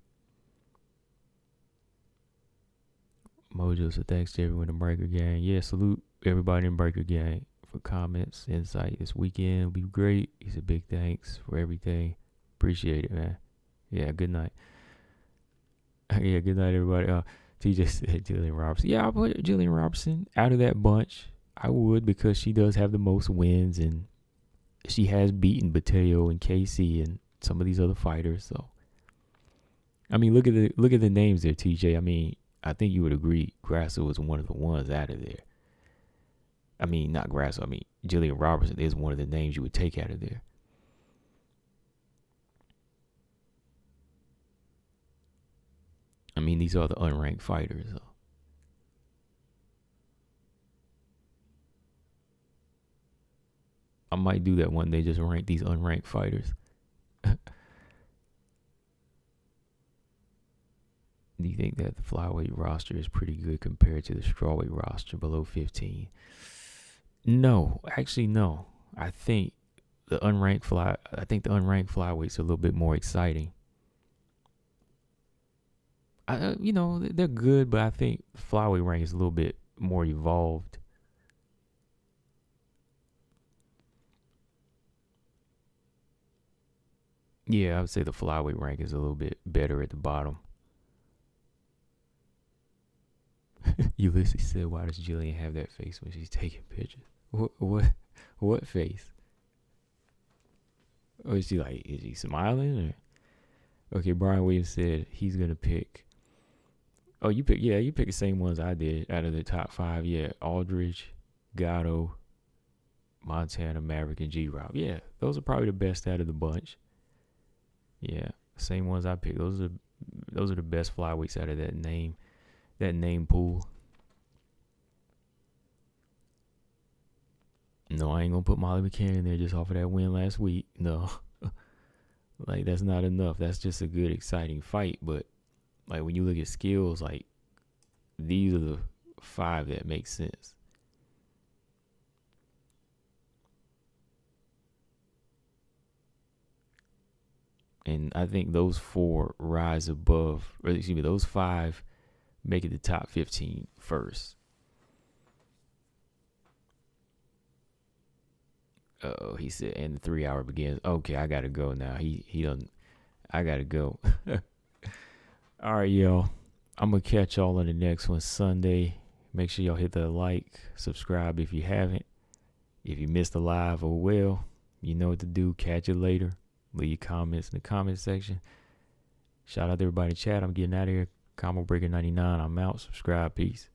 Mojo, so thanks to everyone in Breaker Gang. Yeah, salute everybody in Breaker Gang for comments, insight this weekend. Will be great. He said big thanks for everything. Appreciate it, man. Yeah, good night. Yeah, good night, everybody. TJ said Jillian Robertson. Yeah, I'll put Jillian Robertson out of that bunch. I would, because she does have the most wins, and she has beaten Bateo and Casey and some of these other fighters. So, I mean, look at the names there, TJ. I mean, I think you would agree Grasso is one of the ones out of there. I mean, not Grasso. I mean, Jillian Robertson is one of the names you would take out of there. I mean, these are the unranked fighters. So. I might do that one day, just rank these unranked fighters. Do you think that the flyweight roster is pretty good compared to the strawweight roster below 15? No, actually, no. I think the unranked flyweights are a little bit more exciting. You know, they're good, but I think the flyweight rank is a little bit more evolved. Yeah, I would say the flyweight rank is a little bit better at the bottom. Ulysses said, "Why does Jillian have that face when she's taking pictures? What face? Or is she smiling? Or okay?" Brian Williams said he's gonna pick. Oh, you pick the same ones I did out of the top 5. Yeah, Aldridge, Gatto, Montana, Maverick, and G-Rob. Yeah, those are probably the best out of the bunch. Yeah, same ones I picked. Those are the best flyweights out of that name pool. No, I ain't gonna put Molly McCann in there just off of that win last week. No. Like, that's not enough. That's just a good, exciting fight. But like, when you look at skills, like, these are the 5 that make sense. And I think those 4 rise above, or excuse me, those 5 make it the top 15 first. Oh, he said, and the 3 hour begins. Okay, I gotta go now. He doesn't. I gotta go. All right, y'all. I'm gonna catch y'all on the next one Sunday. Make sure y'all hit the like, subscribe if you haven't. If you missed the live, oh well. You know what to do. Catch it later. Leave your comments in the comment section. Shout out to everybody in chat. I'm getting out of here. Combo Breaker 99. I'm out. Subscribe. Peace.